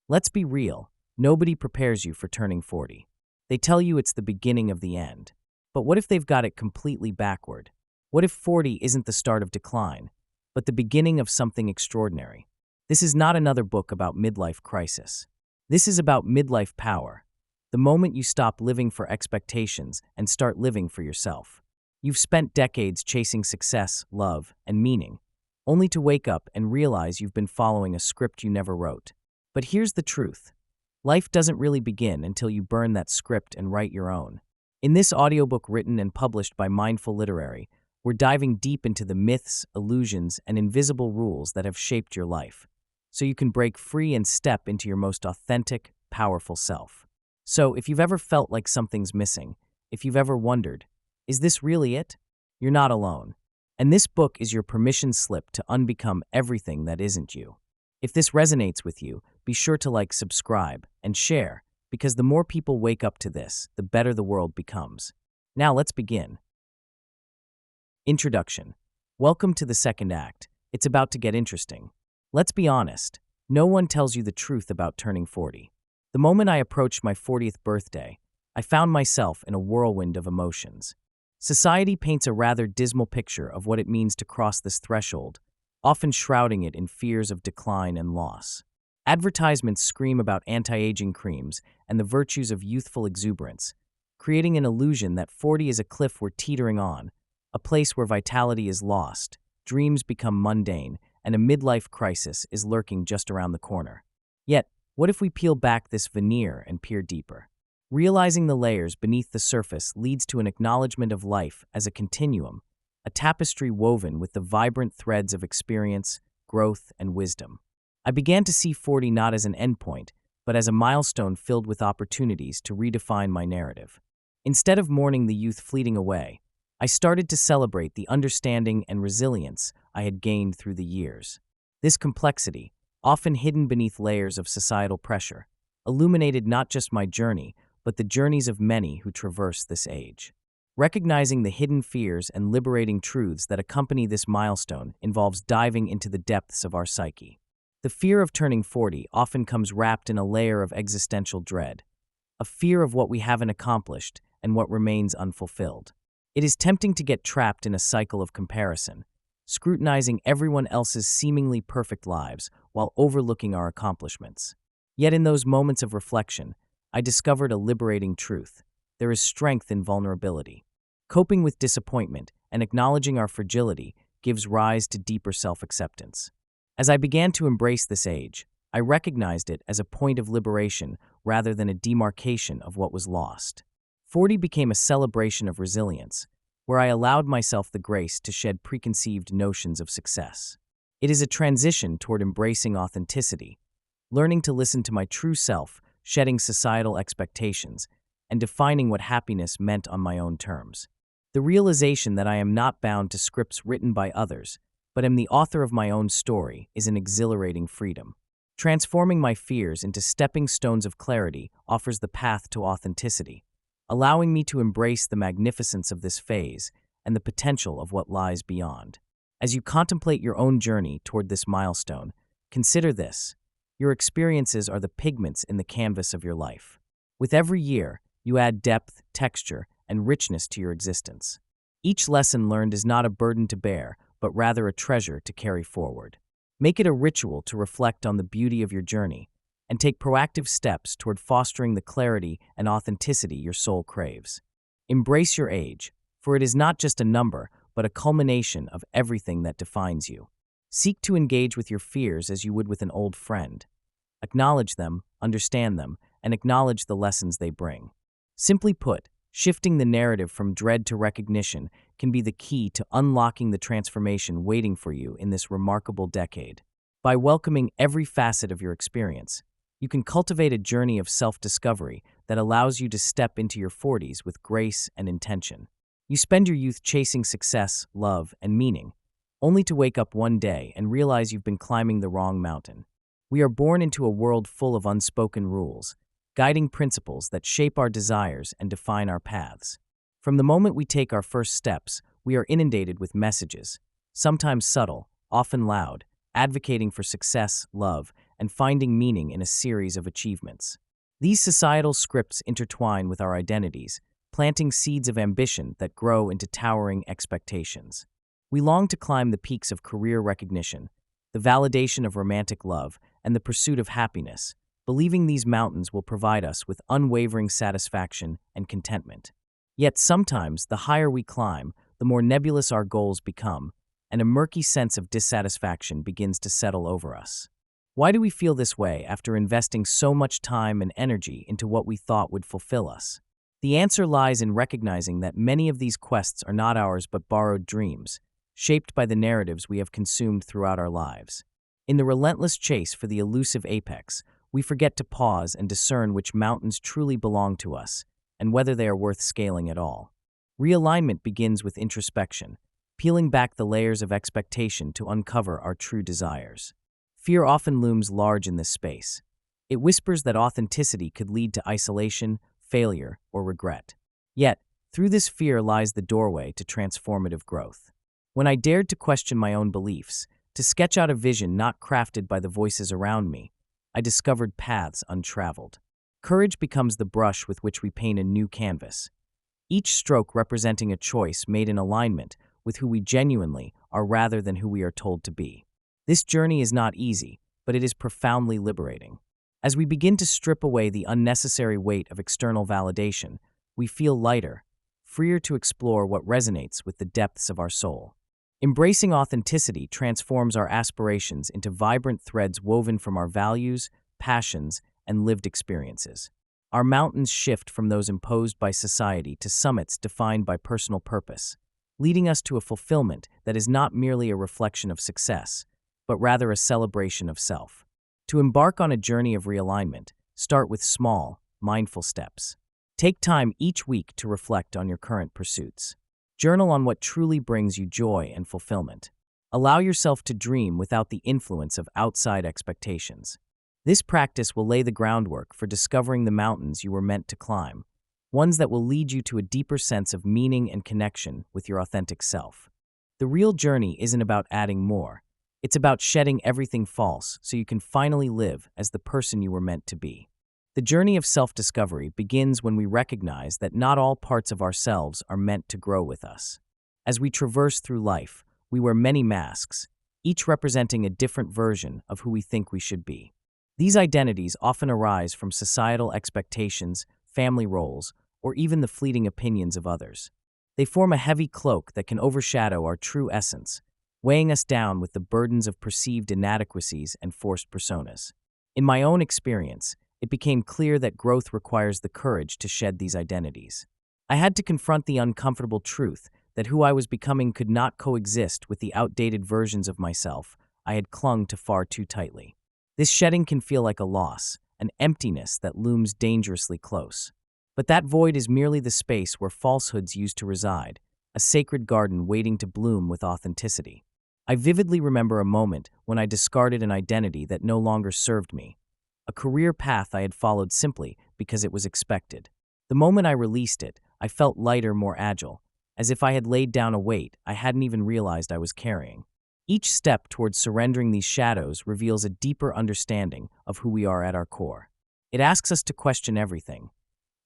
Let's be real, nobody prepares you for turning 40. They tell you it's the beginning of the end. But what if they've got it completely backward? What if 40 isn't the start of decline, but the beginning of something extraordinary? This is not another book about midlife crisis. This is about midlife power, the moment you stop living for expectations and start living for yourself. You've spent decades chasing success, love, and meaning, only to wake up and realize you've been following a script you never wrote. But here's the truth. Life doesn't really begin until you burn that script and write your own. In this audiobook written and published by Mindful Literary, we're diving deep into the myths, illusions, and invisible rules that have shaped your life, so you can break free and step into your most authentic, powerful self. So, if you've ever felt like something's missing, if you've ever wondered, is this really it? You're not alone. And this book is your permission slip to unbecome everything that isn't you. If this resonates with you, be sure to like, subscribe, and share, because the more people wake up to this, the better the world becomes. Now let's begin. Introduction. Welcome to the second act. It's about to get interesting. Let's be honest, no one tells you the truth about turning 40. The moment I approached my 40th birthday, I found myself in a whirlwind of emotions. Society paints a rather dismal picture of what it means to cross this threshold, often shrouding it in fears of decline and loss. Advertisements scream about anti-aging creams and the virtues of youthful exuberance, creating an illusion that 40 is a cliff we're teetering on, a place where vitality is lost, dreams become mundane, and a midlife crisis is lurking just around the corner. Yet, what if we peel back this veneer and peer deeper? Realizing the layers beneath the surface leads to an acknowledgement of life as a continuum, a tapestry woven with the vibrant threads of experience, growth, and wisdom. I began to see 40 not as an endpoint, but as a milestone filled with opportunities to redefine my narrative. Instead of mourning the youth fleeting away, I started to celebrate the understanding and resilience I had gained through the years. This complexity, often hidden beneath layers of societal pressure, illuminated not just my journey, but the journeys of many who traverse this age. Recognizing the hidden fears and liberating truths that accompany this milestone involves diving into the depths of our psyche. The fear of turning 40 often comes wrapped in a layer of existential dread, a fear of what we haven't accomplished and what remains unfulfilled. It is tempting to get trapped in a cycle of comparison, scrutinizing everyone else's seemingly perfect lives while overlooking our accomplishments. Yet in those moments of reflection, I discovered a liberating truth. There is strength in vulnerability. Coping with disappointment and acknowledging our fragility gives rise to deeper self-acceptance. As I began to embrace this age, I recognized it as a point of liberation rather than a demarcation of what was lost. 40 became a celebration of resilience, where I allowed myself the grace to shed preconceived notions of success. It is a transition toward embracing authenticity, learning to listen to my true self, shedding societal expectations, and defining what happiness meant on my own terms. The realization that I am not bound to scripts written by others, but am the author of my own story, is an exhilarating freedom. Transforming my fears into stepping stones of clarity offers the path to authenticity, allowing me to embrace the magnificence of this phase and the potential of what lies beyond. As you contemplate your own journey toward this milestone, consider this. Your experiences are the pigments in the canvas of your life. With every year, you add depth, texture, and richness to your existence. Each lesson learned is not a burden to bear, but rather a treasure to carry forward. Make it a ritual to reflect on the beauty of your journey and take proactive steps toward fostering the clarity and authenticity your soul craves. Embrace your age, for it is not just a number, but a culmination of everything that defines you. Seek to engage with your fears as you would with an old friend. Acknowledge them, understand them, and acknowledge the lessons they bring. Simply put, shifting the narrative from dread to recognition can be the key to unlocking the transformation waiting for you in this remarkable decade. By welcoming every facet of your experience, you can cultivate a journey of self-discovery that allows you to step into your 40s with grace and intention. You spend your youth chasing success, love, and meaning, only to wake up one day and realize you've been climbing the wrong mountain. We are born into a world full of unspoken rules, guiding principles that shape our desires and define our paths. From the moment we take our first steps, we are inundated with messages, sometimes subtle, often loud, advocating for success, love, and finding meaning in a series of achievements. These societal scripts intertwine with our identities, planting seeds of ambition that grow into towering expectations. We long to climb the peaks of career recognition, the validation of romantic love, and the pursuit of happiness, believing these mountains will provide us with unwavering satisfaction and contentment. Yet sometimes, the higher we climb, the more nebulous our goals become, and a murky sense of dissatisfaction begins to settle over us. Why do we feel this way after investing so much time and energy into what we thought would fulfill us? The answer lies in recognizing that many of these quests are not ours but borrowed dreams, shaped by the narratives we have consumed throughout our lives. In the relentless chase for the elusive apex, we forget to pause and discern which mountains truly belong to us, and whether they are worth scaling at all. Realignment begins with introspection, peeling back the layers of expectation to uncover our true desires. Fear often looms large in this space. It whispers that authenticity could lead to isolation, failure, or regret. Yet, through this fear lies the doorway to transformative growth. When I dared to question my own beliefs, to sketch out a vision not crafted by the voices around me, I discovered paths untraveled. Courage becomes the brush with which we paint a new canvas, each stroke representing a choice made in alignment with who we genuinely are rather than who we are told to be. This journey is not easy, but it is profoundly liberating. As we begin to strip away the unnecessary weight of external validation, we feel lighter, freer to explore what resonates with the depths of our soul. Embracing authenticity transforms our aspirations into vibrant threads woven from our values, passions, and lived experiences. Our mountains shift from those imposed by society to summits defined by personal purpose, leading us to a fulfillment that is not merely a reflection of success, but rather a celebration of self. To embark on a journey of realignment, start with small, mindful steps. Take time each week to reflect on your current pursuits. Journal on what truly brings you joy and fulfillment. Allow yourself to dream without the influence of outside expectations. This practice will lay the groundwork for discovering the mountains you were meant to climb, ones that will lead you to a deeper sense of meaning and connection with your authentic self. The real journey isn't about adding more. It's about shedding everything false so you can finally live as the person you were meant to be. The journey of self-discovery begins when we recognize that not all parts of ourselves are meant to grow with us. As we traverse through life, we wear many masks, each representing a different version of who we think we should be. These identities often arise from societal expectations, family roles, or even the fleeting opinions of others. They form a heavy cloak that can overshadow our true essence, weighing us down with the burdens of perceived inadequacies and forced personas. In my own experience, it became clear that growth requires the courage to shed these identities. I had to confront the uncomfortable truth that who I was becoming could not coexist with the outdated versions of myself I had clung to far too tightly. This shedding can feel like a loss, an emptiness that looms dangerously close. But that void is merely the space where falsehoods used to reside, a sacred garden waiting to bloom with authenticity. I vividly remember a moment when I discarded an identity that no longer served me, a career path I had followed simply because it was expected. The moment I released it, I felt lighter, more agile, as if I had laid down a weight I hadn't even realized I was carrying. Each step towards surrendering these shadows reveals a deeper understanding of who we are at our core. It asks us to question everything.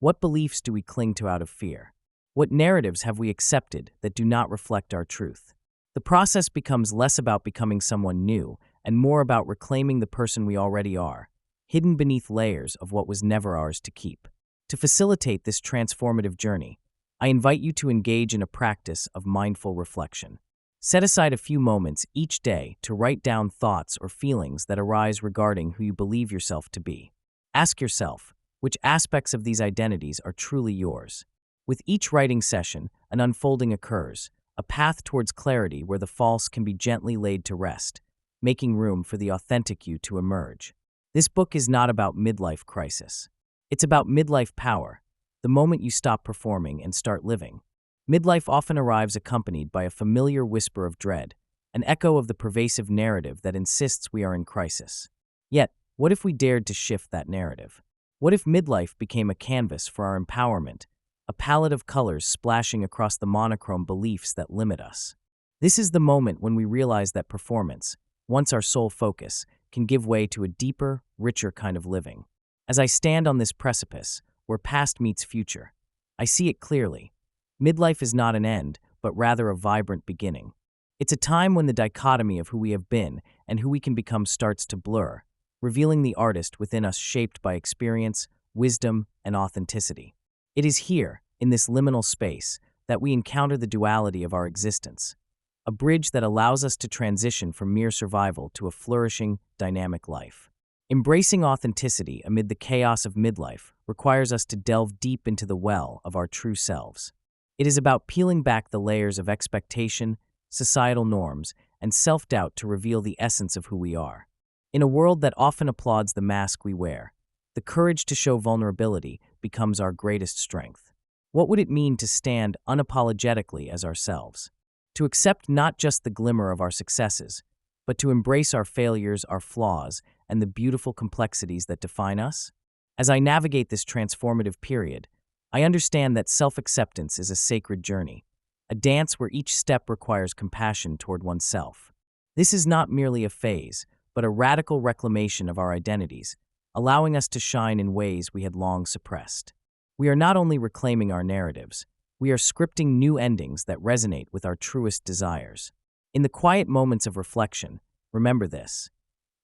What beliefs do we cling to out of fear? What narratives have we accepted that do not reflect our truth? The process becomes less about becoming someone new and more about reclaiming the person we already are, hidden beneath layers of what was never ours to keep. To facilitate this transformative journey, I invite you to engage in a practice of mindful reflection. Set aside a few moments each day to write down thoughts or feelings that arise regarding who you believe yourself to be. Ask yourself, which aspects of these identities are truly yours? With each writing session, an unfolding occurs, a path towards clarity where the false can be gently laid to rest, making room for the authentic you to emerge. This book is not about midlife crisis. It's about midlife power, the moment you stop performing and start living. Midlife often arrives accompanied by a familiar whisper of dread, an echo of the pervasive narrative that insists we are in crisis. Yet, what if we dared to shift that narrative? What if midlife became a canvas for our empowerment, a palette of colors splashing across the monochrome beliefs that limit us? This is the moment when we realize that performance, once our sole focus, can give way to a deeper, richer kind of living. As I stand on this precipice, where past meets future, I see it clearly. Midlife is not an end, but rather a vibrant beginning. It's a time when the dichotomy of who we have been and who we can become starts to blur, revealing the artist within us shaped by experience, wisdom, and authenticity. It is here, in this liminal space, that we encounter the duality of our existence, a bridge that allows us to transition from mere survival to a flourishing, dynamic life. Embracing authenticity amid the chaos of midlife requires us to delve deep into the well of our true selves. It is about peeling back the layers of expectation, societal norms, and self-doubt to reveal the essence of who we are. In a world that often applauds the mask we wear, the courage to show vulnerability becomes our greatest strength. What would it mean to stand unapologetically as ourselves? To accept not just the glimmer of our successes, but to embrace our failures, our flaws, and the beautiful complexities that define us? As I navigate this transformative period, I understand that self-acceptance is a sacred journey, a dance where each step requires compassion toward oneself. This is not merely a phase, but a radical reclamation of our identities, allowing us to shine in ways we had long suppressed. We are not only reclaiming our narratives, we are scripting new endings that resonate with our truest desires. In the quiet moments of reflection, remember this: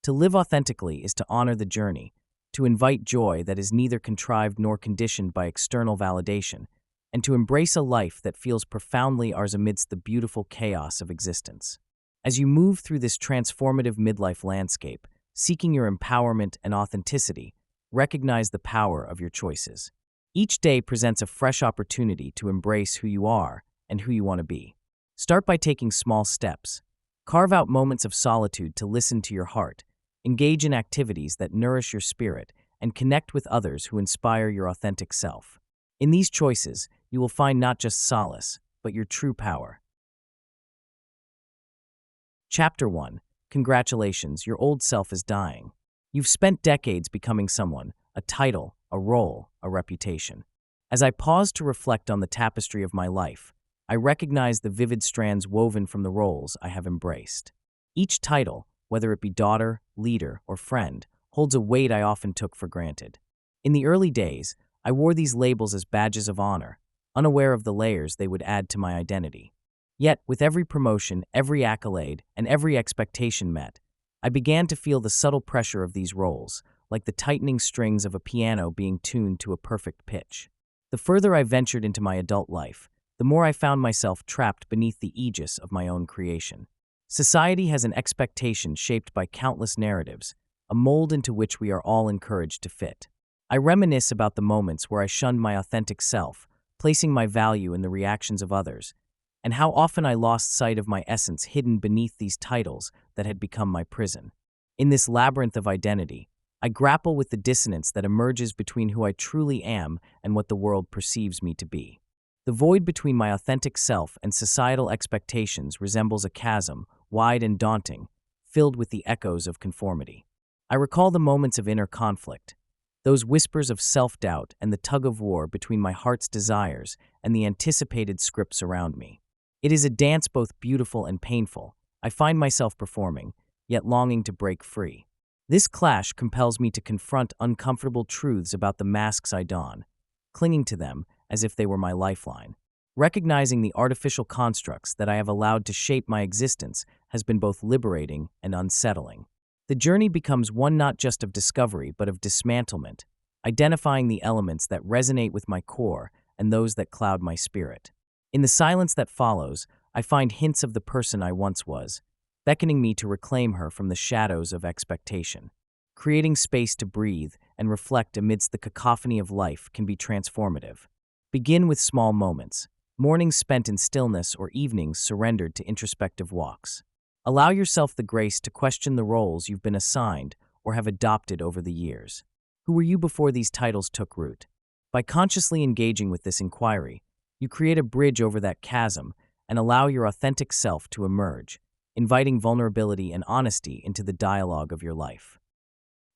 to live authentically is to honor the journey, to invite joy that is neither contrived nor conditioned by external validation, and to embrace a life that feels profoundly ours amidst the beautiful chaos of existence. As you move through this transformative midlife landscape, seeking your empowerment and authenticity, recognize the power of your choices. Each day presents a fresh opportunity to embrace who you are and who you want to be. Start by taking small steps. Carve out moments of solitude to listen to your heart, engage in activities that nourish your spirit, and connect with others who inspire your authentic self. In these choices, you will find not just solace, but your true power. Chapter 1. Congratulations, your old self is dying. You've spent decades becoming someone, a title, a role, a reputation. As I pause to reflect on the tapestry of my life, I recognize the vivid strands woven from the roles I have embraced. Each title, whether it be daughter, leader, or friend, holds a weight I often took for granted. In the early days, I wore these labels as badges of honor, unaware of the layers they would add to my identity. Yet, with every promotion, every accolade, and every expectation met, I began to feel the subtle pressure of these roles, like the tightening strings of a piano being tuned to a perfect pitch. The further I ventured into my adult life, the more I found myself trapped beneath the aegis of my own creation. Society has an expectation shaped by countless narratives, a mold into which we are all encouraged to fit. I reminisce about the moments where I shunned my authentic self, placing my value in the reactions of others, and how often I lost sight of my essence hidden beneath these titles that had become my prison. In this labyrinth of identity, I grapple with the dissonance that emerges between who I truly am and what the world perceives me to be. The void between my authentic self and societal expectations resembles a chasm, wide and daunting, filled with the echoes of conformity. I recall the moments of inner conflict, those whispers of self-doubt and the tug-of-war between my heart's desires and the anticipated scripts around me. It is a dance both beautiful and painful. I find myself performing, yet longing to break free. This clash compels me to confront uncomfortable truths about the masks I don, clinging to them as if they were my lifeline. Recognizing the artificial constructs that I have allowed to shape my existence has been both liberating and unsettling. The journey becomes one not just of discovery but of dismantlement, identifying the elements that resonate with my core and those that cloud my spirit. In the silence that follows, I find hints of the person I once was, beckoning me to reclaim her from the shadows of expectation. Creating space to breathe and reflect amidst the cacophony of life can be transformative. Begin with small moments, mornings spent in stillness or evenings surrendered to introspective walks. Allow yourself the grace to question the roles you've been assigned or have adopted over the years. Who were you before these titles took root? By consciously engaging with this inquiry, you create a bridge over that chasm and allow your authentic self to emerge, inviting vulnerability and honesty into the dialogue of your life.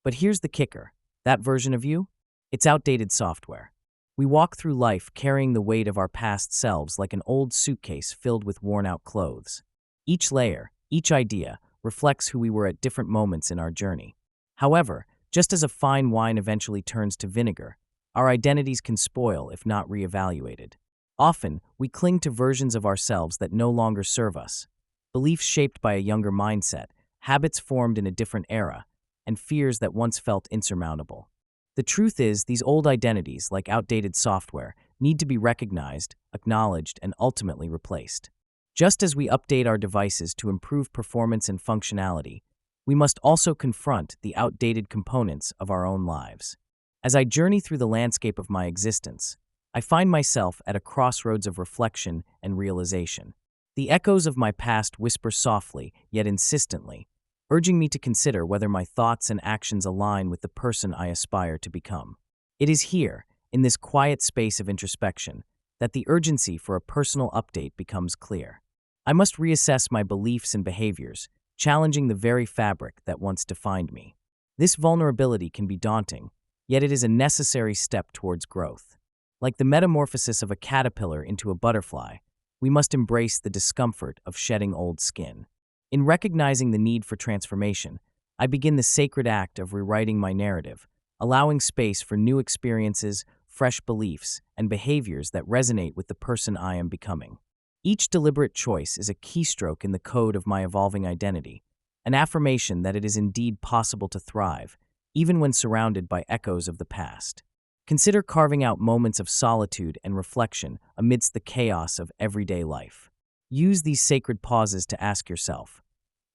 But here's the kicker: that version of you? It's outdated software. We walk through life carrying the weight of our past selves like an old suitcase filled with worn-out clothes. Each layer, each idea, reflects who we were at different moments in our journey. However, just as a fine wine eventually turns to vinegar, our identities can spoil if not reevaluated. Often, we cling to versions of ourselves that no longer serve us, beliefs shaped by a younger mindset, habits formed in a different era, and fears that once felt insurmountable. The truth is, these old identities, like outdated software, need to be recognized, acknowledged, and ultimately replaced. Just as we update our devices to improve performance and functionality, we must also confront the outdated components of our own lives. As I journey through the landscape of my existence, I find myself at a crossroads of reflection and realization. The echoes of my past whisper softly, yet insistently, urging me to consider whether my thoughts and actions align with the person I aspire to become. It is here, in this quiet space of introspection, that the urgency for a personal update becomes clear. I must reassess my beliefs and behaviors, challenging the very fabric that once defined me. This vulnerability can be daunting, yet it is a necessary step towards growth. Like the metamorphosis of a caterpillar into a butterfly, we must embrace the discomfort of shedding old skin. In recognizing the need for transformation, I begin the sacred act of rewriting my narrative, allowing space for new experiences, fresh beliefs, and behaviors that resonate with the person I am becoming. Each deliberate choice is a keystroke in the code of my evolving identity, an affirmation that it is indeed possible to thrive, even when surrounded by echoes of the past. Consider carving out moments of solitude and reflection amidst the chaos of everyday life. Use these sacred pauses to ask yourself,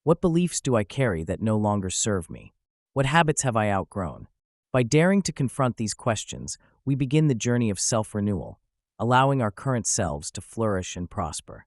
what beliefs do I carry that no longer serve me? What habits have I outgrown? By daring to confront these questions, we begin the journey of self-renewal, allowing our current selves to flourish and prosper.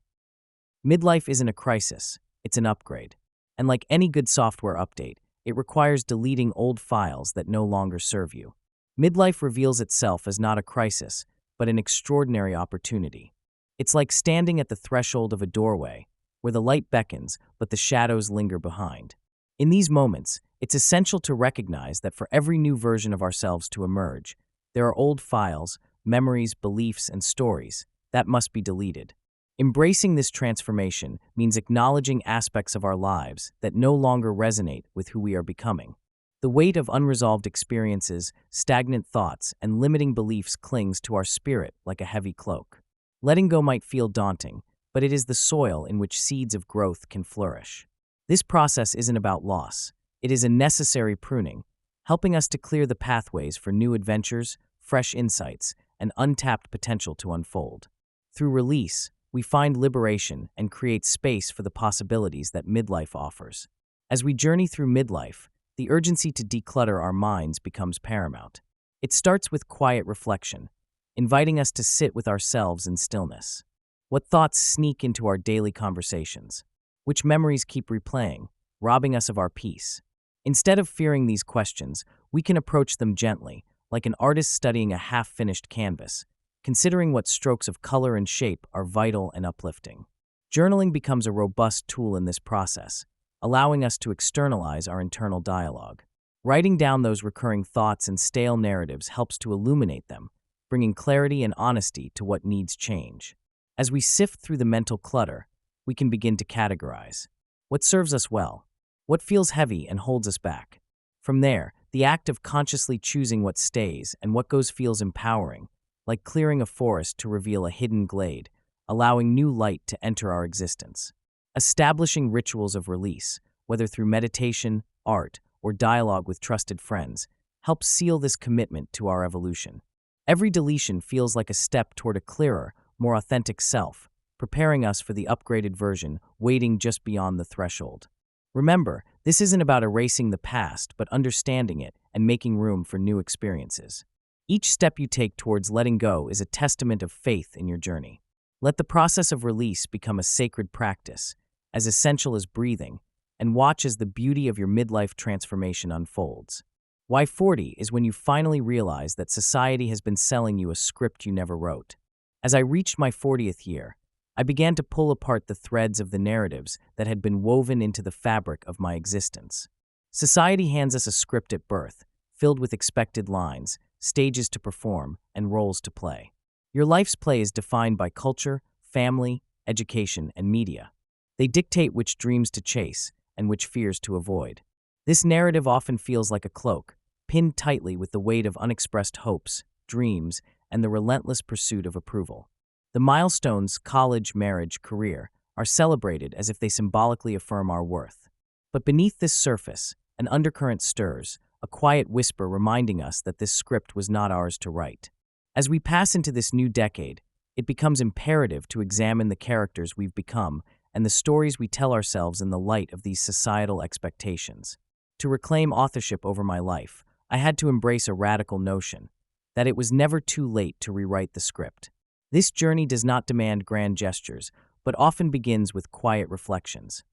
Midlife isn't a crisis, it's an upgrade. And like any good software update, it requires deleting old files that no longer serve you. Midlife reveals itself as not a crisis, but an extraordinary opportunity. It's like standing at the threshold of a doorway, where the light beckons, but the shadows linger behind. In these moments, it's essential to recognize that for every new version of ourselves to emerge, there are old files, memories, beliefs, and stories that must be deleted. Embracing this transformation means acknowledging aspects of our lives that no longer resonate with who we are becoming. The weight of unresolved experiences, stagnant thoughts, and limiting beliefs clings to our spirit like a heavy cloak. Letting go might feel daunting, but it is the soil in which seeds of growth can flourish. This process isn't about loss. It is a necessary pruning, helping us to clear the pathways for new adventures, fresh insights, and untapped potential to unfold. Through release, we find liberation and create space for the possibilities that midlife offers. As we journey through midlife, the urgency to declutter our minds becomes paramount. It starts with quiet reflection, inviting us to sit with ourselves in stillness. What thoughts sneak into our daily conversations? Which memories keep replaying, robbing us of our peace? Instead of fearing these questions, we can approach them gently, like an artist studying a half-finished canvas, considering what strokes of color and shape are vital and uplifting. Journaling becomes a robust tool in this process, allowing us to externalize our internal dialogue. Writing down those recurring thoughts and stale narratives helps to illuminate them, bringing clarity and honesty to what needs change. As we sift through the mental clutter, we can begin to categorize what serves us well, what feels heavy and holds us back. From there, the act of consciously choosing what stays and what goes feels empowering, like clearing a forest to reveal a hidden glade, allowing new light to enter our existence. Establishing rituals of release, whether through meditation, art, or dialogue with trusted friends, helps seal this commitment to our evolution. Every deletion feels like a step toward a clearer, more authentic self, preparing us for the upgraded version waiting just beyond the threshold. Remember, this isn't about erasing the past, but understanding it and making room for new experiences. Each step you take towards letting go is a testament of faith in your journey. Let the process of release become a sacred practice, as essential as breathing, and watch as the beauty of your midlife transformation unfolds. Why 40 is when you finally realize that society has been selling you a script you never wrote. As I reached my 40th year, I began to pull apart the threads of the narratives that had been woven into the fabric of my existence. Society hands us a script at birth, filled with expected lines, stages to perform, and roles to play. Your life's play is defined by culture, family, education, and media. They dictate which dreams to chase and which fears to avoid. This narrative often feels like a cloak, pinned tightly with the weight of unexpressed hopes, dreams, and the relentless pursuit of approval. The milestones, college, marriage, career, are celebrated as if they symbolically affirm our worth. But beneath this surface, an undercurrent stirs, a quiet whisper reminding us that this script was not ours to write. As we pass into this new decade, it becomes imperative to examine the characters we've become and the stories we tell ourselves in the light of these societal expectations. To reclaim authorship over my life, I had to embrace a radical notion that it was never too late to rewrite the script. This journey does not demand grand gestures, but often begins with quiet reflections.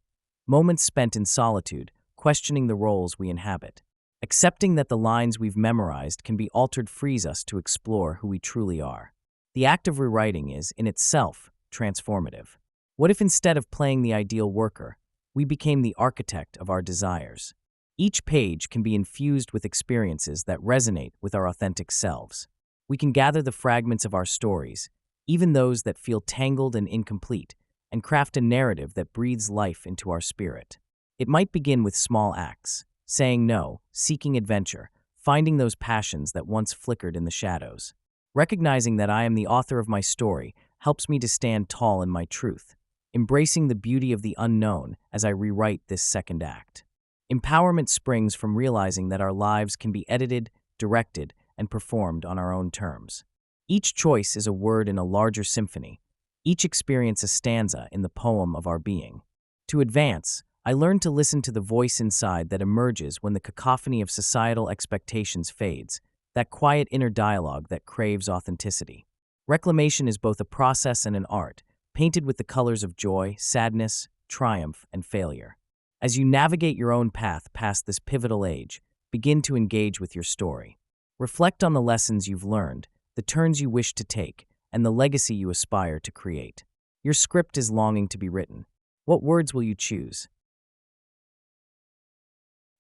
Moments spent in solitude, questioning the roles we inhabit. Accepting that the lines we've memorized can be altered frees us to explore who we truly are. The act of rewriting is, in itself, transformative. What if instead of playing the ideal worker, we became the architect of our desires? Each page can be infused with experiences that resonate with our authentic selves. We can gather the fragments of our stories, even those that feel tangled and incomplete, and craft a narrative that breathes life into our spirit. It might begin with small acts, saying no, seeking adventure, finding those passions that once flickered in the shadows. Recognizing that I am the author of my story helps me to stand tall in my truth, embracing the beauty of the unknown as I rewrite this second act. Empowerment springs from realizing that our lives can be edited, directed, and performed on our own terms. Each choice is a word in a larger symphony, each experience a stanza in the poem of our being. To advance, I learned to listen to the voice inside that emerges when the cacophony of societal expectations fades, that quiet inner dialogue that craves authenticity. Reclamation is both a process and an art, painted with the colors of joy, sadness, triumph, and failure. As you navigate your own path past this pivotal age, begin to engage with your story. Reflect on the lessons you've learned, the turns you wish to take, and the legacy you aspire to create. Your script is longing to be written. What words will you choose?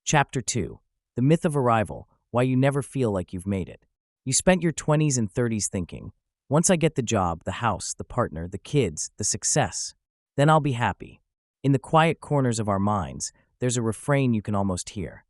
Chapter 2. The Myth of Arrival, Why You Never Feel Like You've Made It. You spent your 20s and 30s thinking, once I get the job, the house, the partner, the kids, the success, then I'll be happy. In the quiet corners of our minds, there's a refrain you can almost hear.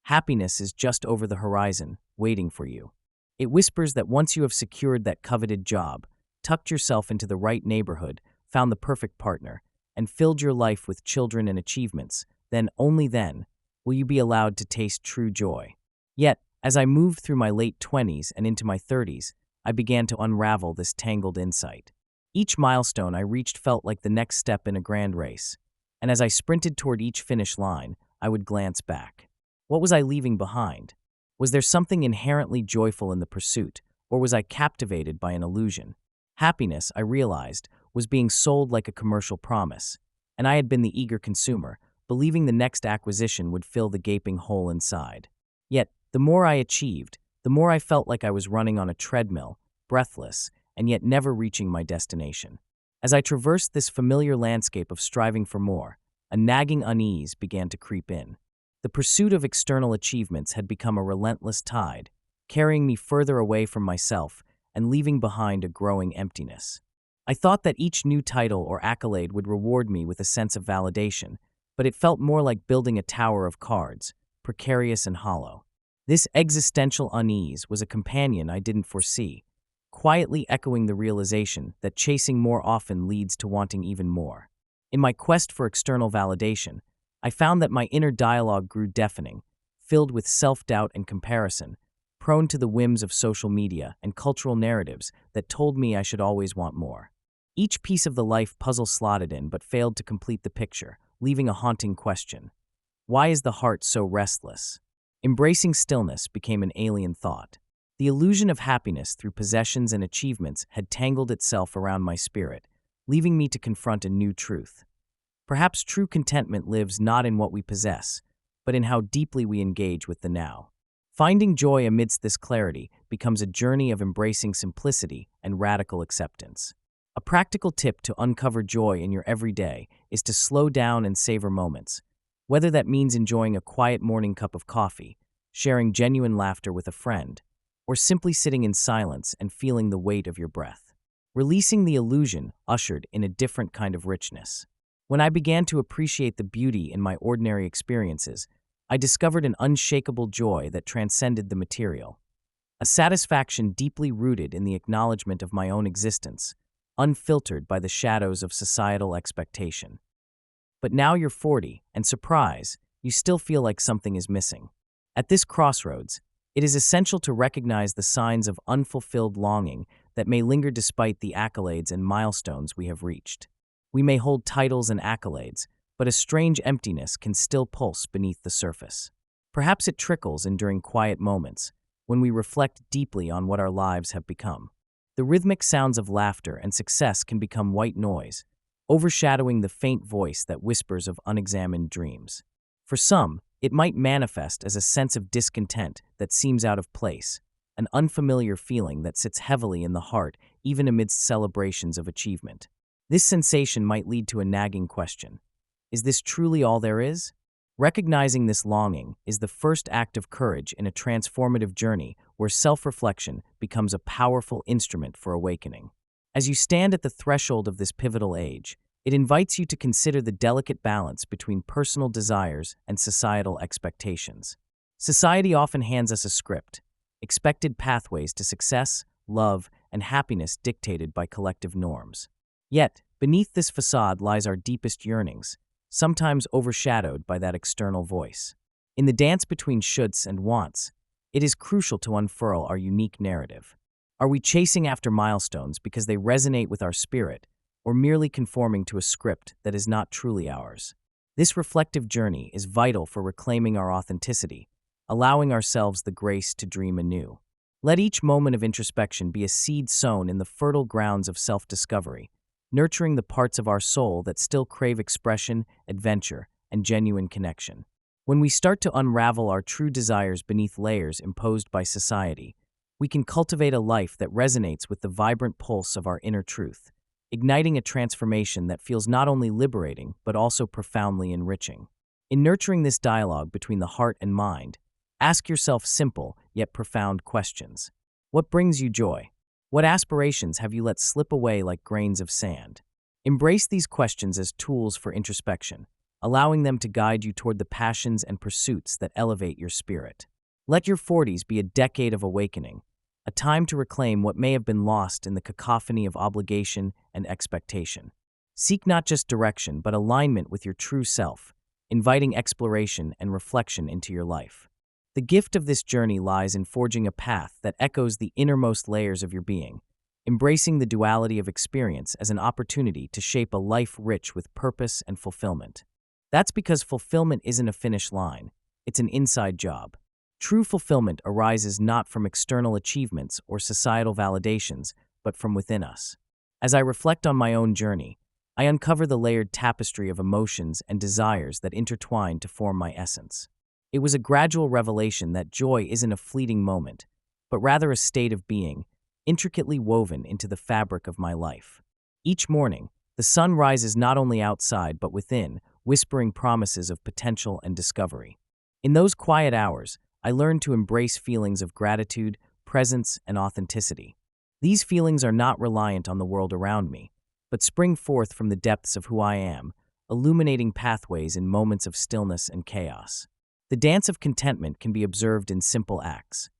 Happiness is just over the horizon, waiting for you. It whispers that once you have secured that coveted job, tucked yourself into the right neighborhood, found the perfect partner, and filled your life with children and achievements, then, only then, will you be allowed to taste true joy. Yet, as I moved through my late 20s and into my 30s, I began to unravel this tangled insight. Each milestone I reached felt like the next step in a grand race, and as I sprinted toward each finish line, I would glance back. What was I leaving behind? Was there something inherently joyful in the pursuit, or was I captivated by an illusion? Happiness, I realized, was being sold like a commercial promise, and I had been the eager consumer, believing the next acquisition would fill the gaping hole inside. Yet, the more I achieved, the more I felt like I was running on a treadmill, breathless, and yet never reaching my destination. As I traversed this familiar landscape of striving for more, a nagging unease began to creep in. The pursuit of external achievements had become a relentless tide, carrying me further away from myself and leaving behind a growing emptiness. I thought that each new title or accolade would reward me with a sense of validation, but it felt more like building a tower of cards, precarious and hollow. This existential unease was a companion I didn't foresee, quietly echoing the realization that chasing more often leads to wanting even more. In my quest for external validation, I found that my inner dialogue grew deafening, filled with self-doubt and comparison, prone to the whims of social media and cultural narratives that told me I should always want more. Each piece of the life puzzle slotted in but failed to complete the picture, leaving a haunting question. Why is the heart so restless? Embracing stillness became an alien thought. The illusion of happiness through possessions and achievements had tangled itself around my spirit, leaving me to confront a new truth. Perhaps true contentment lives not in what we possess, but in how deeply we engage with the now. Finding joy amidst this clarity becomes a journey of embracing simplicity and radical acceptance. A practical tip to uncover joy in your everyday is to slow down and savor moments, whether that means enjoying a quiet morning cup of coffee, sharing genuine laughter with a friend, or simply sitting in silence and feeling the weight of your breath. Releasing the illusion ushered in a different kind of richness. When I began to appreciate the beauty in my ordinary experiences, I discovered an unshakable joy that transcended the material. A satisfaction deeply rooted in the acknowledgement of my own existence, unfiltered by the shadows of societal expectation. But now you're 40, and surprise, you still feel like something is missing. At this crossroads, it is essential to recognize the signs of unfulfilled longing that may linger despite the accolades and milestones we have reached. We may hold titles and accolades, but a strange emptiness can still pulse beneath the surface. Perhaps it trickles in during quiet moments, when we reflect deeply on what our lives have become. The rhythmic sounds of laughter and success can become white noise, overshadowing the faint voice that whispers of unexamined dreams. For some, it might manifest as a sense of discontent that seems out of place, an unfamiliar feeling that sits heavily in the heart even amidst celebrations of achievement. This sensation might lead to a nagging question. Is this truly all there is? Recognizing this longing is the first act of courage in a transformative journey where self-reflection becomes a powerful instrument for awakening. As you stand at the threshold of this pivotal age, it invites you to consider the delicate balance between personal desires and societal expectations. Society often hands us a script, expected pathways to success, love, and happiness dictated by collective norms. Yet, beneath this facade lies our deepest yearnings, sometimes overshadowed by that external voice. In the dance between shoulds and wants, it is crucial to unfurl our unique narrative. Are we chasing after milestones because they resonate with our spirit, or merely conforming to a script that is not truly ours? This reflective journey is vital for reclaiming our authenticity, allowing ourselves the grace to dream anew. Let each moment of introspection be a seed sown in the fertile grounds of self-discovery, nurturing the parts of our soul that still crave expression, adventure, and genuine connection. When we start to unravel our true desires beneath layers imposed by society, we can cultivate a life that resonates with the vibrant pulse of our inner truth, igniting a transformation that feels not only liberating but also profoundly enriching. In nurturing this dialogue between the heart and mind, ask yourself simple yet profound questions. What brings you joy? What aspirations have you let slip away like grains of sand? Embrace these questions as tools for introspection, allowing them to guide you toward the passions and pursuits that elevate your spirit. Let your 40s be a decade of awakening, a time to reclaim what may have been lost in the cacophony of obligation and expectation. Seek not just direction, but alignment with your true self, inviting exploration and reflection into your life. The gift of this journey lies in forging a path that echoes the innermost layers of your being, embracing the duality of experience as an opportunity to shape a life rich with purpose and fulfillment. That's because fulfillment isn't a finish line, it's an inside job. True fulfillment arises not from external achievements or societal validations, but from within us. As I reflect on my own journey, I uncover the layered tapestry of emotions and desires that intertwine to form my essence. It was a gradual revelation that joy isn't a fleeting moment, but rather a state of being, intricately woven into the fabric of my life. Each morning, the sun rises not only outside but within, whispering promises of potential and discovery. In those quiet hours, I learned to embrace feelings of gratitude, presence, and authenticity. These feelings are not reliant on the world around me, but spring forth from the depths of who I am, illuminating pathways in moments of stillness and chaos. The dance of contentment can be observed in simple acts.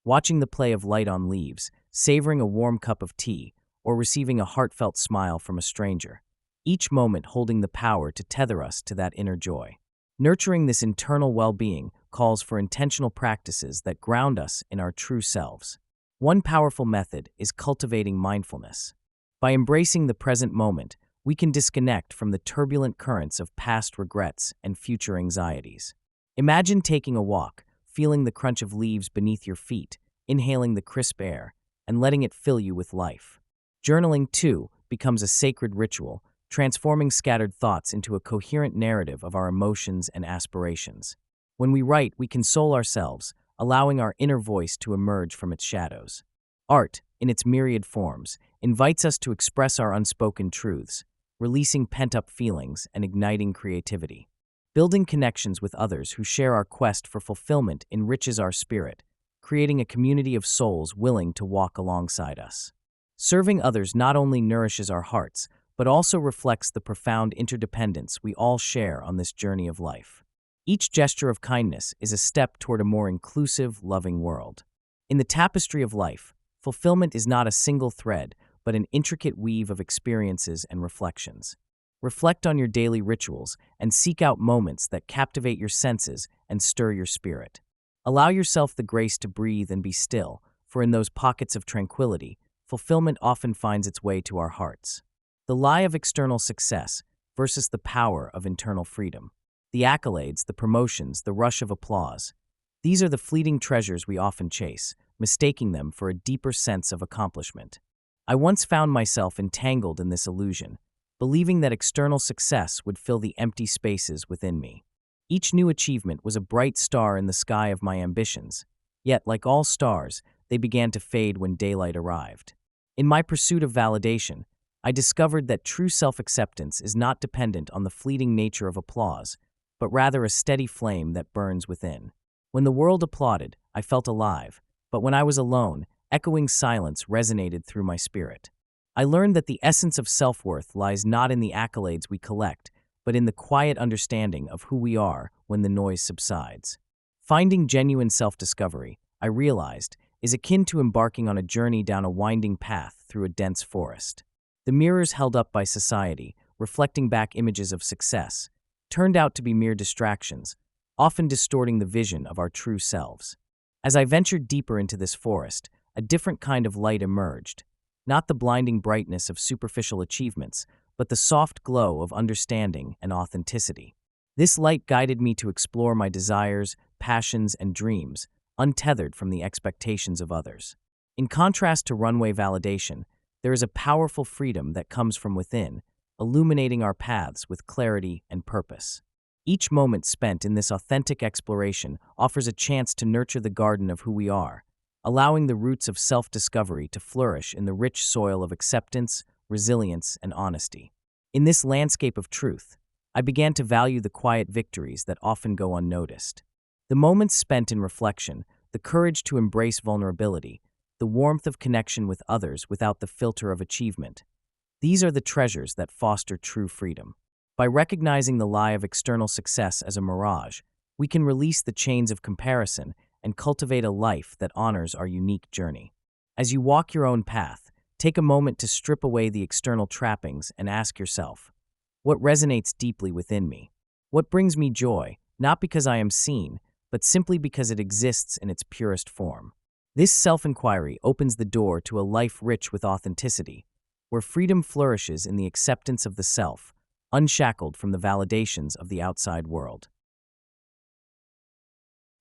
Watching the play of light on leaves, savoring a warm cup of tea, or receiving a heartfelt smile from a stranger, each moment holding the power to tether us to that inner joy. Nurturing this internal well-being calls for intentional practices that ground us in our true selves. One powerful method is cultivating mindfulness. By embracing the present moment, we can disconnect from the turbulent currents of past regrets and future anxieties. Imagine taking a walk, feeling the crunch of leaves beneath your feet, inhaling the crisp air, and letting it fill you with life. Journaling, too, becomes a sacred ritual, transforming scattered thoughts into a coherent narrative of our emotions and aspirations. When we write, we console ourselves, allowing our inner voice to emerge from its shadows. Art, in its myriad forms, invites us to express our unspoken truths, releasing pent-up feelings and igniting creativity. Building connections with others who share our quest for fulfillment enriches our spirit, creating a community of souls willing to walk alongside us. Serving others not only nourishes our hearts, but also reflects the profound interdependence we all share on this journey of life. Each gesture of kindness is a step toward a more inclusive, loving world. In the tapestry of life, fulfillment is not a single thread, but an intricate weave of experiences and reflections. Reflect on your daily rituals and seek out moments that captivate your senses and stir your spirit. Allow yourself the grace to breathe and be still, for in those pockets of tranquility, fulfillment often finds its way to our hearts. The lie of external success versus the power of internal freedom. The accolades, the promotions, the rush of applause. These are the fleeting treasures we often chase, mistaking them for a deeper sense of accomplishment. I once found myself entangled in this illusion, believing that external success would fill the empty spaces within me. Each new achievement was a bright star in the sky of my ambitions, yet, like all stars, they began to fade when daylight arrived. In my pursuit of validation, I discovered that true self-acceptance is not dependent on the fleeting nature of applause, but rather a steady flame that burns within. When the world applauded, I felt alive, but when I was alone, echoing silence resonated through my spirit. I learned that the essence of self-worth lies not in the accolades we collect, but in the quiet understanding of who we are when the noise subsides. Finding genuine self-discovery, I realized, is akin to embarking on a journey down a winding path through a dense forest. The mirrors held up by society, reflecting back images of success, turned out to be mere distractions, often distorting the vision of our true selves. As I ventured deeper into this forest, a different kind of light emerged, not the blinding brightness of superficial achievements, but the soft glow of understanding and authenticity. This light guided me to explore my desires, passions, and dreams, untethered from the expectations of others. In contrast to runway validation, there is a powerful freedom that comes from within, illuminating our paths with clarity and purpose. Each moment spent in this authentic exploration offers a chance to nurture the garden of who we are, allowing the roots of self-discovery to flourish in the rich soil of acceptance, resilience, and honesty. In this landscape of truth, I began to value the quiet victories that often go unnoticed. The moments spent in reflection, the courage to embrace vulnerability, the warmth of connection with others without the filter of achievement. These are the treasures that foster true freedom. By recognizing the lie of external success as a mirage, we can release the chains of comparison and cultivate a life that honors our unique journey. As you walk your own path, take a moment to strip away the external trappings and ask yourself, what resonates deeply within me? What brings me joy, not because I am seen, but simply because it exists in its purest form? This self-inquiry opens the door to a life rich with authenticity, where freedom flourishes in the acceptance of the self, unshackled from the validations of the outside world.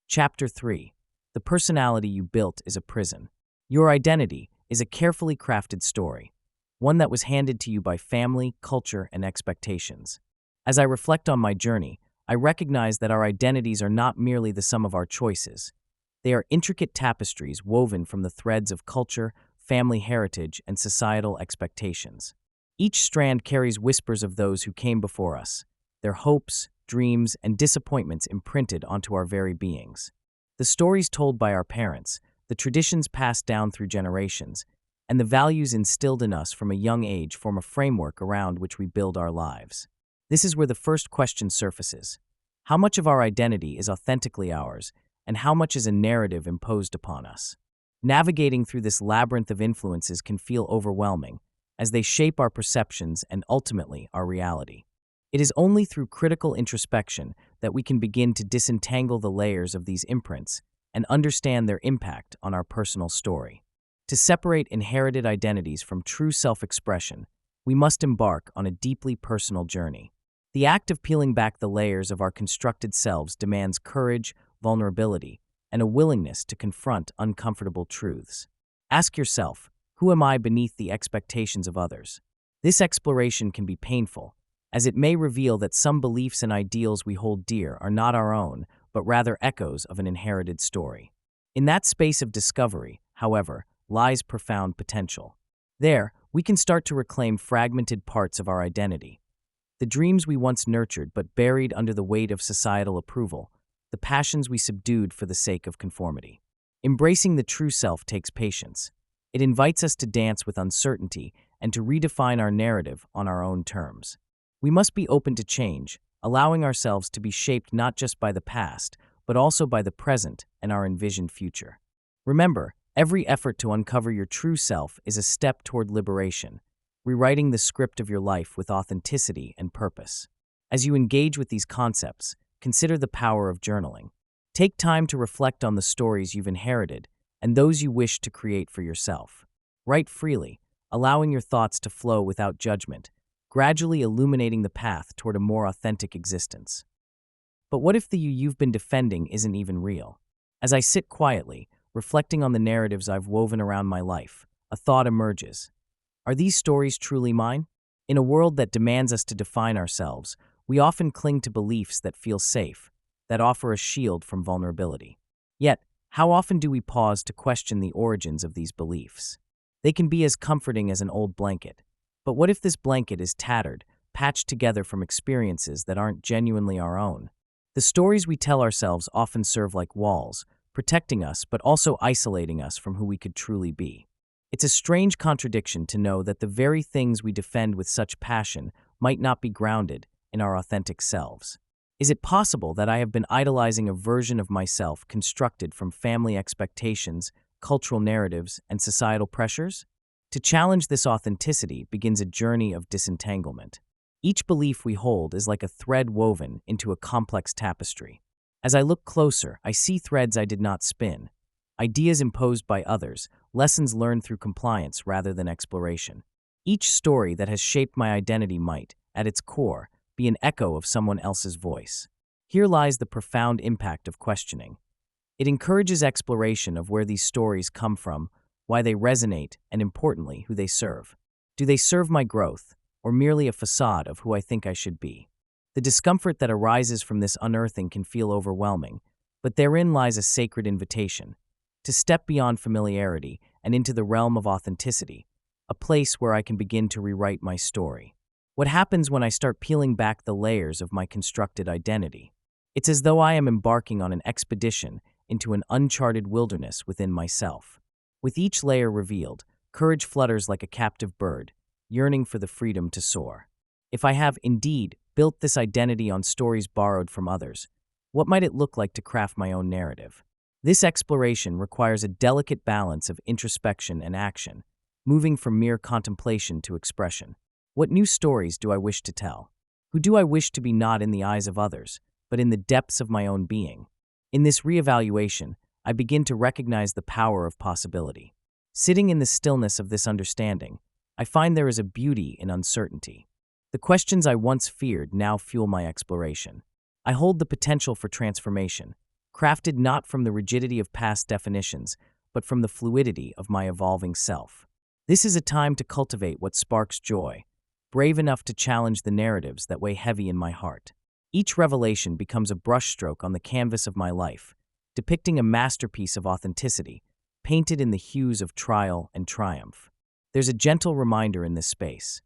Chapter 3. The personality you built is a prison. Your identity is a carefully crafted story, one that was handed to you by family, culture, and expectations. As I reflect on my journey, I recognize that our identities are not merely the sum of our choices. They are intricate tapestries woven from the threads of culture, family heritage, and societal expectations. Each strand carries whispers of those who came before us, their hopes, dreams, and disappointments imprinted onto our very beings. The stories told by our parents, the traditions passed down through generations, and the values instilled in us from a young age form a framework around which we build our lives. This is where the first question surfaces. How much of our identity is authentically ours, and how much is a narrative imposed upon us? Navigating through this labyrinth of influences can feel overwhelming, as they shape our perceptions and ultimately our reality. It is only through critical introspection that we can begin to disentangle the layers of these imprints and understand their impact on our personal story. To separate inherited identities from true self-expression, we must embark on a deeply personal journey. The act of peeling back the layers of our constructed selves demands courage, vulnerability, and a willingness to confront uncomfortable truths. Ask yourself, who am I beneath the expectations of others? This exploration can be painful, as it may reveal that some beliefs and ideals we hold dear are not our own, but rather echoes of an inherited story. In that space of discovery, however, lies profound potential. There, we can start to reclaim fragmented parts of our identity. The dreams we once nurtured but buried under the weight of societal approval, the passions we subdued for the sake of conformity. Embracing the true self takes patience. It invites us to dance with uncertainty and to redefine our narrative on our own terms. We must be open to change, allowing ourselves to be shaped not just by the past, but also by the present and our envisioned future. Remember, every effort to uncover your true self is a step toward liberation, rewriting the script of your life with authenticity and purpose. As you engage with these concepts, consider the power of journaling. Take time to reflect on the stories you've inherited and those you wish to create for yourself. Write freely, allowing your thoughts to flow without judgment, gradually illuminating the path toward a more authentic existence. But what if the you've been defending isn't even real? As I sit quietly, reflecting on the narratives I've woven around my life, a thought emerges. Are these stories truly mine? In a world that demands us to define ourselves, we often cling to beliefs that feel safe, that offer a shield from vulnerability. Yet, how often do we pause to question the origins of these beliefs? They can be as comforting as an old blanket. But what if this blanket is tattered, patched together from experiences that aren't genuinely our own? The stories we tell ourselves often serve like walls, protecting us but also isolating us from who we could truly be. It's a strange contradiction to know that the very things we defend with such passion might not be grounded in our authentic selves. Is it possible that I have been idolizing a version of myself constructed from family expectations, cultural narratives, and societal pressures? To challenge this authenticity begins a journey of disentanglement. Each belief we hold is like a thread woven into a complex tapestry. As I look closer, I see threads I did not spin, ideas imposed by others, lessons learned through compliance rather than exploration. Each story that has shaped my identity might, at its core, be an echo of someone else's voice. Here lies the profound impact of questioning. It encourages exploration of where these stories come from, why they resonate, and importantly, who they serve. Do they serve my growth, or merely a facade of who I think I should be? The discomfort that arises from this unearthing can feel overwhelming, but therein lies a sacred invitation to step beyond familiarity and into the realm of authenticity, a place where I can begin to rewrite my story. What happens when I start peeling back the layers of my constructed identity? It's as though I am embarking on an expedition into an uncharted wilderness within myself. With each layer revealed, courage flutters like a captive bird, yearning for the freedom to soar. If I have, indeed, built this identity on stories borrowed from others, what might it look like to craft my own narrative? This exploration requires a delicate balance of introspection and action, moving from mere contemplation to expression. What new stories do I wish to tell? Who do I wish to be not in the eyes of others, but in the depths of my own being? In this reevaluation, I begin to recognize the power of possibility. Sitting in the stillness of this understanding, I find there is a beauty in uncertainty. The questions I once feared now fuel my exploration. I hold the potential for transformation, crafted not from the rigidity of past definitions, but from the fluidity of my evolving self. This is a time to cultivate what sparks joy, brave enough to challenge the narratives that weigh heavy in my heart. Each revelation becomes a brushstroke on the canvas of my life, depicting a masterpiece of authenticity, painted in the hues of trial and triumph. There's a gentle reminder in this space.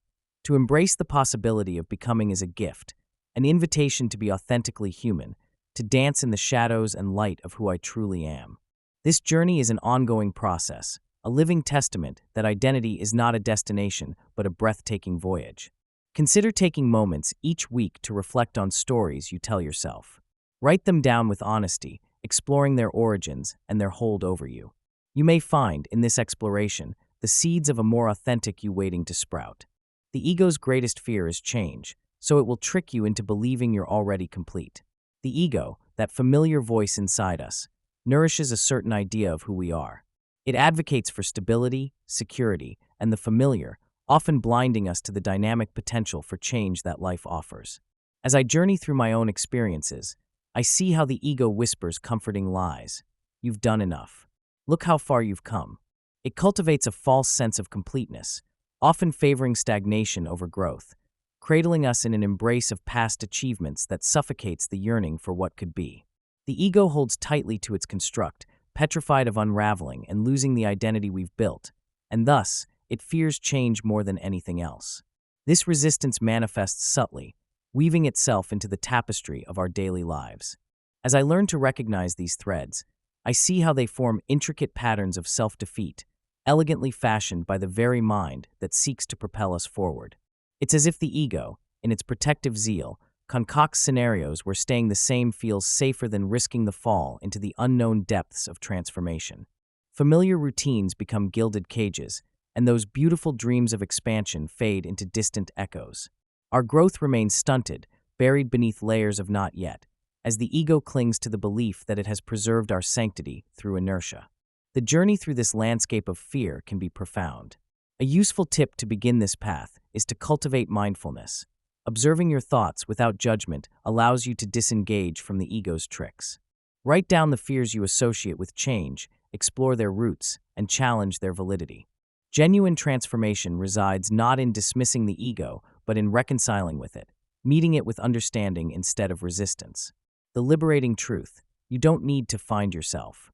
To embrace the possibility of becoming is a gift, an invitation to be authentically human, to dance in the shadows and light of who I truly am. This journey is an ongoing process, a living testament that identity is not a destination but a breathtaking voyage. Consider taking moments each week to reflect on stories you tell yourself. Write them down with honesty, exploring their origins and their hold over you. You may find, in this exploration, the seeds of a more authentic you waiting to sprout. The ego's greatest fear is change, so it will trick you into believing you're already complete. The ego, that familiar voice inside us, nourishes a certain idea of who we are. It advocates for stability, security, and the familiar, often blinding us to the dynamic potential for change that life offers. As I journey through my own experiences, I see how the ego whispers comforting lies. You've done enough. Look how far you've come. It cultivates a false sense of completeness, often favoring stagnation over growth, cradling us in an embrace of past achievements that suffocates the yearning for what could be. The ego holds tightly to its construct, petrified of unraveling and losing the identity we've built, and thus, it fears change more than anything else. This resistance manifests subtly, weaving itself into the tapestry of our daily lives. As I learn to recognize these threads, I see how they form intricate patterns of self-defeat, elegantly fashioned by the very mind that seeks to propel us forward. It's as if the ego, in its protective zeal, concocts scenarios where staying the same feels safer than risking the fall into the unknown depths of transformation. Familiar routines become gilded cages, and those beautiful dreams of expansion fade into distant echoes. Our growth remains stunted, buried beneath layers of not yet, as the ego clings to the belief that it has preserved our sanctity through inertia. The journey through this landscape of fear can be profound. A useful tip to begin this path is to cultivate mindfulness. Observing your thoughts without judgment allows you to disengage from the ego's tricks. Write down the fears you associate with change, explore their roots, and challenge their validity. Genuine transformation resides not in dismissing the ego, but in reconciling with it, meeting it with understanding instead of resistance. The liberating truth: you don't need to find yourself.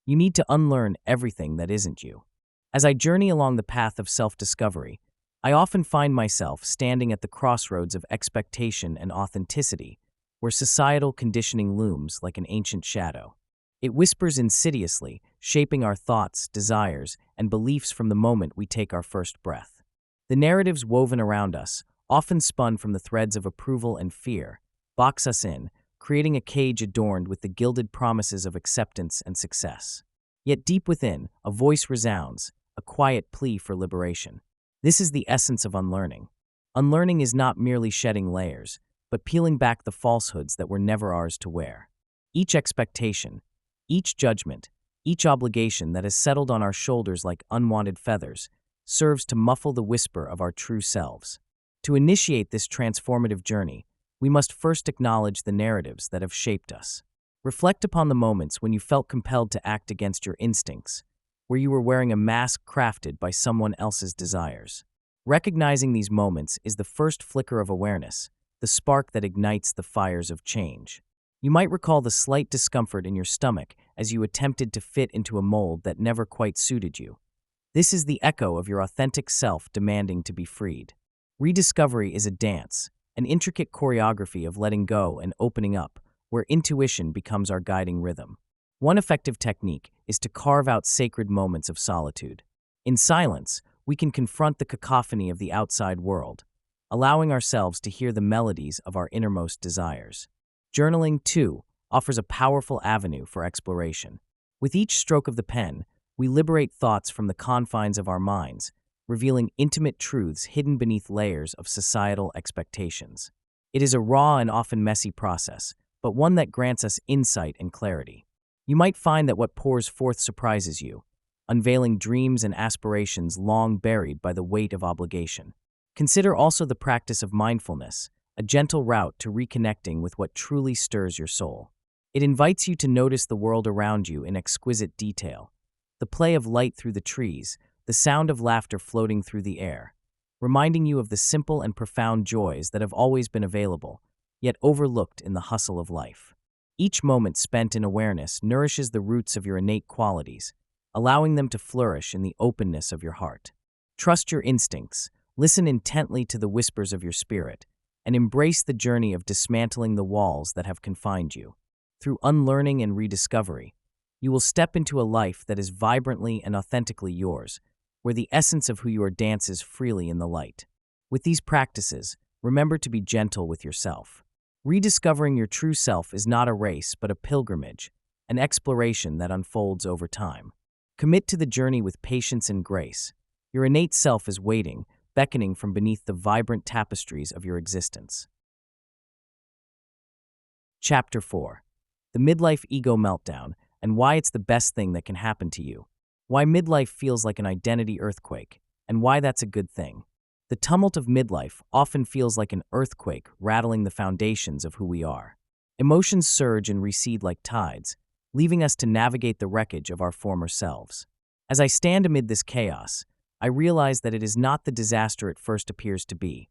You need to unlearn everything that isn't you. As I journey along the path of self-discovery, I often find myself standing at the crossroads of expectation and authenticity, where societal conditioning looms like an ancient shadow. It whispers insidiously, shaping our thoughts, desires, and beliefs from the moment we take our first breath. The narratives woven around us, often spun from the threads of approval and fear, box us in, creating a cage adorned with the gilded promises of acceptance and success. Yet deep within, a voice resounds, a quiet plea for liberation. This is the essence of unlearning. Unlearning is not merely shedding layers, but peeling back the falsehoods that were never ours to wear. Each expectation, each judgment, each obligation that has settled on our shoulders like unwanted feathers serves to muffle the whisper of our true selves. To initiate this transformative journey, we must first acknowledge the narratives that have shaped us. Reflect upon the moments when you felt compelled to act against your instincts, where you were wearing a mask crafted by someone else's desires. Recognizing these moments is the first flicker of awareness, the spark that ignites the fires of change. You might recall the slight discomfort in your stomach as you attempted to fit into a mold that never quite suited you. This is the echo of your authentic self demanding to be freed. Rediscovery is a dance, an intricate choreography of letting go and opening up, where intuition becomes our guiding rhythm. One effective technique is to carve out sacred moments of solitude. In silence, we can confront the cacophony of the outside world, allowing ourselves to hear the melodies of our innermost desires. Journaling, too, offers a powerful avenue for exploration. With each stroke of the pen, we liberate thoughts from the confines of our minds, revealing intimate truths hidden beneath layers of societal expectations. It is a raw and often messy process, but one that grants us insight and clarity. You might find that what pours forth surprises you, unveiling dreams and aspirations long buried by the weight of obligation. Consider also the practice of mindfulness, a gentle route to reconnecting with what truly stirs your soul. It invites you to notice the world around you in exquisite detail: the play of light through the trees, the sound of laughter floating through the air, reminding you of the simple and profound joys that have always been available, yet overlooked in the hustle of life. Each moment spent in awareness nourishes the roots of your innate qualities, allowing them to flourish in the openness of your heart. Trust your instincts, listen intently to the whispers of your spirit, and embrace the journey of dismantling the walls that have confined you. Through unlearning and rediscovery, you will step into a life that is vibrantly and authentically yours, where the essence of who you are dances freely in the light. With these practices, remember to be gentle with yourself. Rediscovering your true self is not a race, but a pilgrimage, an exploration that unfolds over time. Commit to the journey with patience and grace. Your innate self is waiting, beckoning from beneath the vibrant tapestries of your existence. Chapter 4. The Midlife Ego Meltdown, and Why It's the Best Thing That Can Happen to You. Why midlife feels like an identity earthquake, and why that's a good thing. The tumult of midlife often feels like an earthquake rattling the foundations of who we are. Emotions surge and recede like tides, leaving us to navigate the wreckage of our former selves. As I stand amid this chaos, I realize that it is not the disaster it first appears to be,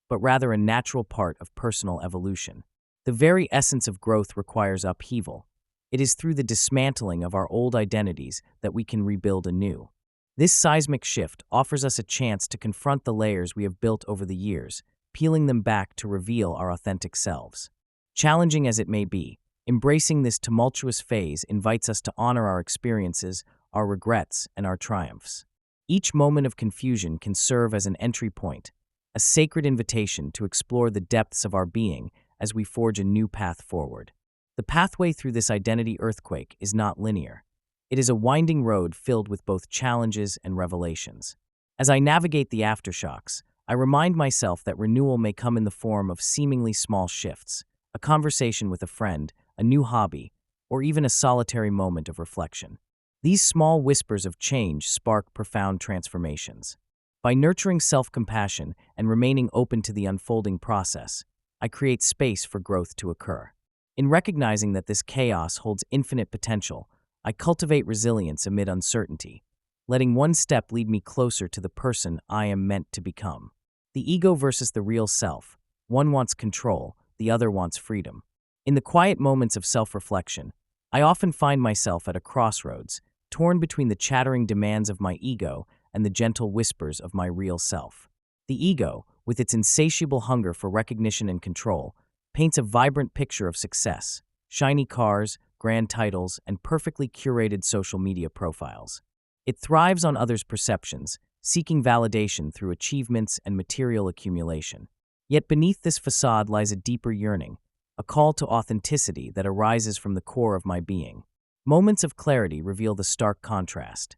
but rather a natural part of personal evolution. The very essence of growth requires upheaval. It is through the dismantling of our old identities that we can rebuild anew. This seismic shift offers us a chance to confront the layers we have built over the years, peeling them back to reveal our authentic selves. Challenging as it may be, embracing this tumultuous phase invites us to honor our experiences, our regrets, and our triumphs. Each moment of confusion can serve as an entry point, a sacred invitation to explore the depths of our being as we forge a new path forward. The pathway through this identity earthquake is not linear. It is a winding road filled with both challenges and revelations. As I navigate the aftershocks, I remind myself that renewal may come in the form of seemingly small shifts, a conversation with a friend, a new hobby, or even a solitary moment of reflection. These small whispers of change spark profound transformations. By nurturing self-compassion and remaining open to the unfolding process, I create space for growth to occur. In recognizing that this chaos holds infinite potential, I cultivate resilience amid uncertainty, letting one step lead me closer to the person I am meant to become. The ego versus the real self. One wants control, the other wants freedom. In the quiet moments of self-reflection, I often find myself at a crossroads, torn between the chattering demands of my ego and the gentle whispers of my real self. The ego, with its insatiable hunger for recognition and control, paints a vibrant picture of success: shiny cars, grand titles, and perfectly curated social media profiles. It thrives on others' perceptions, seeking validation through achievements and material accumulation. Yet beneath this facade lies a deeper yearning, a call to authenticity that arises from the core of my being. Moments of clarity reveal the stark contrast: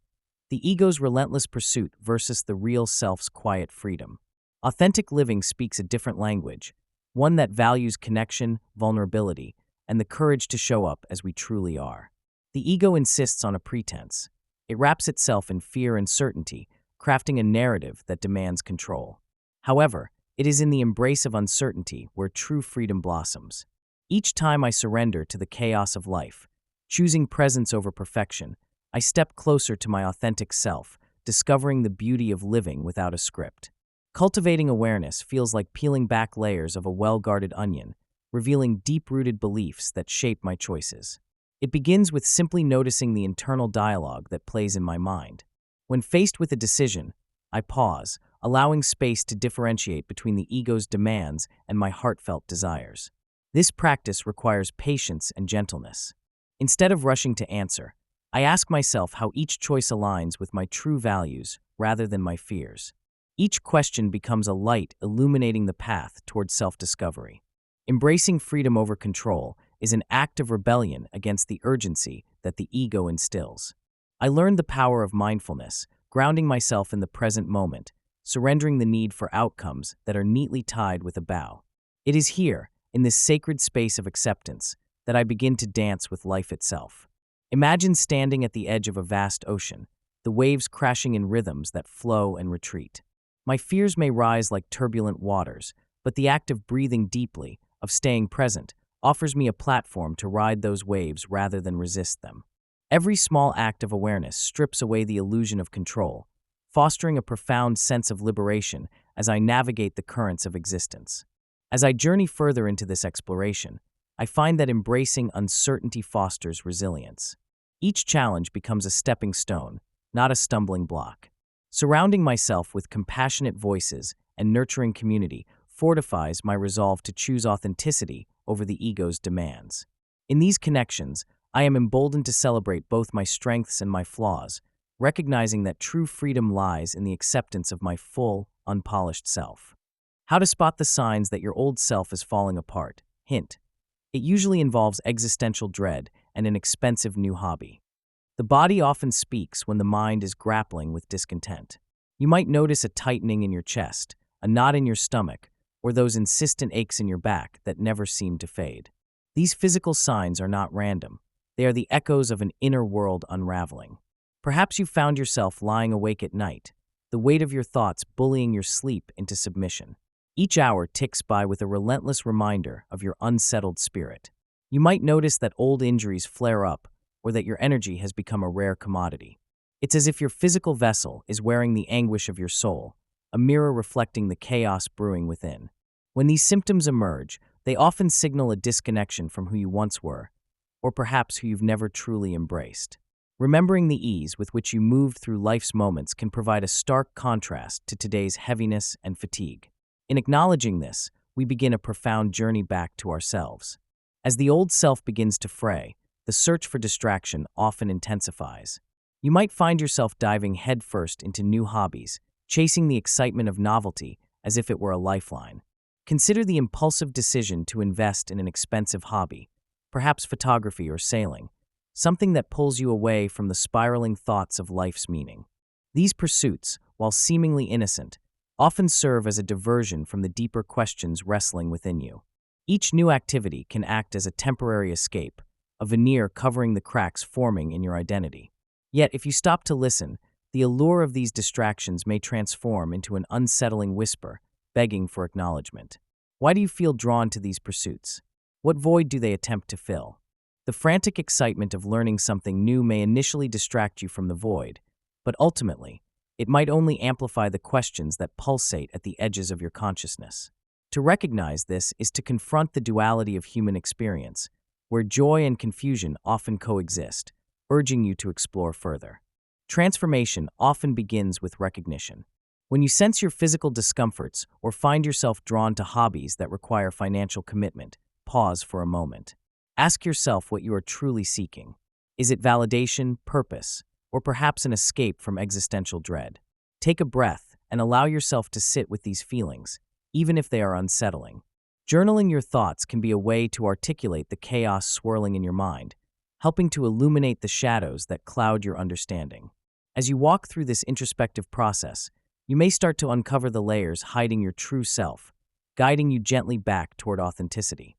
the ego's relentless pursuit versus the real self's quiet freedom. Authentic living speaks a different language, one that values connection, vulnerability, and the courage to show up as we truly are. The ego insists on a pretense. It wraps itself in fear and certainty, crafting a narrative that demands control. However, it is in the embrace of uncertainty where true freedom blossoms. Each time I surrender to the chaos of life, choosing presence over perfection, I step closer to my authentic self, discovering the beauty of living without a script. Cultivating awareness feels like peeling back layers of a well-guarded onion, revealing deep-rooted beliefs that shape my choices. It begins with simply noticing the internal dialogue that plays in my mind. When faced with a decision, I pause, allowing space to differentiate between the ego's demands and my heartfelt desires. This practice requires patience and gentleness. Instead of rushing to answer, I ask myself how each choice aligns with my true values rather than my fears. Each question becomes a light illuminating the path toward self-discovery. Embracing freedom over control is an act of rebellion against the urgency that the ego instills. I learned the power of mindfulness, grounding myself in the present moment, surrendering the need for outcomes that are neatly tied with a bow. It is here, in this sacred space of acceptance, that I begin to dance with life itself. Imagine standing at the edge of a vast ocean, the waves crashing in rhythms that flow and retreat. My fears may rise like turbulent waters, but the act of breathing deeply, of staying present, offers me a platform to ride those waves rather than resist them. Every small act of awareness strips away the illusion of control, fostering a profound sense of liberation as I navigate the currents of existence. As I journey further into this exploration, I find that embracing uncertainty fosters resilience. Each challenge becomes a stepping stone, not a stumbling block. Surrounding myself with compassionate voices and nurturing community fortifies my resolve to choose authenticity over the ego's demands. In these connections, I am emboldened to celebrate both my strengths and my flaws, recognizing that true freedom lies in the acceptance of my full, unpolished self. How to spot the signs that your old self is falling apart. Hint: it usually involves existential dread and an expensive new hobby. The body often speaks when the mind is grappling with discontent. You might notice a tightening in your chest, a knot in your stomach, or those insistent aches in your back that never seem to fade. These physical signs are not random. They are the echoes of an inner world unraveling. Perhaps you found yourself lying awake at night, the weight of your thoughts bullying your sleep into submission. Each hour ticks by with a relentless reminder of your unsettled spirit. You might notice that old injuries flare up, or that your energy has become a rare commodity. It's as if your physical vessel is wearing the anguish of your soul, a mirror reflecting the chaos brewing within. When these symptoms emerge, they often signal a disconnection from who you once were, or perhaps who you've never truly embraced. Remembering the ease with which you moved through life's moments can provide a stark contrast to today's heaviness and fatigue. In acknowledging this, we begin a profound journey back to ourselves. As the old self begins to fray, the search for distraction often intensifies. You might find yourself diving headfirst into new hobbies, chasing the excitement of novelty as if it were a lifeline. Consider the impulsive decision to invest in an expensive hobby, perhaps photography or sailing, something that pulls you away from the spiraling thoughts of life's meaning. These pursuits, while seemingly innocent, often serve as a diversion from the deeper questions wrestling within you. Each new activity can act as a temporary escape, a veneer covering the cracks forming in your identity. Yet, if you stop to listen, the allure of these distractions may transform into an unsettling whisper, begging for acknowledgement. Why do you feel drawn to these pursuits? What void do they attempt to fill? The frantic excitement of learning something new may initially distract you from the void, but ultimately, it might only amplify the questions that pulsate at the edges of your consciousness. To recognize this is to confront the duality of human experience, where joy and confusion often coexist, urging you to explore further. Transformation often begins with recognition. When you sense your physical discomforts or find yourself drawn to hobbies that require financial commitment, pause for a moment. Ask yourself what you are truly seeking. Is it validation, purpose, or perhaps an escape from existential dread? Take a breath and allow yourself to sit with these feelings, even if they are unsettling. Journaling your thoughts can be a way to articulate the chaos swirling in your mind, helping to illuminate the shadows that cloud your understanding. As you walk through this introspective process, you may start to uncover the layers hiding your true self, guiding you gently back toward authenticity.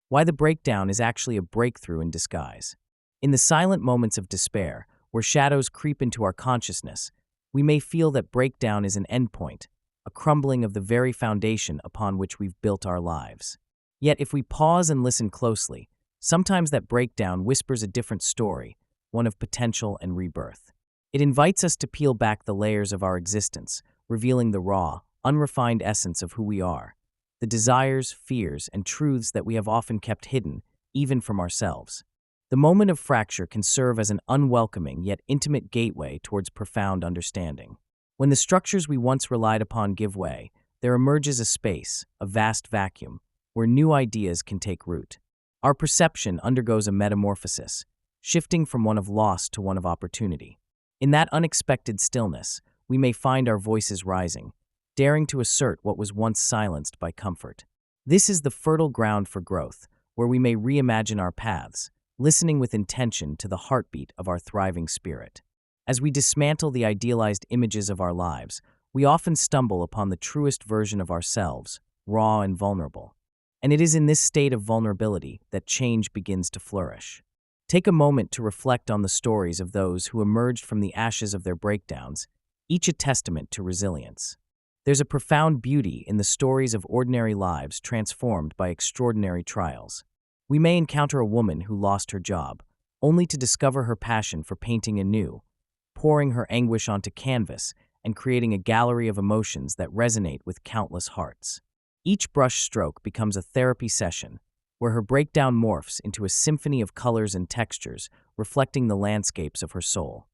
Why the breakdown is actually a breakthrough in disguise. In the silent moments of despair, where shadows creep into our consciousness, we may feel that breakdown is an endpoint, a crumbling of the very foundation upon which we've built our lives. Yet if we pause and listen closely, sometimes that breakdown whispers a different story, one of potential and rebirth. It invites us to peel back the layers of our existence, revealing the raw, unrefined essence of who we are, the desires, fears, and truths that we have often kept hidden, even from ourselves. The moment of fracture can serve as an unwelcoming yet intimate gateway towards profound understanding. When the structures we once relied upon give way, there emerges a space, a vast vacuum, where new ideas can take root. Our perception undergoes a metamorphosis, shifting from one of loss to one of opportunity. In that unexpected stillness, we may find our voices rising, daring to assert what was once silenced by comfort. This is the fertile ground for growth, where we may reimagine our paths, listening with intention to the heartbeat of our thriving spirit. As we dismantle the idealized images of our lives, we often stumble upon the truest version of ourselves, raw and vulnerable. And it is in this state of vulnerability that change begins to flourish. Take a moment to reflect on the stories of those who emerged from the ashes of their breakdowns, each a testament to resilience. There's a profound beauty in the stories of ordinary lives transformed by extraordinary trials. We may encounter a woman who lost her job, only to discover her passion for painting anew, pouring her anguish onto canvas and creating a gallery of emotions that resonate with countless hearts. Each brush stroke becomes a therapy session, where her breakdown morphs into a symphony of colors and textures, reflecting the landscapes of her soul.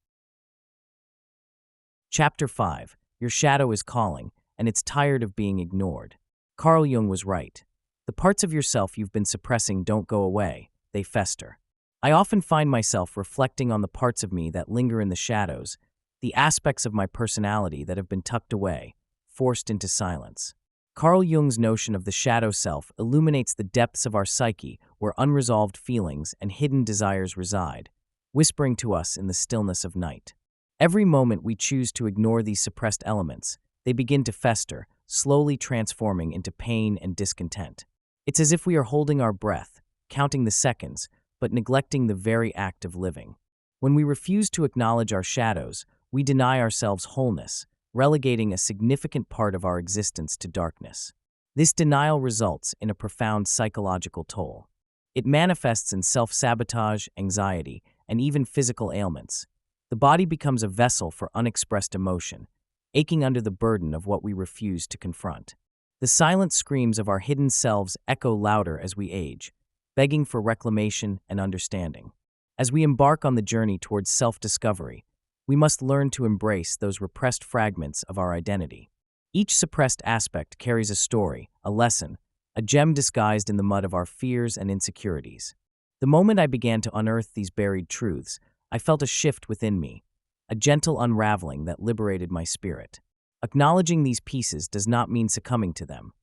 Chapter 5. Your shadow is calling, and it's tired of being ignored. Carl Jung was right. The parts of yourself you've been suppressing don't go away, they fester. I often find myself reflecting on the parts of me that linger in the shadows, the aspects of my personality that have been tucked away, forced into silence. Carl Jung's notion of the shadow self illuminates the depths of our psyche where unresolved feelings and hidden desires reside, whispering to us in the stillness of night. Every moment we choose to ignore these suppressed elements, they begin to fester, slowly transforming into pain and discontent. It's as if we are holding our breath, counting the seconds, but neglecting the very act of living. When we refuse to acknowledge our shadows, we deny ourselves wholeness, relegating a significant part of our existence to darkness. This denial results in a profound psychological toll. It manifests in self-sabotage, anxiety, and even physical ailments. The body becomes a vessel for unexpressed emotion, aching under the burden of what we refuse to confront. The silent screams of our hidden selves echo louder as we age, begging for reclamation and understanding. As we embark on the journey towards self-discovery, we must learn to embrace those repressed fragments of our identity. Each suppressed aspect carries a story, a lesson, a gem disguised in the mud of our fears and insecurities. The moment I began to unearth these buried truths, I felt a shift within me, a gentle unraveling that liberated my spirit. Acknowledging these pieces does not mean succumbing to them.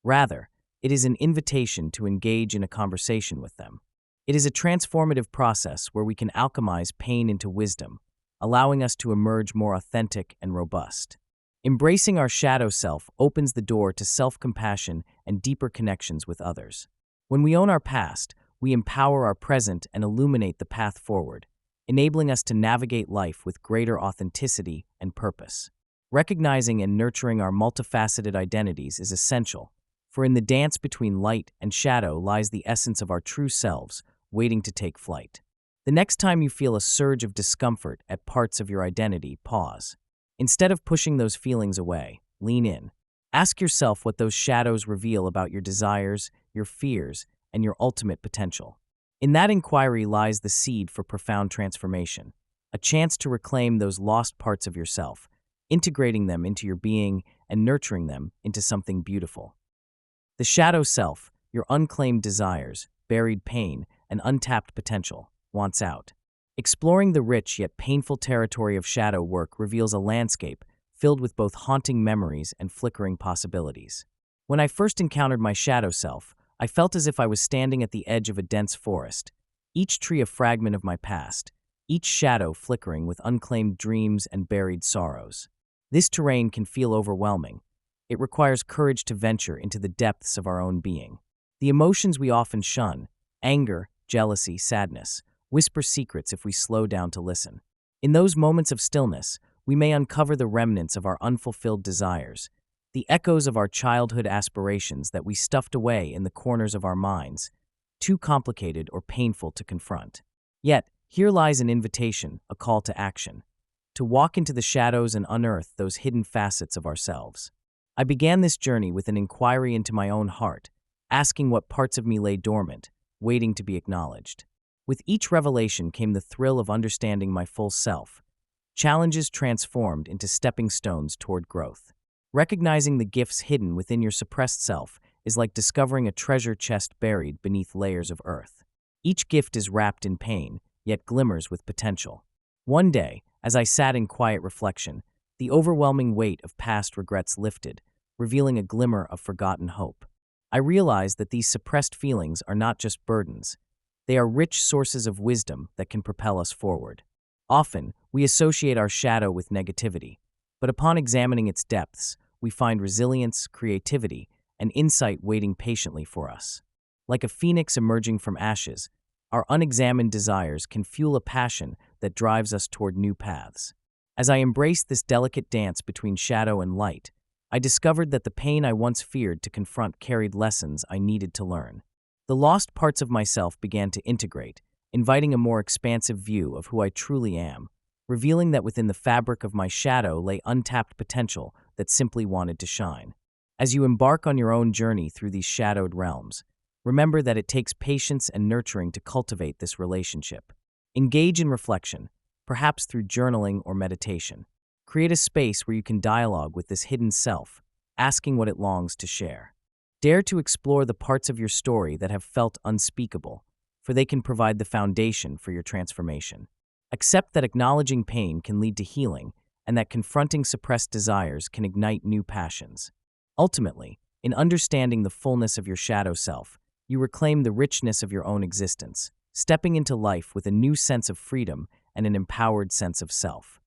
Rather, it is an invitation to engage in a conversation with them. It is a transformative process where we can alchemize pain into wisdom, allowing us to emerge more authentic and robust. Embracing our shadow self opens the door to self-compassion and deeper connections with others. When we own our past, we empower our present and illuminate the path forward, enabling us to navigate life with greater authenticity and purpose. Recognizing and nurturing our multifaceted identities is essential, for in the dance between light and shadow lies the essence of our true selves, waiting to take flight. The next time you feel a surge of discomfort at parts of your identity, pause. Instead of pushing those feelings away, lean in. Ask yourself what those shadows reveal about your desires, your fears, and your ultimate potential. In that inquiry lies the seed for profound transformation, a chance to reclaim those lost parts of yourself, integrating them into your being and nurturing them into something beautiful. The shadow self, your unclaimed desires, buried pain, and untapped potential, wants out. Exploring the rich yet painful territory of shadow work reveals a landscape filled with both haunting memories and flickering possibilities. When I first encountered my shadow self, I felt as if I was standing at the edge of a dense forest, each tree a fragment of my past, each shadow flickering with unclaimed dreams and buried sorrows. This terrain can feel overwhelming. It requires courage to venture into the depths of our own being. The emotions we often shun, anger, jealousy, sadness, whisper secrets if we slow down to listen. In those moments of stillness, we may uncover the remnants of our unfulfilled desires, the echoes of our childhood aspirations that we stuffed away in the corners of our minds, too complicated or painful to confront. Yet, here lies an invitation, a call to action, to walk into the shadows and unearth those hidden facets of ourselves. I began this journey with an inquiry into my own heart, asking what parts of me lay dormant, waiting to be acknowledged. With each revelation came the thrill of understanding my full self, challenges transformed into stepping stones toward growth. Recognizing the gifts hidden within your suppressed self is like discovering a treasure chest buried beneath layers of earth. Each gift is wrapped in pain, yet glimmers with potential. One day, as I sat in quiet reflection, the overwhelming weight of past regrets lifted, revealing a glimmer of forgotten hope. I realized that these suppressed feelings are not just burdens. They are rich sources of wisdom that can propel us forward. Often, we associate our shadow with negativity, but upon examining its depths, we find resilience, creativity, and insight waiting patiently for us. Like a phoenix emerging from ashes, our unexamined desires can fuel a passion that drives us toward new paths. As I embraced this delicate dance between shadow and light, I discovered that the pain I once feared to confront carried lessons I needed to learn. The lost parts of myself began to integrate, inviting a more expansive view of who I truly am, revealing that within the fabric of my shadow lay untapped potential that simply wanted to shine. As you embark on your own journey through these shadowed realms, remember that it takes patience and nurturing to cultivate this relationship. Engage in reflection, perhaps through journaling or meditation. Create a space where you can dialogue with this hidden self, asking what it longs to share. Dare to explore the parts of your story that have felt unspeakable, for they can provide the foundation for your transformation. Accept that acknowledging pain can lead to healing, and that confronting suppressed desires can ignite new passions. Ultimately, in understanding the fullness of your shadow self, you reclaim the richness of your own existence, stepping into life with a new sense of freedom and an empowered sense of self.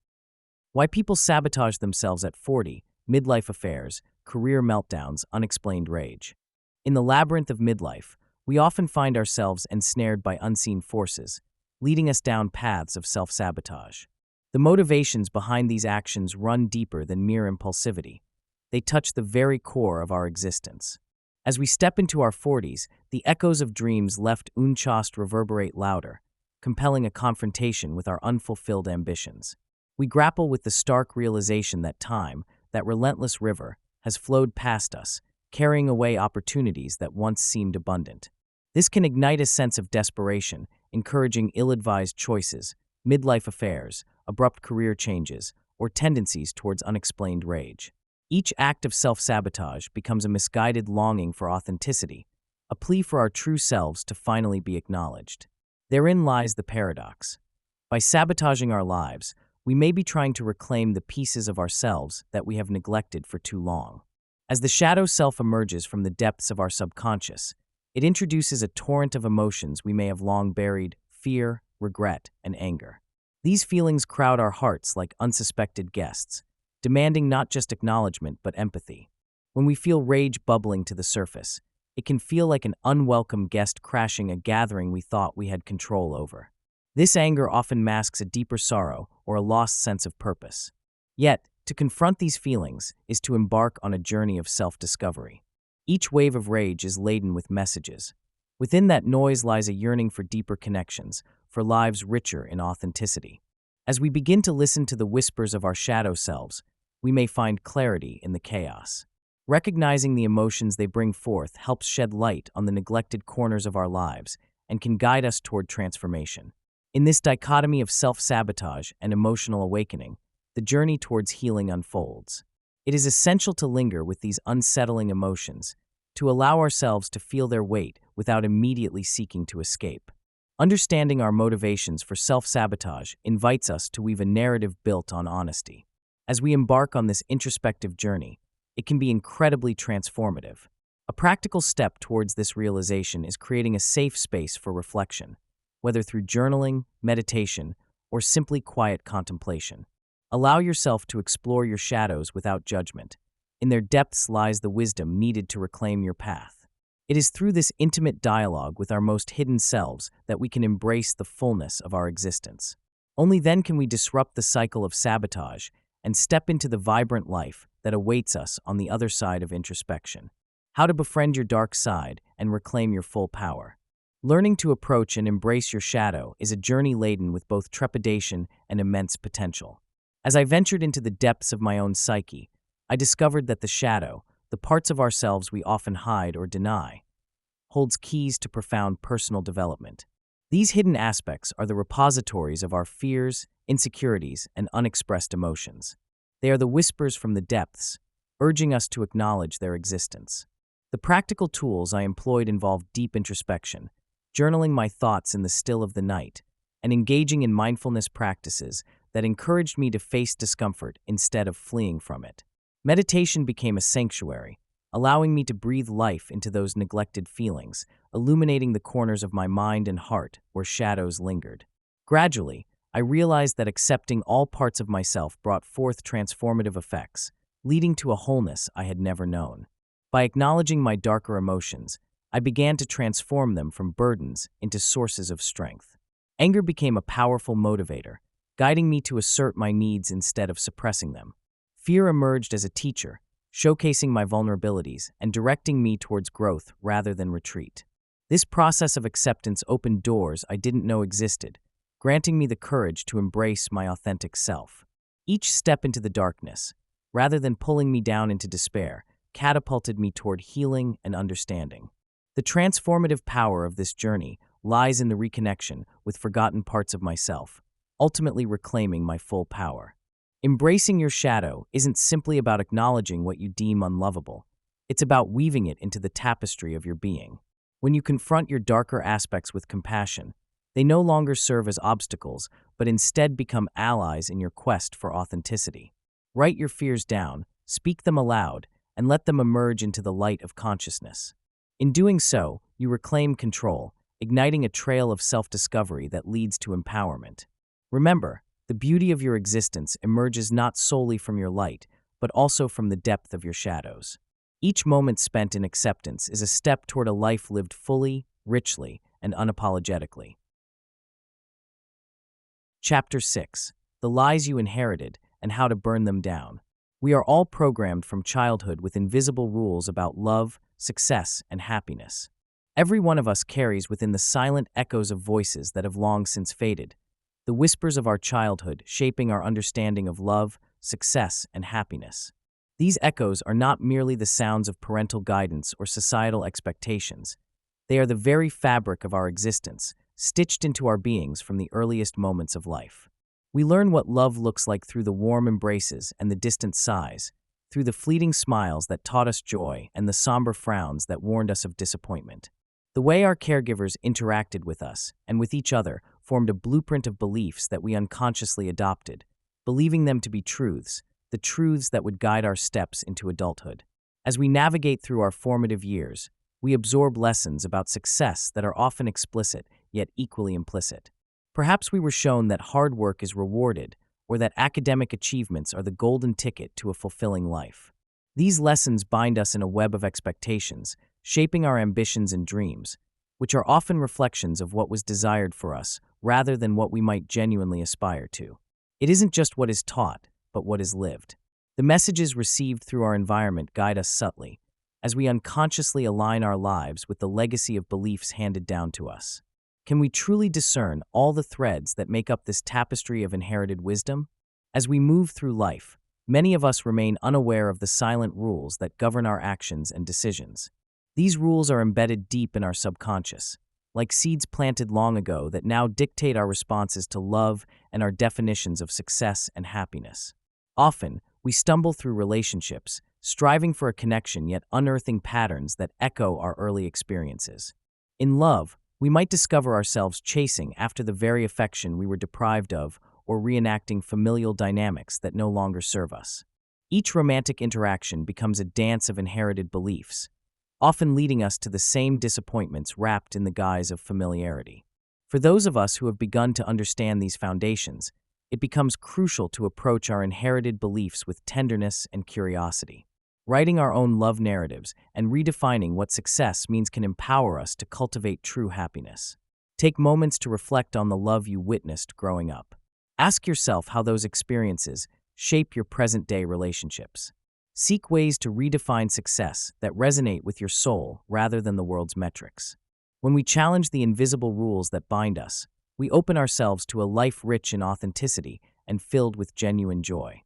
Why people sabotage themselves at 40, midlife affairs, career meltdowns, unexplained rage. In the labyrinth of midlife, we often find ourselves ensnared by unseen forces, leading us down paths of self-sabotage. The motivations behind these actions run deeper than mere impulsivity. They touch the very core of our existence. As we step into our 40s, the echoes of dreams left unchased reverberate louder, compelling a confrontation with our unfulfilled ambitions. We grapple with the stark realization that time, that relentless river, has flowed past us, carrying away opportunities that once seemed abundant. This can ignite a sense of desperation, encouraging ill-advised choices, midlife affairs, abrupt career changes, or tendencies towards unexplained rage. Each act of self-sabotage becomes a misguided longing for authenticity, a plea for our true selves to finally be acknowledged. Therein lies the paradox. By sabotaging our lives, we may be trying to reclaim the pieces of ourselves that we have neglected for too long. As the shadow self emerges from the depths of our subconscious, it introduces a torrent of emotions we may have long buried: fear, regret, and anger. These feelings crowd our hearts like unsuspected guests, demanding not just acknowledgement but empathy. When we feel rage bubbling to the surface, it can feel like an unwelcome guest crashing a gathering we thought we had control over. This anger often masks a deeper sorrow or a lost sense of purpose. Yet, to confront these feelings is to embark on a journey of self-discovery. Each wave of rage is laden with messages. Within that noise lies a yearning for deeper connections, for lives richer in authenticity. As we begin to listen to the whispers of our shadow selves, we may find clarity in the chaos. Recognizing the emotions they bring forth helps shed light on the neglected corners of our lives and can guide us toward transformation. In this dichotomy of self-sabotage and emotional awakening, the journey towards healing unfolds. It is essential to linger with these unsettling emotions, to allow ourselves to feel their weight without immediately seeking to escape. Understanding our motivations for self-sabotage invites us to weave a narrative built on honesty. As we embark on this introspective journey, it can be incredibly transformative. A practical step towards this realization is creating a safe space for reflection, whether through journaling, meditation, or simply quiet contemplation. Allow yourself to explore your shadows without judgment. In their depths lies the wisdom needed to reclaim your path. It is through this intimate dialogue with our most hidden selves that we can embrace the fullness of our existence. Only then can we disrupt the cycle of sabotage and step into the vibrant life that awaits us on the other side of introspection. How to befriend your dark side and reclaim your full power. Learning to approach and embrace your shadow is a journey laden with both trepidation and immense potential. As I ventured into the depths of my own psyche, I discovered that the shadow, the parts of ourselves we often hide or deny, holds keys to profound personal development. These hidden aspects are the repositories of our fears, insecurities, and unexpressed emotions. They are the whispers from the depths, urging us to acknowledge their existence. The practical tools I employed involved deep introspection, journaling my thoughts in the still of the night, and engaging in mindfulness practices that encouraged me to face discomfort instead of fleeing from it. Meditation became a sanctuary, allowing me to breathe life into those neglected feelings, illuminating the corners of my mind and heart where shadows lingered. Gradually, I realized that accepting all parts of myself brought forth transformative effects, leading to a wholeness I had never known. By acknowledging my darker emotions, I began to transform them from burdens into sources of strength. Anger became a powerful motivator, guiding me to assert my needs instead of suppressing them. Fear emerged as a teacher, showcasing my vulnerabilities and directing me towards growth rather than retreat. This process of acceptance opened doors I didn't know existed, granting me the courage to embrace my authentic self. Each step into the darkness, rather than pulling me down into despair, catapulted me toward healing and understanding. The transformative power of this journey lies in the reconnection with forgotten parts of myself, ultimately reclaiming my full power. Embracing your shadow isn't simply about acknowledging what you deem unlovable. It's about weaving it into the tapestry of your being. When you confront your darker aspects with compassion, they no longer serve as obstacles, but instead become allies in your quest for authenticity. Write your fears down, speak them aloud, and let them emerge into the light of consciousness. In doing so, you reclaim control, igniting a trail of self-discovery that leads to empowerment. Remember, the beauty of your existence emerges not solely from your light, but also from the depth of your shadows. Each moment spent in acceptance is a step toward a life lived fully, richly, and unapologetically. Chapter 6. The Lies You Inherited and How to Burn Them Down. We are all programmed from childhood with invisible rules about love, success, and happiness. Every one of us carries within the silent echoes of voices that have long since faded, the whispers of our childhood shaping our understanding of love, success, and happiness. These echoes are not merely the sounds of parental guidance or societal expectations. They are the very fabric of our existence, stitched into our beings from the earliest moments of life. We learn what love looks like through the warm embraces and the distant sighs, through the fleeting smiles that taught us joy and the somber frowns that warned us of disappointment. The way our caregivers interacted with us and with each other formed a blueprint of beliefs that we unconsciously adopted, believing them to be truths, the truths that would guide our steps into adulthood. As we navigate through our formative years, we absorb lessons about success that are often explicit, yet equally implicit. Perhaps we were shown that hard work is rewarded, or that academic achievements are the golden ticket to a fulfilling life. These lessons bind us in a web of expectations, shaping our ambitions and dreams, which are often reflections of what was desired for us rather than what we might genuinely aspire to. It isn't just what is taught, but what is lived. The messages received through our environment guide us subtly, as we unconsciously align our lives with the legacy of beliefs handed down to us. Can we truly discern all the threads that make up this tapestry of inherited wisdom? As we move through life, many of us remain unaware of the silent rules that govern our actions and decisions. These rules are embedded deep in our subconscious, like seeds planted long ago that now dictate our responses to love and our definitions of success and happiness. Often, we stumble through relationships, striving for a connection yet unearthing patterns that echo our early experiences. In love, we might discover ourselves chasing after the very affection we were deprived of or reenacting familial dynamics that no longer serve us. Each romantic interaction becomes a dance of inherited beliefs, often leading us to the same disappointments wrapped in the guise of familiarity. For those of us who have begun to understand these foundations, it becomes crucial to approach our inherited beliefs with tenderness and curiosity. Writing our own love narratives and redefining what success means can empower us to cultivate true happiness. Take moments to reflect on the love you witnessed growing up. Ask yourself how those experiences shape your present-day relationships. Seek ways to redefine success that resonate with your soul rather than the world's metrics. When we challenge the invisible rules that bind us, we open ourselves to a life rich in authenticity and filled with genuine joy.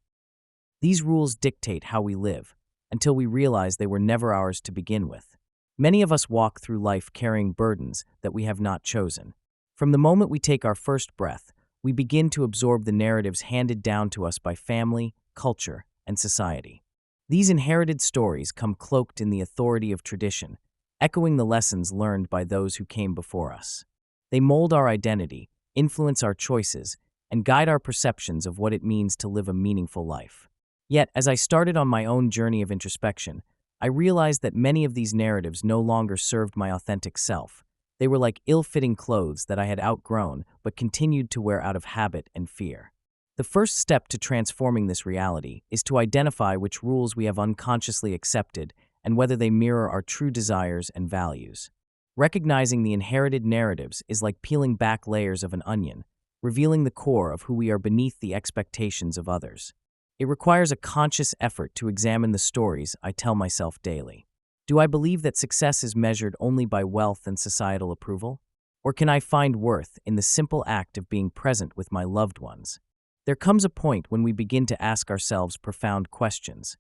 These rules dictate how we live, until we realize they were never ours to begin with. Many of us walk through life carrying burdens that we have not chosen. From the moment we take our first breath, we begin to absorb the narratives handed down to us by family, culture, and society. These inherited stories come cloaked in the authority of tradition, echoing the lessons learned by those who came before us. They mold our identity, influence our choices, and guide our perceptions of what it means to live a meaningful life. Yet, as I started on my own journey of introspection, I realized that many of these narratives no longer served my authentic self. They were like ill-fitting clothes that I had outgrown but continued to wear out of habit and fear. The first step to transforming this reality is to identify which rules we have unconsciously accepted and whether they mirror our true desires and values. Recognizing the inherited narratives is like peeling back layers of an onion, revealing the core of who we are beneath the expectations of others. It requires a conscious effort to examine the stories I tell myself daily. Do I believe that success is measured only by wealth and societal approval? Or can I find worth in the simple act of being present with my loved ones? There comes a point when we begin to ask ourselves profound questions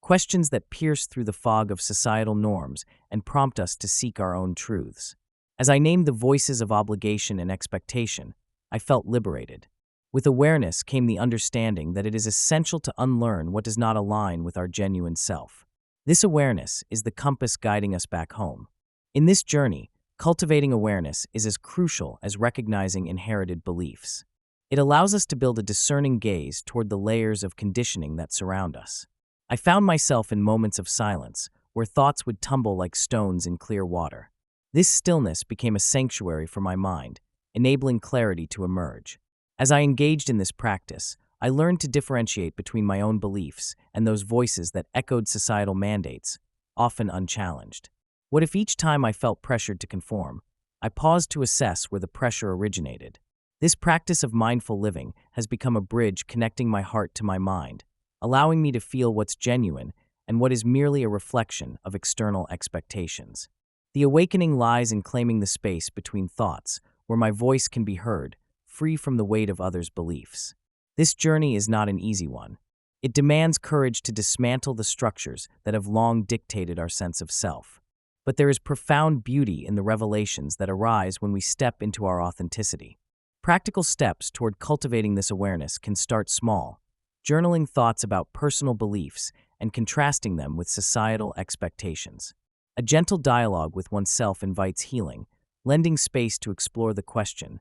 that pierce through the fog of societal norms and prompt us to seek our own truths. As I named the voices of obligation and expectation, I felt liberated. With awareness came the understanding that it is essential to unlearn what does not align with our genuine self. This awareness is the compass guiding us back home. In this journey, cultivating awareness is as crucial as recognizing inherited beliefs. It allows us to build a discerning gaze toward the layers of conditioning that surround us. I found myself in moments of silence, where thoughts would tumble like stones in clear water. This stillness became a sanctuary for my mind, enabling clarity to emerge. As I engaged in this practice, I learned to differentiate between my own beliefs and those voices that echoed societal mandates, often unchallenged. What if each time I felt pressured to conform, I paused to assess where the pressure originated? This practice of mindful living has become a bridge connecting my heart to my mind, allowing me to feel what's genuine and what is merely a reflection of external expectations. The awakening lies in claiming the space between thoughts, where my voice can be heard, free from the weight of others' beliefs. This journey is not an easy one. It demands courage to dismantle the structures that have long dictated our sense of self. But there is profound beauty in the revelations that arise when we step into our authenticity. Practical steps toward cultivating this awareness can start small, journaling thoughts about personal beliefs and contrasting them with societal expectations. A gentle dialogue with oneself invites healing, lending space to explore the question,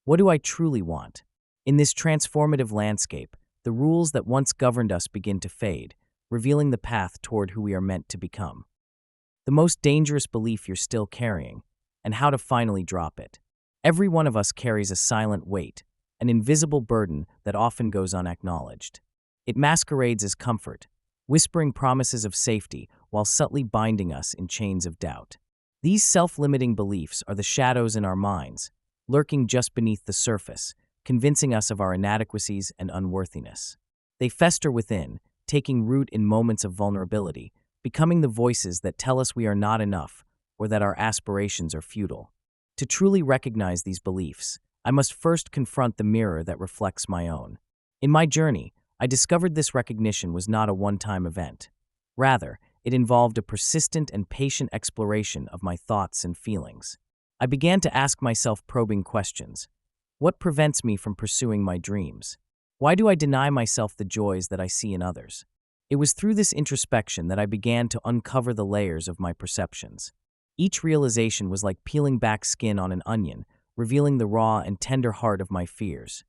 what do I truly want? In this transformative landscape, the rules that once governed us begin to fade, revealing the path toward who we are meant to become. The most dangerous belief you're still carrying, and how to finally drop it. Every one of us carries a silent weight, an invisible burden that often goes unacknowledged. It masquerades as comfort, whispering promises of safety while subtly binding us in chains of doubt. These self-limiting beliefs are the shadows in our minds, lurking just beneath the surface, convincing us of our inadequacies and unworthiness. They fester within, taking root in moments of vulnerability, becoming the voices that tell us we are not enough or that our aspirations are futile. To truly recognize these beliefs, I must first confront the mirror that reflects my own. In my journey, I discovered this recognition was not a one-time event. Rather, it involved a persistent and patient exploration of my thoughts and feelings. I began to ask myself probing questions. What prevents me from pursuing my dreams? Why do I deny myself the joys that I see in others? It was through this introspection that I began to uncover the layers of my perceptions. Each realization was like peeling back skin on an onion, revealing the raw and tender heart of my fears.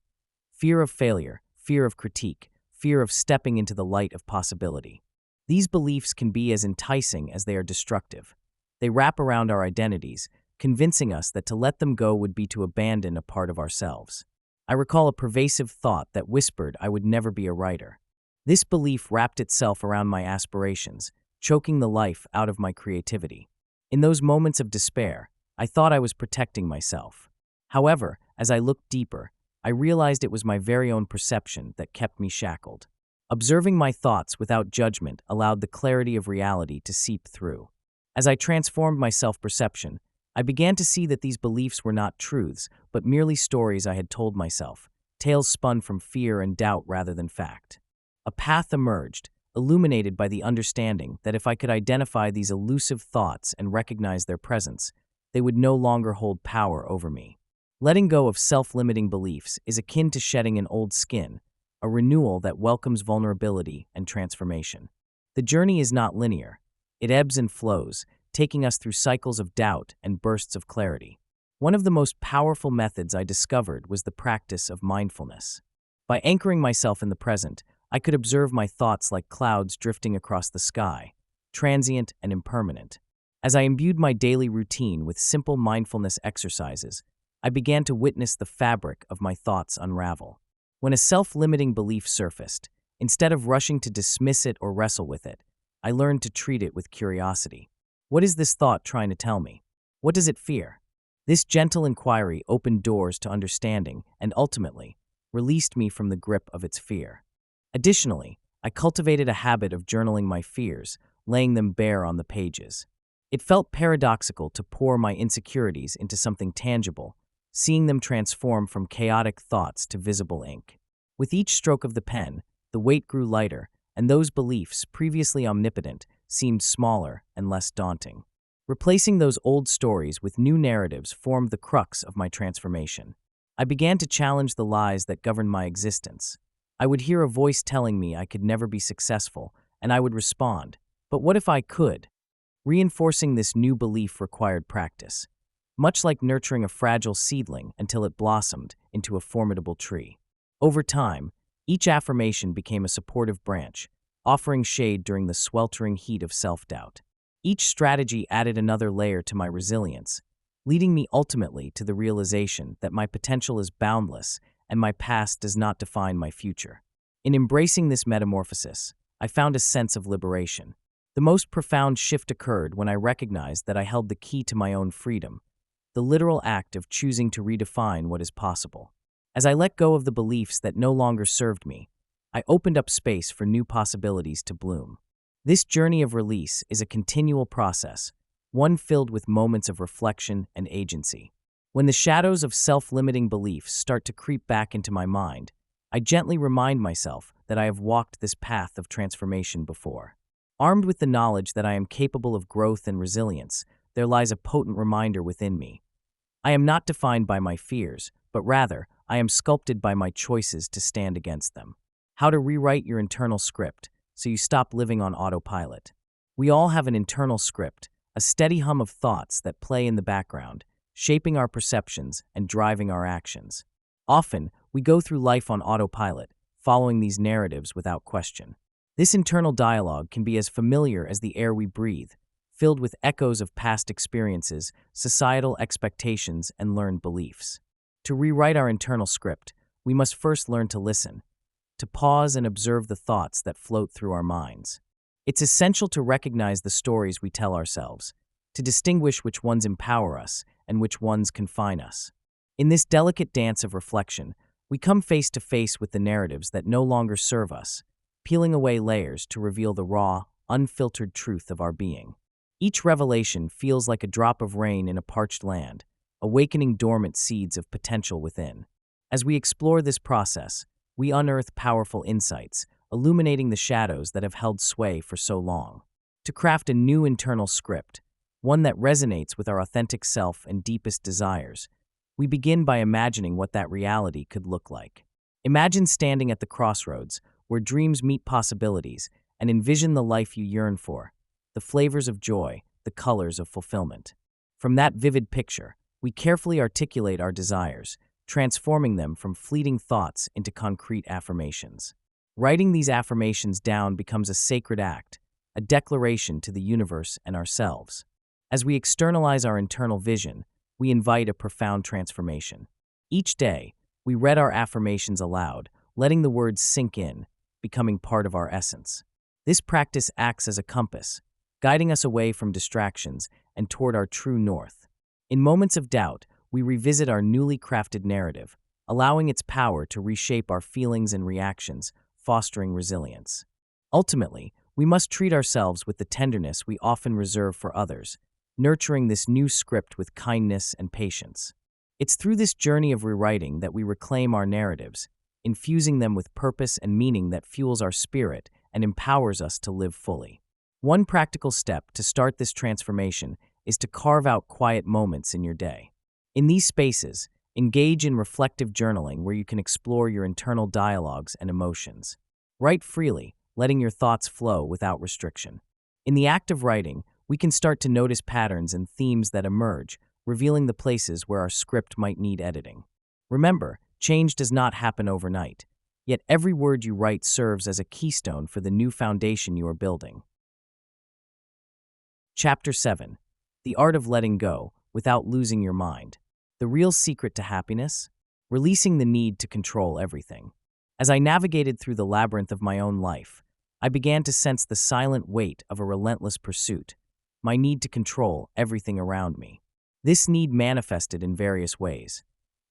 Fear of failure, fear of critique, fear of stepping into the light of possibility. These beliefs can be as enticing as they are destructive. They wrap around our identities, convincing us that to let them go would be to abandon a part of ourselves. I recall a pervasive thought that whispered I would never be a writer. This belief wrapped itself around my aspirations, choking the life out of my creativity. In those moments of despair, I thought I was protecting myself. However, as I looked deeper, I realized it was my very own perception that kept me shackled. Observing my thoughts without judgment allowed the clarity of reality to seep through. As I transformed my self-perception, I began to see that these beliefs were not truths, but merely stories I had told myself, tales spun from fear and doubt rather than fact. A path emerged, illuminated by the understanding that if I could identify these elusive thoughts and recognize their presence, they would no longer hold power over me. Letting go of self-limiting beliefs is akin to shedding an old skin, a renewal that welcomes vulnerability and transformation. The journey is not linear. It ebbs and flows, taking us through cycles of doubt and bursts of clarity. One of the most powerful methods I discovered was the practice of mindfulness. By anchoring myself in the present, I could observe my thoughts like clouds drifting across the sky, transient and impermanent. As I imbued my daily routine with simple mindfulness exercises, I began to witness the fabric of my thoughts unravel. When a self-limiting belief surfaced, instead of rushing to dismiss it or wrestle with it, I learned to treat it with curiosity. What is this thought trying to tell me? What does it fear? This gentle inquiry opened doors to understanding and ultimately released me from the grip of its fear. Additionally, I cultivated a habit of journaling my fears, laying them bare on the pages. It felt paradoxical to pour my insecurities into something tangible, seeing them transform from chaotic thoughts to visible ink. With each stroke of the pen, the weight grew lighter, and those beliefs, previously omnipotent, seemed smaller and less daunting. Replacing those old stories with new narratives formed the crux of my transformation. I began to challenge the lies that governed my existence. I would hear a voice telling me I could never be successful, and I would respond, "But what if I could?" Reinforcing this new belief required practice, much like nurturing a fragile seedling until it blossomed into a formidable tree. Over time, each affirmation became a supportive branch, offering shade during the sweltering heat of self-doubt. Each strategy added another layer to my resilience, leading me ultimately to the realization that my potential is boundless and my past does not define my future. In embracing this metamorphosis, I found a sense of liberation. The most profound shift occurred when I recognized that I held the key to my own freedom, the literal act of choosing to redefine what is possible. As I let go of the beliefs that no longer served me, I opened up space for new possibilities to bloom. This journey of release is a continual process, one filled with moments of reflection and agency. When the shadows of self-limiting beliefs start to creep back into my mind, I gently remind myself that I have walked this path of transformation before. Armed with the knowledge that I am capable of growth and resilience, there lies a potent reminder within me. I am not defined by my fears, but rather, I am sculpted by my choices to stand against them. How to rewrite your internal script so you stop living on autopilot. We all have an internal script, a steady hum of thoughts that play in the background, shaping our perceptions and driving our actions. Often, we go through life on autopilot, following these narratives without question. This internal dialogue can be as familiar as the air we breathe, filled with echoes of past experiences, societal expectations, and learned beliefs. To rewrite our internal script, we must first learn to listen, to pause and observe the thoughts that float through our minds. It's essential to recognize the stories we tell ourselves, to distinguish which ones empower us and which ones confine us. In this delicate dance of reflection, we come face to face with the narratives that no longer serve us, peeling away layers to reveal the raw, unfiltered truth of our being. Each revelation feels like a drop of rain in a parched land, awakening dormant seeds of potential within. As we explore this process, we unearth powerful insights, illuminating the shadows that have held sway for so long. To craft a new internal script, one that resonates with our authentic self and deepest desires, we begin by imagining what that reality could look like. Imagine standing at the crossroads, where dreams meet possibilities, and envision the life you yearn for, the flavors of joy, the colors of fulfillment. From that vivid picture, we carefully articulate our desires, transforming them from fleeting thoughts into concrete affirmations. Writing these affirmations down becomes a sacred act, a declaration to the universe and ourselves. As we externalize our internal vision, we invite a profound transformation. Each day, we read our affirmations aloud, letting the words sink in, becoming part of our essence. This practice acts as a compass, guiding us away from distractions and toward our true north. In moments of doubt, we revisit our newly crafted narrative, allowing its power to reshape our feelings and reactions, fostering resilience. Ultimately, we must treat ourselves with the tenderness we often reserve for others, nurturing this new script with kindness and patience. It's through this journey of rewriting that we reclaim our narratives, infusing them with purpose and meaning that fuels our spirit and empowers us to live fully. One practical step to start this transformation is to carve out quiet moments in your day. In these spaces, engage in reflective journaling where you can explore your internal dialogues and emotions. Write freely, letting your thoughts flow without restriction. In the act of writing, we can start to notice patterns and themes that emerge, revealing the places where our script might need editing. Remember, change does not happen overnight, yet every word you write serves as a keystone for the new foundation you are building. Chapter 7. The Art of Letting Go Without Losing Your Mind. The Real Secret to Happiness? Releasing the need to control everything. As I navigated through the labyrinth of my own life, I began to sense the silent weight of a relentless pursuit, my need to control everything around me. This need manifested in various ways,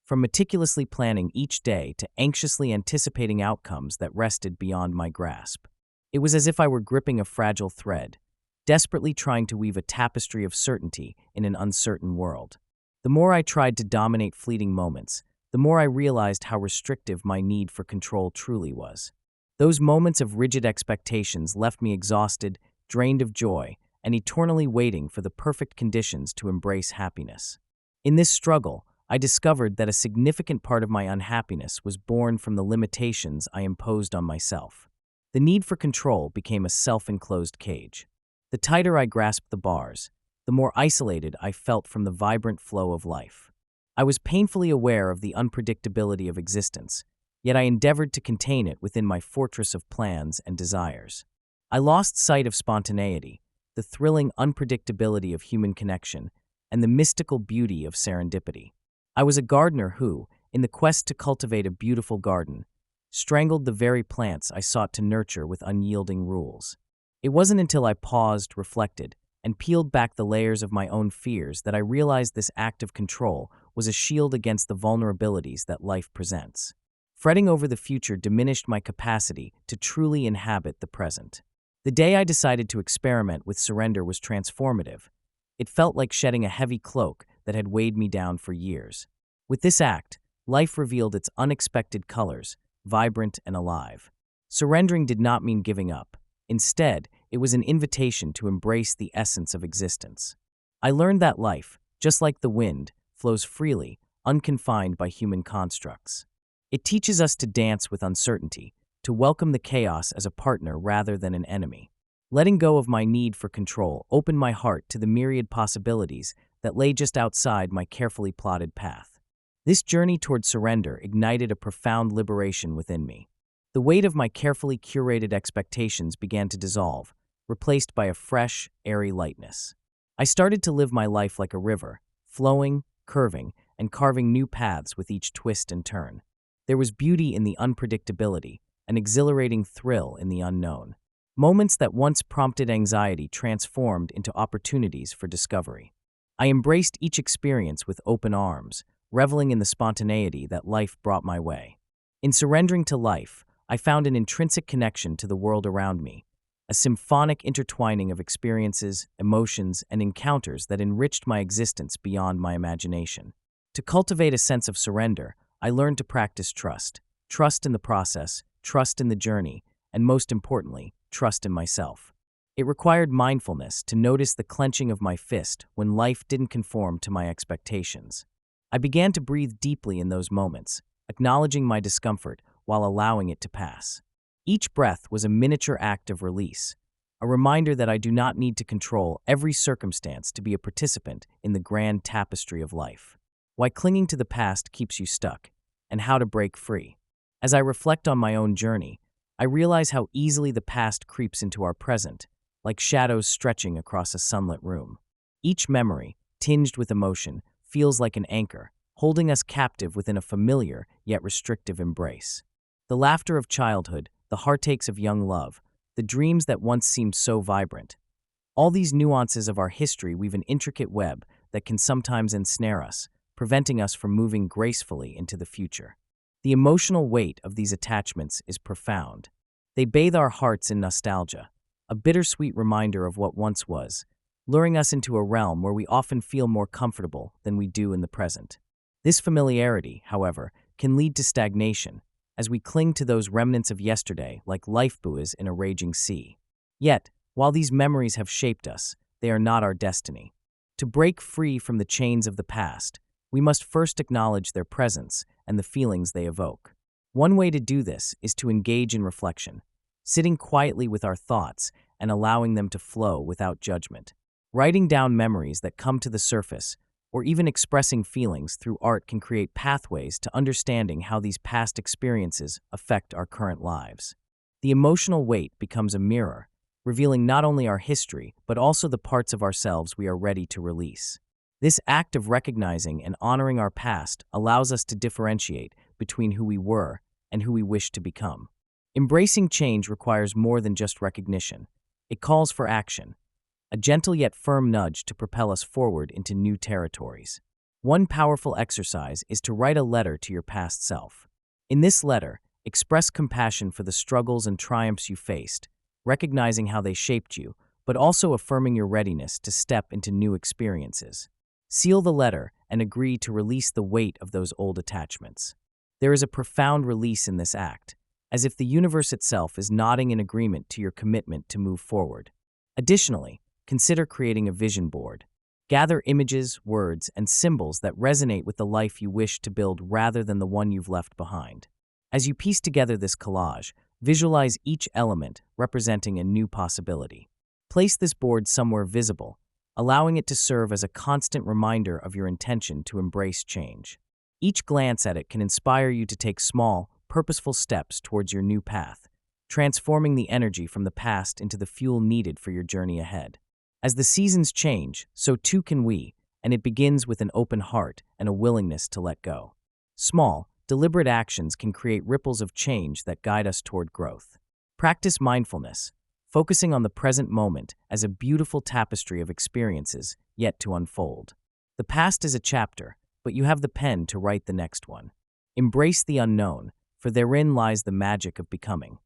from meticulously planning each day to anxiously anticipating outcomes that rested beyond my grasp. It was as if I were gripping a fragile thread, desperately trying to weave a tapestry of certainty in an uncertain world. The more I tried to dominate fleeting moments, the more I realized how restrictive my need for control truly was. Those moments of rigid expectations left me exhausted, drained of joy, and eternally waiting for the perfect conditions to embrace happiness. In this struggle, I discovered that a significant part of my unhappiness was born from the limitations I imposed on myself. The need for control became a self-enclosed cage. The tighter I grasped the bars, the more isolated I felt from the vibrant flow of life. I was painfully aware of the unpredictability of existence, yet I endeavored to contain it within my fortress of plans and desires. I lost sight of spontaneity, the thrilling unpredictability of human connection, and the mystical beauty of serendipity. I was a gardener who, in the quest to cultivate a beautiful garden, strangled the very plants I sought to nurture with unyielding rules. It wasn't until I paused, reflected, and peeled back the layers of my own fears that I realized this act of control was a shield against the vulnerabilities that life presents. Fretting over the future diminished my capacity to truly inhabit the present. The day I decided to experiment with surrender was transformative. It felt like shedding a heavy cloak that had weighed me down for years. With this act, life revealed its unexpected colors, vibrant and alive. Surrendering did not mean giving up. Instead, it was an invitation to embrace the essence of existence. I learned that life, just like the wind, flows freely, unconfined by human constructs. It teaches us to dance with uncertainty, to welcome the chaos as a partner rather than an enemy. Letting go of my need for control opened my heart to the myriad possibilities that lay just outside my carefully plotted path. This journey toward surrender ignited a profound liberation within me. The weight of my carefully curated expectations began to dissolve, replaced by a fresh, airy lightness. I started to live my life like a river, flowing, curving, and carving new paths with each twist and turn. There was beauty in the unpredictability, an exhilarating thrill in the unknown. Moments that once prompted anxiety transformed into opportunities for discovery. I embraced each experience with open arms, reveling in the spontaneity that life brought my way. In surrendering to life, I found an intrinsic connection to the world around me, a symphonic intertwining of experiences, emotions, and encounters that enriched my existence beyond my imagination. To cultivate a sense of surrender, I learned to practice trust. Trust in the process, trust in the journey, and most importantly, trust in myself. It required mindfulness to notice the clenching of my fist when life didn't conform to my expectations. I began to breathe deeply in those moments, acknowledging my discomfort while allowing it to pass. Each breath was a miniature act of release, a reminder that I do not need to control every circumstance to be a participant in the grand tapestry of life. Why clinging to the past keeps you stuck, and how to break free. As I reflect on my own journey, I realize how easily the past creeps into our present, like shadows stretching across a sunlit room. Each memory, tinged with emotion, feels like an anchor, holding us captive within a familiar yet restrictive embrace. The laughter of childhood, the heartaches of young love, the dreams that once seemed so vibrant. All these nuances of our history weave an intricate web that can sometimes ensnare us, preventing us from moving gracefully into the future. The emotional weight of these attachments is profound. They bathe our hearts in nostalgia, a bittersweet reminder of what once was, luring us into a realm where we often feel more comfortable than we do in the present. This familiarity, however, can lead to stagnation, as we cling to those remnants of yesterday like lifebuoys in a raging sea. Yet, while these memories have shaped us, they are not our destiny. To break free from the chains of the past, we must first acknowledge their presence and the feelings they evoke. One way to do this is to engage in reflection, sitting quietly with our thoughts and allowing them to flow without judgment. Writing down memories that come to the surface, or even expressing feelings through art can create pathways to understanding how these past experiences affect our current lives. The emotional weight becomes a mirror, revealing not only our history, but also the parts of ourselves we are ready to release. This act of recognizing and honoring our past allows us to differentiate between who we were and who we wish to become. Embracing change requires more than just recognition. It calls for action, a gentle yet firm nudge to propel us forward into new territories. One powerful exercise is to write a letter to your past self. In this letter, express compassion for the struggles and triumphs you faced, recognizing how they shaped you, but also affirming your readiness to step into new experiences. Seal the letter and agree to release the weight of those old attachments. There is a profound release in this act, as if the universe itself is nodding in agreement to your commitment to move forward. Additionally, consider creating a vision board. Gather images, words, and symbols that resonate with the life you wish to build rather than the one you've left behind. As you piece together this collage, visualize each element representing a new possibility. Place this board somewhere visible, allowing it to serve as a constant reminder of your intention to embrace change. Each glance at it can inspire you to take small, purposeful steps towards your new path, transforming the energy from the past into the fuel needed for your journey ahead. As the seasons change, so too can we, and it begins with an open heart and a willingness to let go. Small, deliberate actions can create ripples of change that guide us toward growth. Practice mindfulness, focusing on the present moment as a beautiful tapestry of experiences yet to unfold. The past is a chapter, but you have the pen to write the next one. Embrace the unknown, for therein lies the magic of becoming.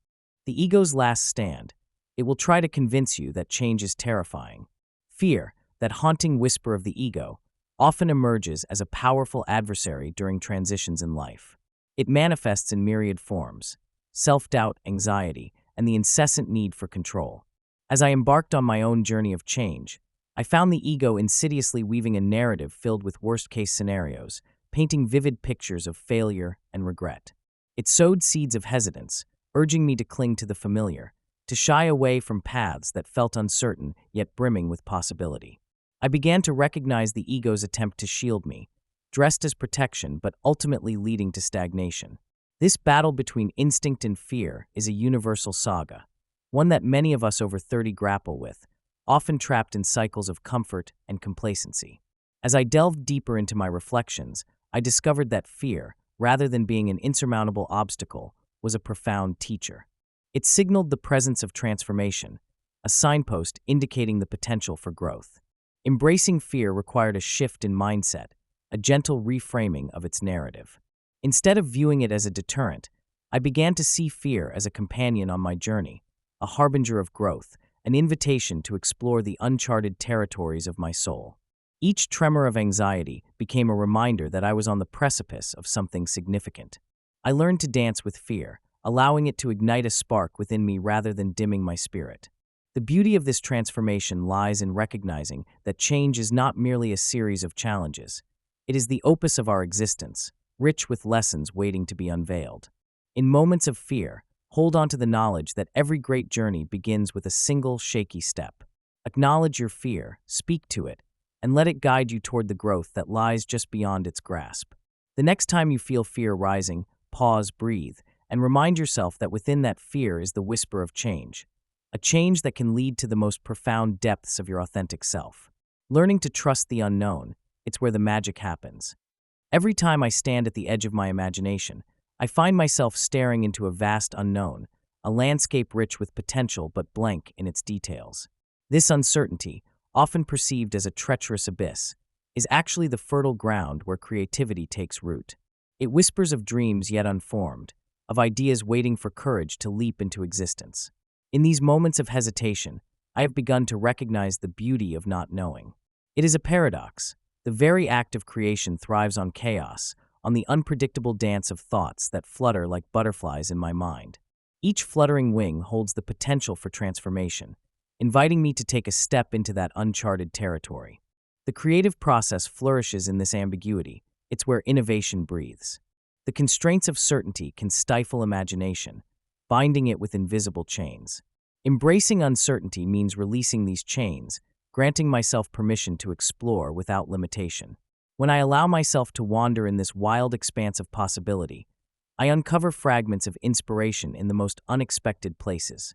The ego's last stand. It will try to convince you that change is terrifying. Fear, that haunting whisper of the ego, often emerges as a powerful adversary during transitions in life. It manifests in myriad forms: self-doubt, anxiety, and the incessant need for control. As I embarked on my own journey of change, I found the ego insidiously weaving a narrative filled with worst-case scenarios, painting vivid pictures of failure and regret. It sowed seeds of hesitance, urging me to cling to the familiar, to shy away from paths that felt uncertain yet brimming with possibility. I began to recognize the ego's attempt to shield me, dressed as protection but ultimately leading to stagnation. This battle between instinct and fear is a universal saga, one that many of us over 30 grapple with, often trapped in cycles of comfort and complacency. As I delved deeper into my reflections, I discovered that fear, rather than being an insurmountable obstacle, was a profound teacher. It signaled the presence of transformation, a signpost indicating the potential for growth. Embracing fear required a shift in mindset, a gentle reframing of its narrative. Instead of viewing it as a deterrent, I began to see fear as a companion on my journey, a harbinger of growth, an invitation to explore the uncharted territories of my soul. Each tremor of anxiety became a reminder that I was on the precipice of something significant. I learned to dance with fear, allowing it to ignite a spark within me rather than dimming my spirit. The beauty of this transformation lies in recognizing that change is not merely a series of challenges. It is the opus of our existence, rich with lessons waiting to be unveiled. In moments of fear, hold on to the knowledge that every great journey begins with a single shaky step. Acknowledge your fear, speak to it, and let it guide you toward the growth that lies just beyond its grasp. The next time you feel fear rising, pause, breathe, and remind yourself that within that fear is the whisper of change, a change that can lead to the most profound depths of your authentic self. Learning to trust the unknown, it's where the magic happens. Every time I stand at the edge of my imagination, I find myself staring into a vast unknown, a landscape rich with potential but blank in its details. This uncertainty, often perceived as a treacherous abyss, is actually the fertile ground where creativity takes root. It whispers of dreams yet unformed, of ideas waiting for courage to leap into existence. In these moments of hesitation, I have begun to recognize the beauty of not knowing. It is a paradox. The very act of creation thrives on chaos, on the unpredictable dance of thoughts that flutter like butterflies in my mind. Each fluttering wing holds the potential for transformation, inviting me to take a step into that uncharted territory. The creative process flourishes in this ambiguity. It's where innovation breathes. The constraints of certainty can stifle imagination, binding it with invisible chains. Embracing uncertainty means releasing these chains, granting myself permission to explore without limitation. When I allow myself to wander in this wild expanse of possibility, I uncover fragments of inspiration in the most unexpected places.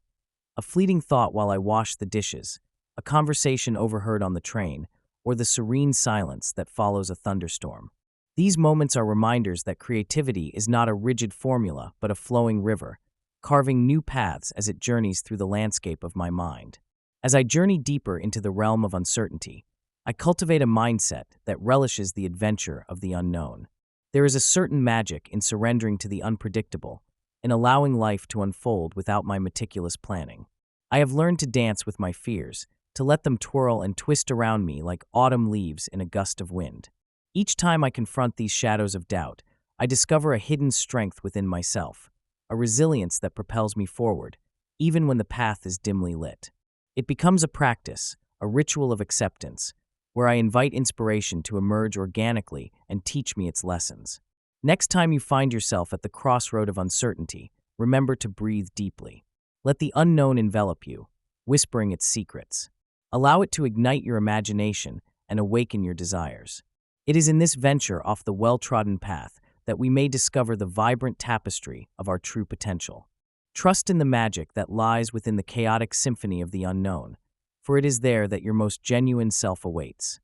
A fleeting thought while I wash the dishes, a conversation overheard on the train, or the serene silence that follows a thunderstorm. These moments are reminders that creativity is not a rigid formula but a flowing river, carving new paths as it journeys through the landscape of my mind. As I journey deeper into the realm of uncertainty, I cultivate a mindset that relishes the adventure of the unknown. There is a certain magic in surrendering to the unpredictable, in allowing life to unfold without my meticulous planning. I have learned to dance with my fears, to let them twirl and twist around me like autumn leaves in a gust of wind. Each time I confront these shadows of doubt, I discover a hidden strength within myself, a resilience that propels me forward, even when the path is dimly lit. It becomes a practice, a ritual of acceptance, where I invite inspiration to emerge organically and teach me its lessons. Next time you find yourself at the crossroad of uncertainty, remember to breathe deeply. Let the unknown envelop you, whispering its secrets. Allow it to ignite your imagination and awaken your desires. It is in this venture off the well-trodden path that we may discover the vibrant tapestry of our true potential. Trust in the magic that lies within the chaotic symphony of the unknown, for it is there that your most genuine self awaits.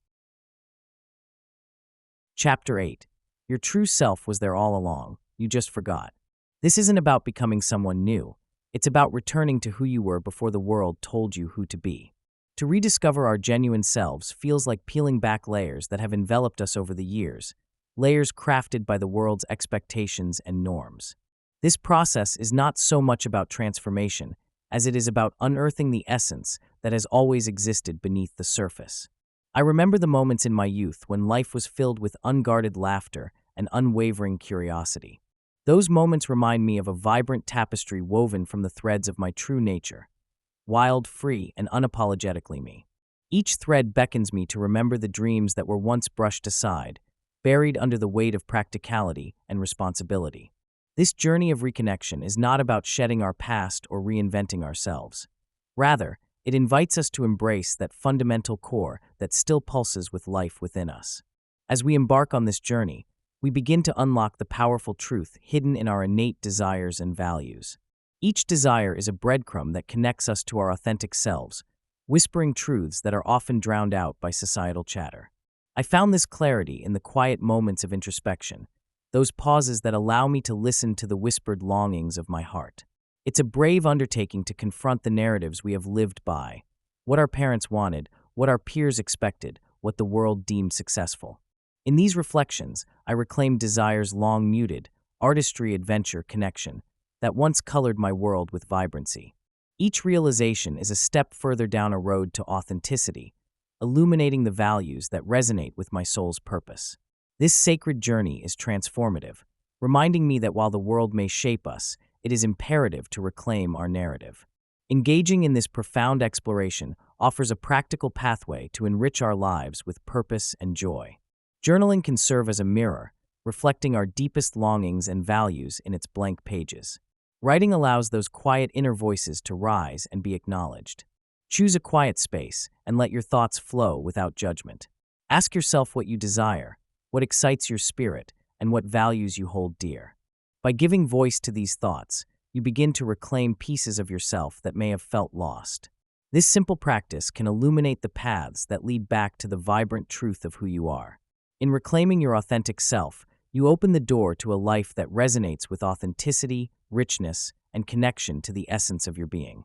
Chapter 8. Your true self was there all along, you just forgot. This isn't about becoming someone new. It's about returning to who you were before the world told you who to be. To rediscover our genuine selves feels like peeling back layers that have enveloped us over the years, layers crafted by the world's expectations and norms. This process is not so much about transformation as it is about unearthing the essence that has always existed beneath the surface. I remember the moments in my youth when life was filled with unguarded laughter and unwavering curiosity. Those moments remind me of a vibrant tapestry woven from the threads of my true nature, wild, free, and unapologetically me. Each thread beckons me to remember the dreams that were once brushed aside, buried under the weight of practicality and responsibility. This journey of reconnection is not about shedding our past or reinventing ourselves. Rather, it invites us to embrace that fundamental core that still pulses with life within us. As we embark on this journey, we begin to unlock the powerful truth hidden in our innate desires and values. Each desire is a breadcrumb that connects us to our authentic selves, whispering truths that are often drowned out by societal chatter. I found this clarity in the quiet moments of introspection, those pauses that allow me to listen to the whispered longings of my heart. It's a brave undertaking to confront the narratives we have lived by, what our parents wanted, what our peers expected, what the world deemed successful. In these reflections, I reclaim desires long muted, artistry, adventure, connection, that once colored my world with vibrancy. Each realization is a step further down a road to authenticity, illuminating the values that resonate with my soul's purpose. This sacred journey is transformative, reminding me that while the world may shape us, it is imperative to reclaim our narrative. Engaging in this profound exploration offers a practical pathway to enrich our lives with purpose and joy. Journaling can serve as a mirror, reflecting our deepest longings and values in its blank pages. Writing allows those quiet inner voices to rise and be acknowledged. Choose a quiet space and let your thoughts flow without judgment. Ask yourself what you desire, what excites your spirit, and what values you hold dear. By giving voice to these thoughts, you begin to reclaim pieces of yourself that may have felt lost. This simple practice can illuminate the paths that lead back to the vibrant truth of who you are. In reclaiming your authentic self, you open the door to a life that resonates with authenticity, richness, and connection to the essence of your being.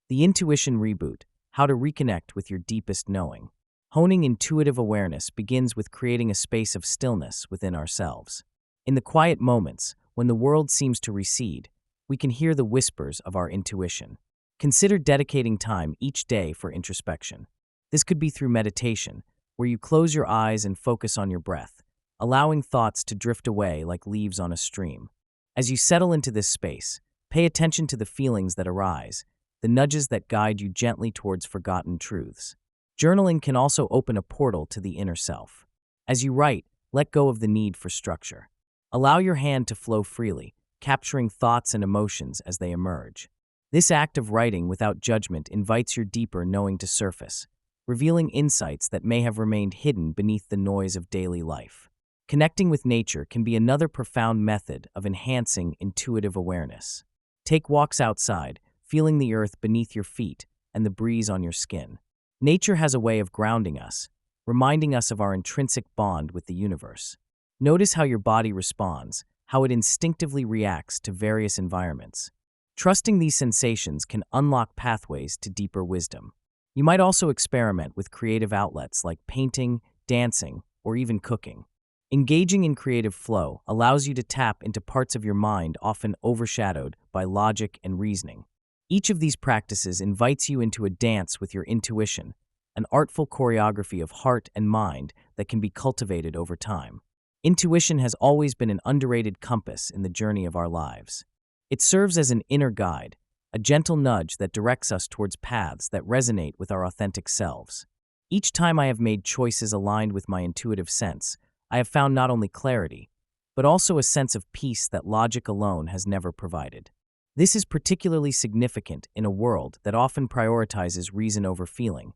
The Intuition Reboot: How to Reconnect with Your Deepest Knowing. Honing intuitive awareness begins with creating a space of stillness within ourselves. In the quiet moments, when the world seems to recede, we can hear the whispers of our intuition. Consider dedicating time each day for introspection. This could be through meditation, where you close your eyes and focus on your breath, allowing thoughts to drift away like leaves on a stream. As you settle into this space, pay attention to the feelings that arise, the nudges that guide you gently towards forgotten truths. Journaling can also open a portal to the inner self. As you write, let go of the need for structure. Allow your hand to flow freely, capturing thoughts and emotions as they emerge. This act of writing without judgment invites your deeper knowing to surface, revealing insights that may have remained hidden beneath the noise of daily life. Connecting with nature can be another profound method of enhancing intuitive awareness. Take walks outside, feeling the earth beneath your feet and the breeze on your skin. Nature has a way of grounding us, reminding us of our intrinsic bond with the universe. Notice how your body responds, how it instinctively reacts to various environments. Trusting these sensations can unlock pathways to deeper wisdom. You might also experiment with creative outlets like painting, dancing, or even cooking. Engaging in creative flow allows you to tap into parts of your mind often overshadowed by logic and reasoning. Each of these practices invites you into a dance with your intuition, an artful choreography of heart and mind that can be cultivated over time. Intuition has always been an underrated compass in the journey of our lives. It serves as an inner guide, a gentle nudge that directs us towards paths that resonate with our authentic selves. Each time I have made choices aligned with my intuitive sense, I have found not only clarity, but also a sense of peace that logic alone has never provided. This is particularly significant in a world that often prioritizes reason over feeling,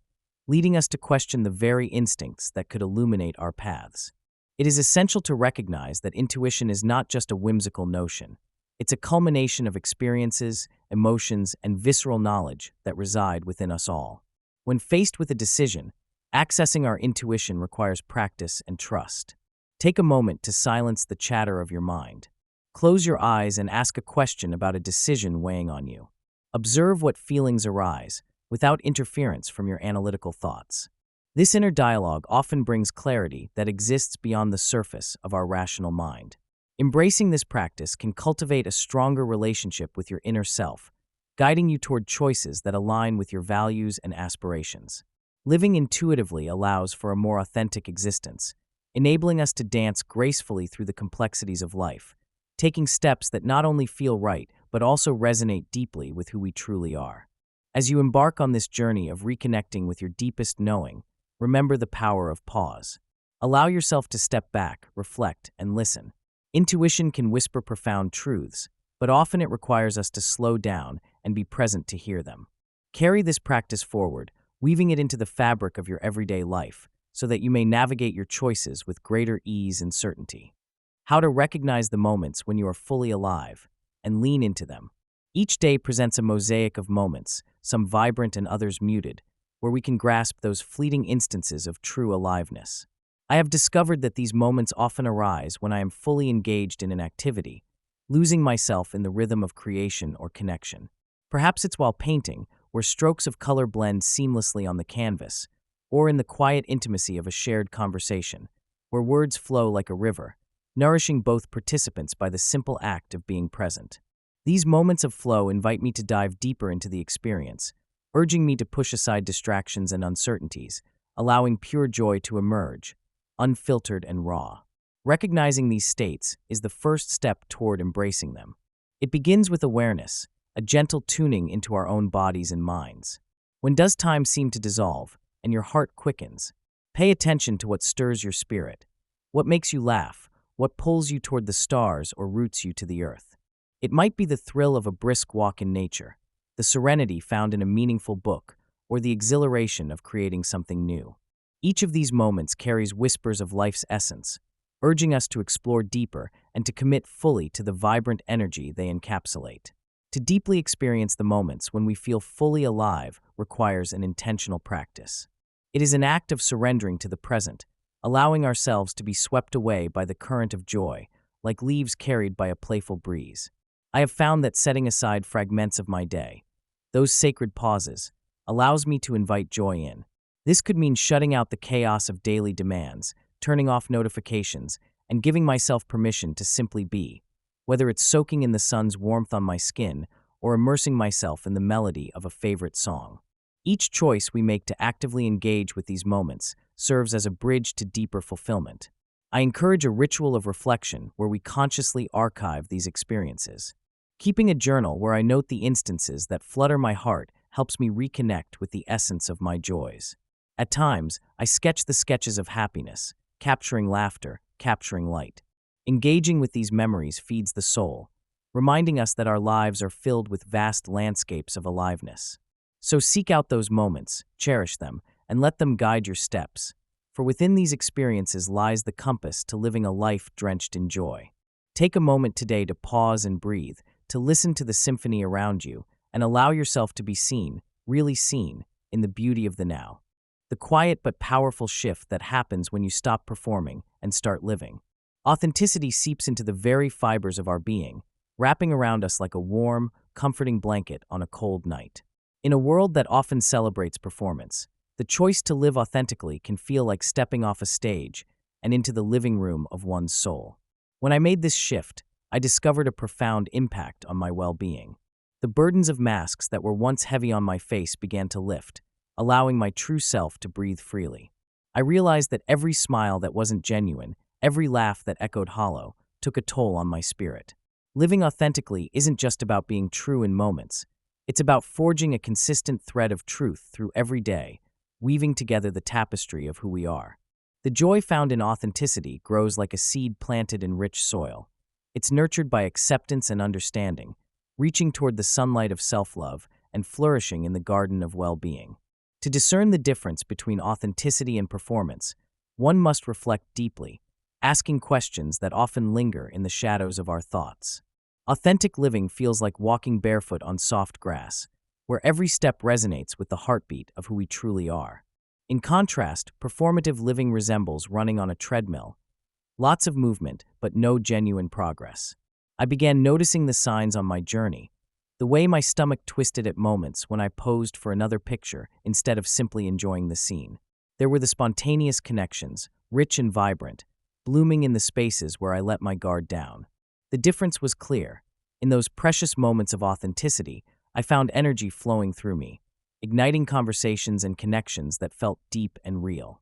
leading us to question the very instincts that could illuminate our paths. It is essential to recognize that intuition is not just a whimsical notion. It's a culmination of experiences, emotions, and visceral knowledge that reside within us all. When faced with a decision, accessing our intuition requires practice and trust. Take a moment to silence the chatter of your mind. Close your eyes and ask a question about a decision weighing on you. Observe what feelings arise, without interference from your analytical thoughts. This inner dialogue often brings clarity that exists beyond the surface of our rational mind. Embracing this practice can cultivate a stronger relationship with your inner self, guiding you toward choices that align with your values and aspirations. Living intuitively allows for a more authentic existence, enabling us to dance gracefully through the complexities of life, taking steps that not only feel right, but also resonate deeply with who we truly are. As you embark on this journey of reconnecting with your deepest knowing, remember the power of pause. Allow yourself to step back, reflect, and listen. Intuition can whisper profound truths, but often it requires us to slow down and be present to hear them. Carry this practice forward, weaving it into the fabric of your everyday life, so that you may navigate your choices with greater ease and certainty. how to recognize the moments when you are fully alive, and lean into them. Each day presents a mosaic of moments, some vibrant and others muted, where we can grasp those fleeting instances of true aliveness. I have discovered that these moments often arise when I am fully engaged in an activity, losing myself in the rhythm of creation or connection. Perhaps it's while painting, where strokes of color blend seamlessly on the canvas, or in the quiet intimacy of a shared conversation, where words flow like a river, nourishing both participants by the simple act of being present. These moments of flow invite me to dive deeper into the experience, urging me to push aside distractions and uncertainties, allowing pure joy to emerge, unfiltered and raw. Recognizing these states is the first step toward embracing them. It begins with awareness, a gentle tuning into our own bodies and minds. When does time seem to dissolve, and your heart quickens? Pay attention to what stirs your spirit. What makes you laugh? What pulls you toward the stars or roots you to the earth? It might be the thrill of a brisk walk in nature, the serenity found in a meaningful book, or the exhilaration of creating something new. Each of these moments carries whispers of life's essence, urging us to explore deeper and to commit fully to the vibrant energy they encapsulate. To deeply experience the moments when we feel fully alive requires an intentional practice. It is an act of surrendering to the present, allowing ourselves to be swept away by the current of joy, like leaves carried by a playful breeze. I have found that setting aside fragments of my day, those sacred pauses, allows me to invite joy in. This could mean shutting out the chaos of daily demands, turning off notifications, and giving myself permission to simply be, whether it's soaking in the sun's warmth on my skin or immersing myself in the melody of a favorite song. Each choice we make to actively engage with these moments serves as a bridge to deeper fulfillment. I encourage a ritual of reflection where we consciously archive these experiences. Keeping a journal where I note the instances that flutter my heart helps me reconnect with the essence of my joys. At times, I sketch the sketches of happiness, capturing laughter, capturing light. Engaging with these memories feeds the soul, reminding us that our lives are filled with vast landscapes of aliveness. So seek out those moments, cherish them, and let them guide your steps, for within these experiences lies the compass to living a life drenched in joy. Take a moment today to pause and breathe, to listen to the symphony around you, and allow yourself to be seen, really seen, in the beauty of the now. The quiet but powerful shift that happens when you stop performing and start living. Authenticity seeps into the very fibers of our being, wrapping around us like a warm, comforting blanket on a cold night. In a world that often celebrates performance, the choice to live authentically can feel like stepping off a stage and into the living room of one's soul. When I made this shift, I discovered a profound impact on my well-being. The burdens of masks that were once heavy on my face began to lift, allowing my true self to breathe freely. I realized that every smile that wasn't genuine, every laugh that echoed hollow, took a toll on my spirit. Living authentically isn't just about being true in moments. It's about forging a consistent thread of truth through every day, weaving together the tapestry of who we are. The joy found in authenticity grows like a seed planted in rich soil. It's nurtured by acceptance and understanding, reaching toward the sunlight of self-love and flourishing in the garden of well-being. To discern the difference between authenticity and performance, one must reflect deeply, asking questions that often linger in the shadows of our thoughts. Authentic living feels like walking barefoot on soft grass, where every step resonates with the heartbeat of who we truly are. In contrast, performative living resembles running on a treadmill. Lots of movement, but no genuine progress. I began noticing the signs on my journey, the way my stomach twisted at moments when I posed for another picture instead of simply enjoying the scene. There were the spontaneous connections, rich and vibrant, blooming in the spaces where I let my guard down. The difference was clear. In those precious moments of authenticity, I found energy flowing through me, igniting conversations and connections that felt deep and real.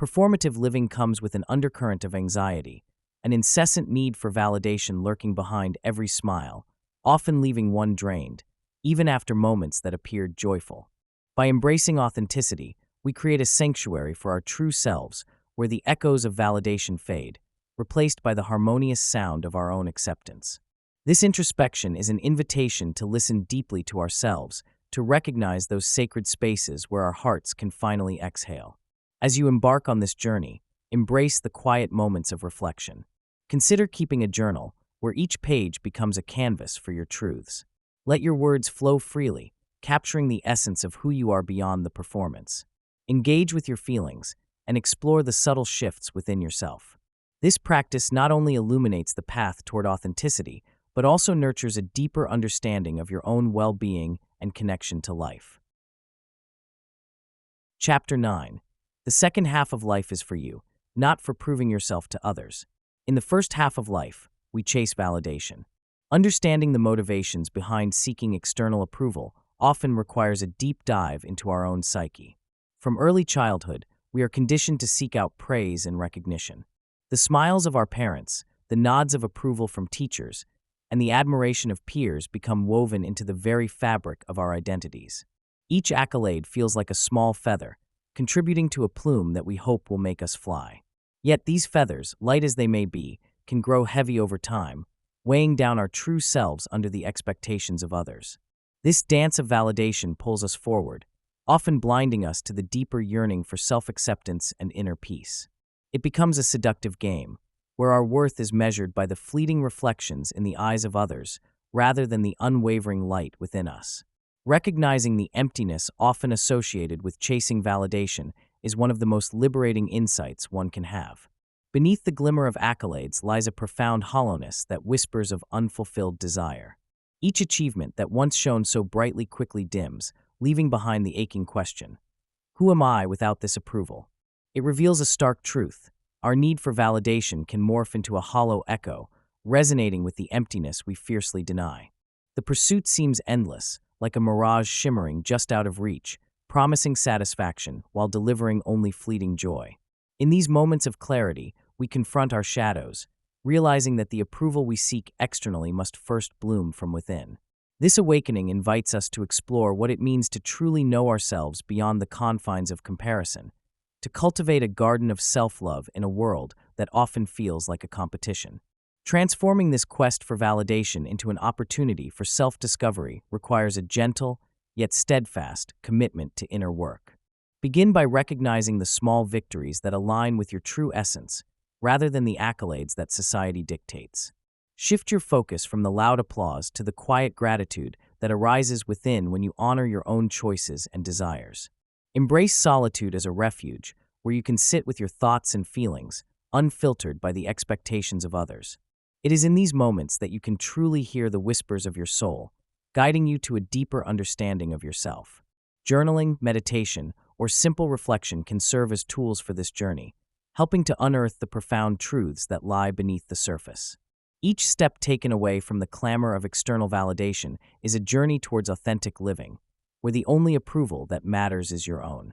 Performative living comes with an undercurrent of anxiety, an incessant need for validation lurking behind every smile, often leaving one drained, even after moments that appeared joyful. By embracing authenticity, we create a sanctuary for our true selves where the echoes of validation fade, replaced by the harmonious sound of our own acceptance. This introspection is an invitation to listen deeply to ourselves, to recognize those sacred spaces where our hearts can finally exhale. As you embark on this journey, embrace the quiet moments of reflection. Consider keeping a journal where each page becomes a canvas for your truths. Let your words flow freely, capturing the essence of who you are beyond the performance. Engage with your feelings and explore the subtle shifts within yourself. This practice not only illuminates the path toward authenticity, but also nurtures a deeper understanding of your own well-being and connection to life. Chapter 9. The second half of life is for you, not for proving yourself to others. In the first half of life, we chase validation. Understanding the motivations behind seeking external approval often requires a deep dive into our own psyche. From early childhood, we are conditioned to seek out praise and recognition. The smiles of our parents, the nods of approval from teachers, and the admiration of peers become woven into the very fabric of our identities. Each accolade feels like a small feather, contributing to a plume that we hope will make us fly. Yet these feathers, light as they may be, can grow heavy over time, weighing down our true selves under the expectations of others. This dance of validation pulls us forward, often blinding us to the deeper yearning for self-acceptance and inner peace. It becomes a seductive game, where our worth is measured by the fleeting reflections in the eyes of others rather than the unwavering light within us. Recognizing the emptiness often associated with chasing validation is one of the most liberating insights one can have. Beneath the glimmer of accolades lies a profound hollowness that whispers of unfulfilled desire. Each achievement that once shone so brightly quickly dims, leaving behind the aching question, who am I without this approval? It reveals a stark truth. Our need for validation can morph into a hollow echo, resonating with the emptiness we fiercely deny. The pursuit seems endless, like a mirage shimmering just out of reach, promising satisfaction while delivering only fleeting joy. In these moments of clarity, we confront our shadows, realizing that the approval we seek externally must first bloom from within. This awakening invites us to explore what it means to truly know ourselves beyond the confines of comparison, to cultivate a garden of self-love in a world that often feels like a competition. Transforming this quest for validation into an opportunity for self-discovery requires a gentle, yet steadfast, commitment to inner work. Begin by recognizing the small victories that align with your true essence, rather than the accolades that society dictates. Shift your focus from the loud applause to the quiet gratitude that arises within when you honor your own choices and desires. Embrace solitude as a refuge, where you can sit with your thoughts and feelings, unfiltered by the expectations of others. It is in these moments that you can truly hear the whispers of your soul, guiding you to a deeper understanding of yourself. Journaling, meditation, or simple reflection can serve as tools for this journey, helping to unearth the profound truths that lie beneath the surface. Each step taken away from the clamor of external validation is a journey towards authentic living, where the only approval that matters is your own.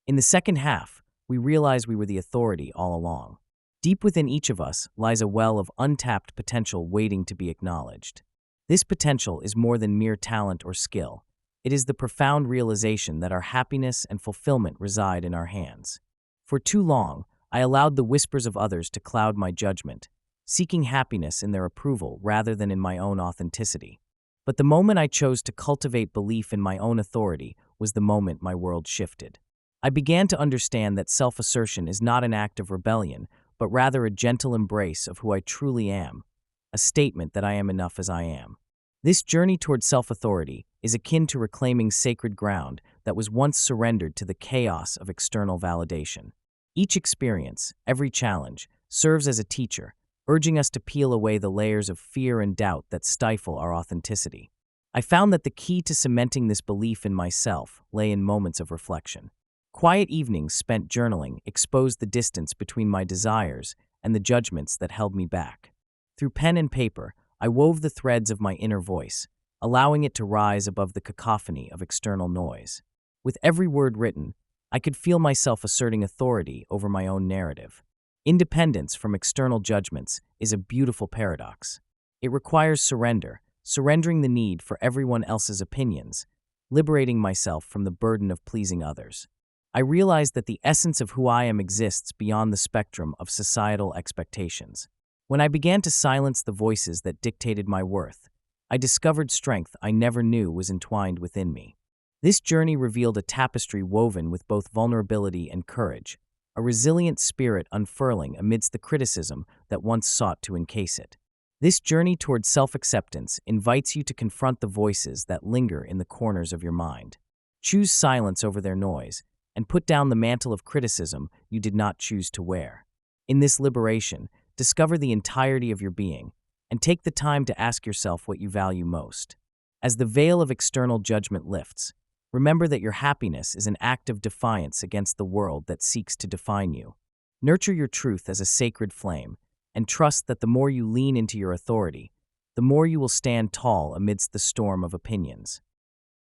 In the second half, we realize we were the authority all along. Deep within each of us lies a well of untapped potential waiting to be acknowledged. This potential is more than mere talent or skill. It is the profound realization that our happiness and fulfillment reside in our hands. For too long, I allowed the whispers of others to cloud my judgment, seeking happiness in their approval rather than in my own authenticity. But the moment I chose to cultivate belief in my own authority was the moment my world shifted. I began to understand that self-assertion is not an act of rebellion, but rather a gentle embrace of who I truly am, a statement that I am enough as I am. This journey toward self-authority is akin to reclaiming sacred ground that was once surrendered to the chaos of external validation. Each experience, every challenge, serves as a teacher, urging us to peel away the layers of fear and doubt that stifle our authenticity. I found that the key to cementing this belief in myself lay in moments of reflection. Quiet evenings spent journaling exposed the distance between my desires and the judgments that held me back. Through pen and paper, I wove the threads of my inner voice, allowing it to rise above the cacophony of external noise. With every word written, I could feel myself asserting authority over my own narrative. Independence from external judgments is a beautiful paradox. It requires surrendering the need for everyone else's opinions, liberating myself from the burden of pleasing others. I realized that the essence of who I am exists beyond the spectrum of societal expectations. When I began to silence the voices that dictated my worth, I discovered strength I never knew was entwined within me. This journey revealed a tapestry woven with both vulnerability and courage, a resilient spirit unfurling amidst the criticism that once sought to encase it. This journey toward self-acceptance invites you to confront the voices that linger in the corners of your mind. Choose silence over their noise, and put down the mantle of criticism you did not choose to wear. In this liberation, discover the entirety of your being, and take the time to ask yourself what you value most. As the veil of external judgment lifts, remember that your happiness is an act of defiance against the world that seeks to define you. Nurture your truth as a sacred flame, and trust that the more you lean into your authority, the more you will stand tall amidst the storm of opinions.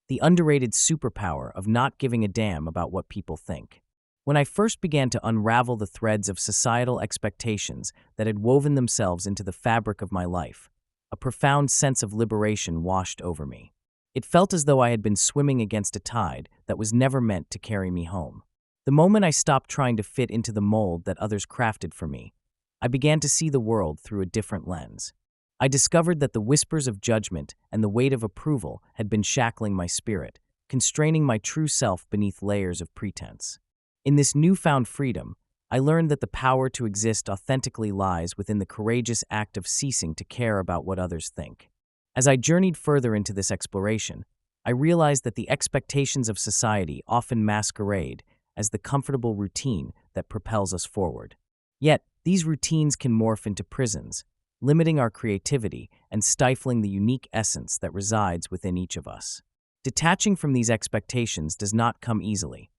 The underrated superpower of not giving a damn about what people think. When I first began to unravel the threads of societal expectations that had woven themselves into the fabric of my life, a profound sense of liberation washed over me. It felt as though I had been swimming against a tide that was never meant to carry me home. The moment I stopped trying to fit into the mold that others crafted for me, I began to see the world through a different lens. I discovered that the whispers of judgment and the weight of approval had been shackling my spirit, constraining my true self beneath layers of pretense. In this newfound freedom, I learned that the power to exist authentically lies within the courageous act of ceasing to care about what others think. As I journeyed further into this exploration, I realized that the expectations of society often masquerade as the comfortable routine that propels us forward. Yet, these routines can morph into prisons, limiting our creativity and stifling the unique essence that resides within each of us. Detaching from these expectations does not come easily.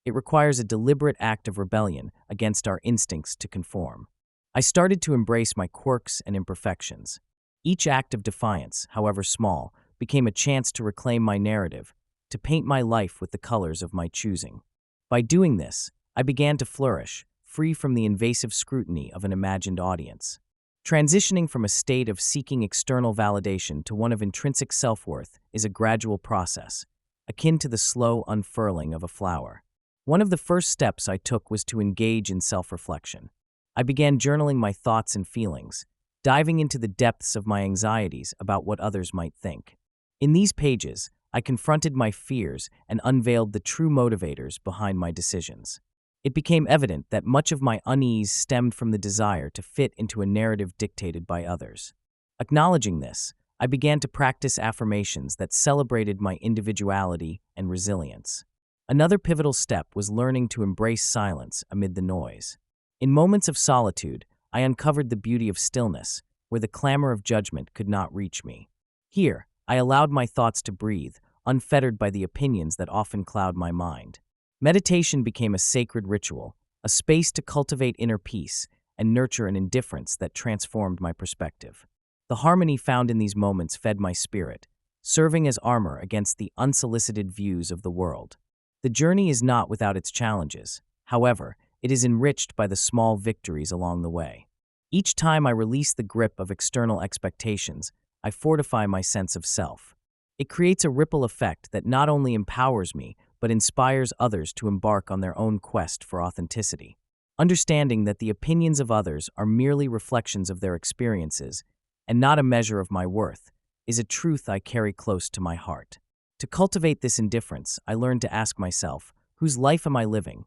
It requires a deliberate act of rebellion against our instincts to conform. I started to embrace my quirks and imperfections. Each act of defiance, however small, became a chance to reclaim my narrative, to paint my life with the colors of my choosing. By doing this, I began to flourish, free from the invasive scrutiny of an imagined audience. Transitioning from a state of seeking external validation to one of intrinsic self-worth is a gradual process, akin to the slow unfurling of a flower. One of the first steps I took was to engage in self-reflection. I began journaling my thoughts and feelings, diving into the depths of my anxieties about what others might think. In these pages, I confronted my fears and unveiled the true motivators behind my decisions. It became evident that much of my unease stemmed from the desire to fit into a narrative dictated by others. Acknowledging this, I began to practice affirmations that celebrated my individuality and resilience. Another pivotal step was learning to embrace silence amid the noise. In moments of solitude, I uncovered the beauty of stillness, where the clamor of judgment could not reach me. Here, I allowed my thoughts to breathe, unfettered by the opinions that often cloud my mind. Meditation became a sacred ritual, a space to cultivate inner peace and nurture an indifference that transformed my perspective. The harmony found in these moments fed my spirit, serving as armor against the unsolicited views of the world. The journey is not without its challenges. However, it is enriched by the small victories along the way. Each time I release the grip of external expectations, I fortify my sense of self. It creates a ripple effect that not only empowers me, but inspires others to embark on their own quest for authenticity. Understanding that the opinions of others are merely reflections of their experiences, and not a measure of my worth, is a truth I carry close to my heart. To cultivate this indifference, I learned to ask myself, whose life am I living?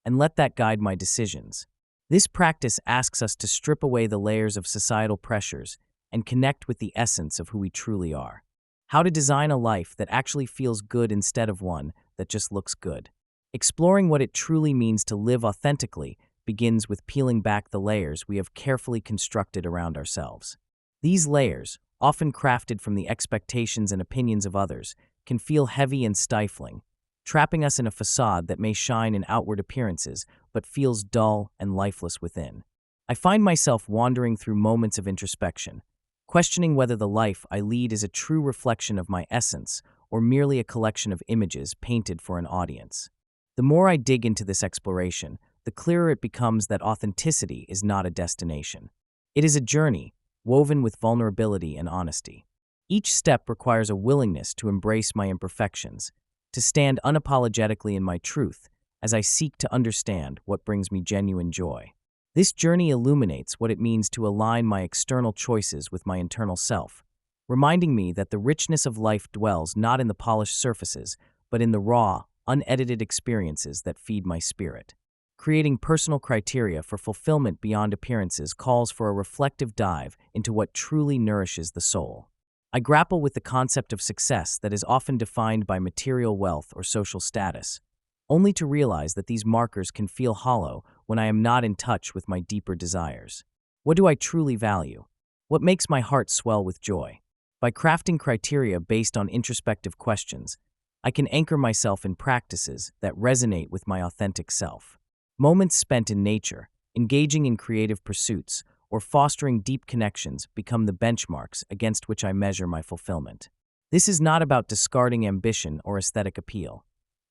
And let that guide my decisions. This practice asks us to strip away the layers of societal pressures and connect with the essence of who we truly are. How to design a life that actually feels good instead of one that just looks good. Exploring what it truly means to live authentically begins with peeling back the layers we have carefully constructed around ourselves. These layers, often crafted from the expectations and opinions of others, can feel heavy and stifling, trapping us in a facade that may shine in outward appearances but feels dull and lifeless within. I find myself wandering through moments of introspection, questioning whether the life I lead is a true reflection of my essence or merely a collection of images painted for an audience. The more I dig into this exploration, the clearer it becomes that authenticity is not a destination. It is a journey, woven with vulnerability and honesty. Each step requires a willingness to embrace my imperfections, to stand unapologetically in my truth as I seek to understand what brings me genuine joy. This journey illuminates what it means to align my external choices with my internal self, reminding me that the richness of life dwells not in the polished surfaces, but in the raw, unedited experiences that feed my spirit. Creating personal criteria for fulfillment beyond appearances calls for a reflective dive into what truly nourishes the soul. I grapple with the concept of success that is often defined by material wealth or social status, only to realize that these markers can feel hollow when I am not in touch with my deeper desires. What do I truly value? What makes my heart swell with joy? By crafting criteria based on introspective questions, I can anchor myself in practices that resonate with my authentic self. Moments spent in nature, engaging in creative pursuits, or fostering deep connections become the benchmarks against which I measure my fulfillment. This is not about discarding ambition or aesthetic appeal.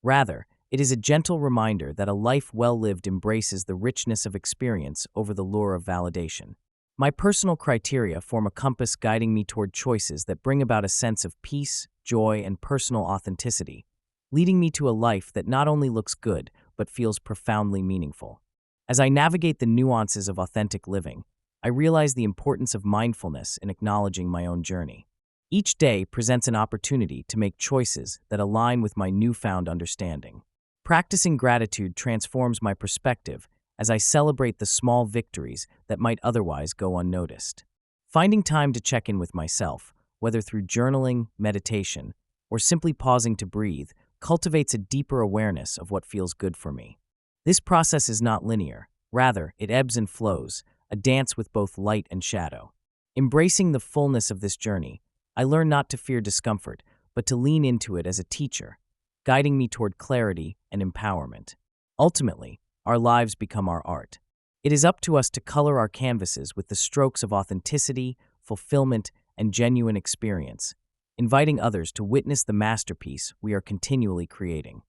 Rather, it is a gentle reminder that a life well lived embraces the richness of experience over the lure of validation. My personal criteria form a compass guiding me toward choices that bring about a sense of peace, joy, and personal authenticity, leading me to a life that not only looks good, but feels profoundly meaningful. As I navigate the nuances of authentic living, I realize the importance of mindfulness in acknowledging my own journey. Each day presents an opportunity to make choices that align with my newfound understanding. Practicing gratitude transforms my perspective as I celebrate the small victories that might otherwise go unnoticed. Finding time to check in with myself, whether through journaling, meditation, or simply pausing to breathe, cultivates a deeper awareness of what feels good for me. This process is not linear. Rather, it ebbs and flows, a dance with both light and shadow. Embracing the fullness of this journey, I learn not to fear discomfort, but to lean into it as a teacher, guiding me toward clarity and empowerment. Ultimately, our lives become our art. It is up to us to color our canvases with the strokes of authenticity, fulfillment, and genuine experience, inviting others to witness the masterpiece we are continually creating.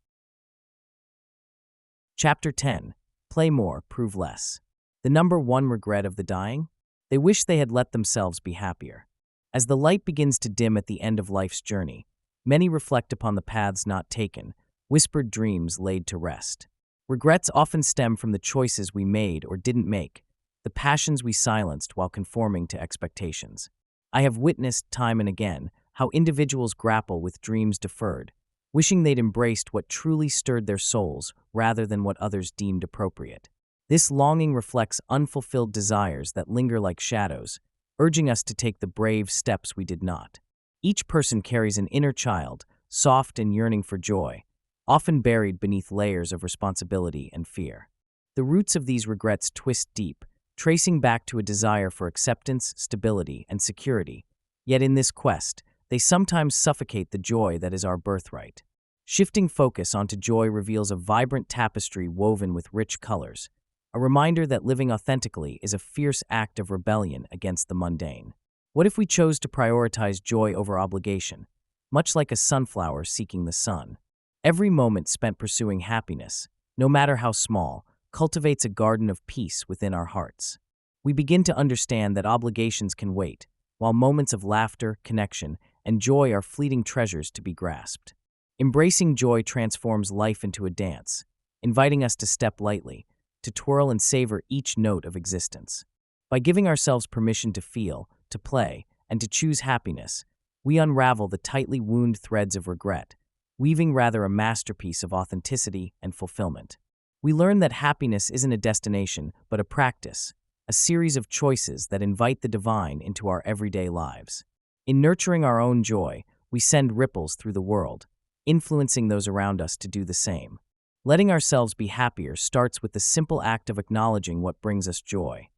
Chapter 10. Play more, prove less. The number one regret of the dying? They wish they had let themselves be happier. As the light begins to dim at the end of life's journey, many reflect upon the paths not taken, whispered dreams laid to rest. Regrets often stem from the choices we made or didn't make, the passions we silenced while conforming to expectations. I have witnessed time and again how individuals grapple with dreams deferred, wishing they'd embraced what truly stirred their souls rather than what others deemed appropriate. This longing reflects unfulfilled desires that linger like shadows, urging us to take the brave steps we did not. Each person carries an inner child, soft and yearning for joy, often buried beneath layers of responsibility and fear. The roots of these regrets twist deep, tracing back to a desire for acceptance, stability, and security. Yet in this quest, they sometimes suffocate the joy that is our birthright. Shifting focus onto joy reveals a vibrant tapestry woven with rich colors, a reminder that living authentically is a fierce act of rebellion against the mundane. What if we chose to prioritize joy over obligation, much like a sunflower seeking the sun? Every moment spent pursuing happiness, no matter how small, cultivates a garden of peace within our hearts. We begin to understand that obligations can wait, while moments of laughter, connection, and joy are fleeting treasures to be grasped. Embracing joy transforms life into a dance, inviting us to step lightly, to twirl and savor each note of existence. By giving ourselves permission to feel, to play, and to choose happiness, we unravel the tightly wound threads of regret, weaving rather a masterpiece of authenticity and fulfillment. We learn that happiness isn't a destination, but a practice, a series of choices that invite the divine into our everyday lives. In nurturing our own joy, we send ripples through the world, influencing those around us to do the same. Letting ourselves be happier starts with the simple act of acknowledging what brings us joy.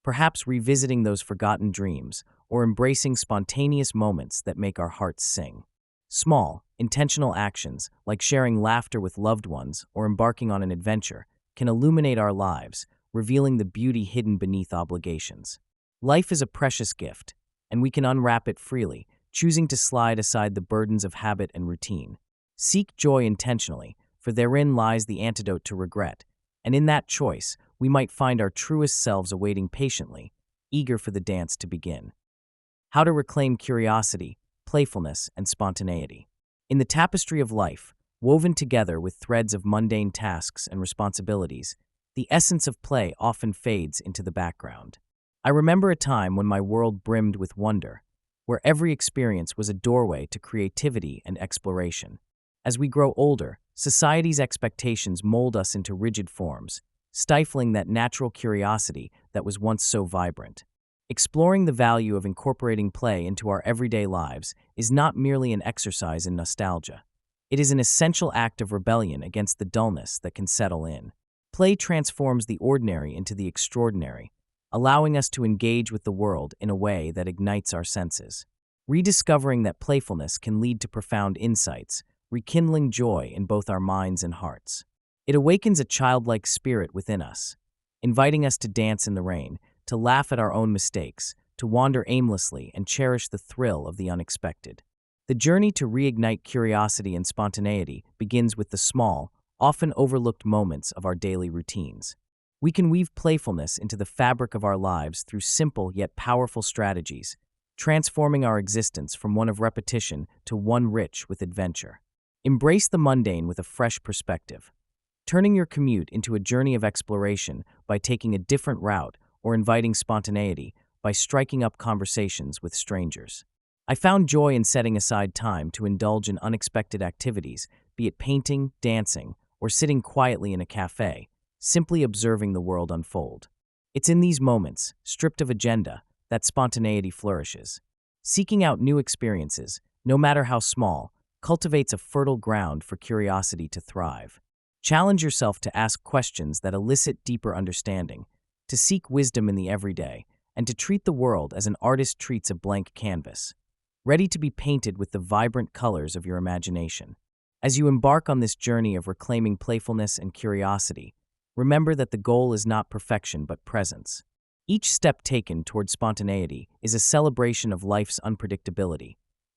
Perhaps revisiting those forgotten dreams, or embracing spontaneous moments that make our hearts sing. Small, intentional actions, like sharing laughter with loved ones or embarking on an adventure, can illuminate our lives, revealing the beauty hidden beneath obligations. Life is a precious gift, and we can unwrap it freely, choosing to slide aside the burdens of habit and routine. Seek joy intentionally, for therein lies the antidote to regret, and in that choice, we might find our truest selves awaiting patiently, eager for the dance to begin. How to reclaim curiosity, playfulness, and spontaneity. In the tapestry of life, woven together with threads of mundane tasks and responsibilities, the essence of play often fades into the background. I remember a time when my world brimmed with wonder, where every experience was a doorway to creativity and exploration. As we grow older, society's expectations mold us into rigid forms, stifling that natural curiosity that was once so vibrant. Exploring the value of incorporating play into our everyday lives is not merely an exercise in nostalgia. It is an essential act of rebellion against the dullness that can settle in. Play transforms the ordinary into the extraordinary, allowing us to engage with the world in a way that ignites our senses. Rediscovering that playfulness can lead to profound insights, rekindling joy in both our minds and hearts. It awakens a childlike spirit within us, inviting us to dance in the rain, to laugh at our own mistakes, to wander aimlessly and cherish the thrill of the unexpected. The journey to reignite curiosity and spontaneity begins with the small, often overlooked moments of our daily routines. We can weave playfulness into the fabric of our lives through simple yet powerful strategies, transforming our existence from one of repetition to one rich with adventure. Embrace the mundane with a fresh perspective, turning your commute into a journey of exploration by taking a different route or inviting spontaneity by striking up conversations with strangers. I found joy in setting aside time to indulge in unexpected activities, be it painting, dancing, or sitting quietly in a cafe, simply observing the world unfold. It's in these moments, stripped of agenda, that spontaneity flourishes. Seeking out new experiences, no matter how small, cultivates a fertile ground for curiosity to thrive. Challenge yourself to ask questions that elicit deeper understanding, to seek wisdom in the everyday, and to treat the world as an artist treats a blank canvas, ready to be painted with the vibrant colors of your imagination. As you embark on this journey of reclaiming playfulness and curiosity, remember that the goal is not perfection but presence. Each step taken toward spontaneity is a celebration of life's unpredictability,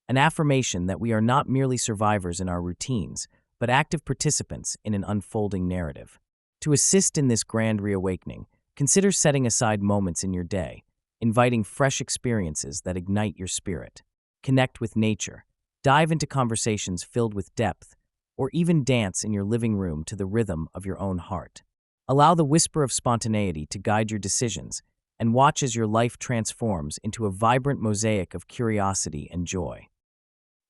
an affirmation that we are not merely survivors in our routines, but active participants in an unfolding narrative. To assist in this grand reawakening, consider setting aside moments in your day, inviting fresh experiences that ignite your spirit. Connect with nature, dive into conversations filled with depth, or even dance in your living room to the rhythm of your own heart. Allow the whisper of spontaneity to guide your decisions, and watch as your life transforms into a vibrant mosaic of curiosity and joy.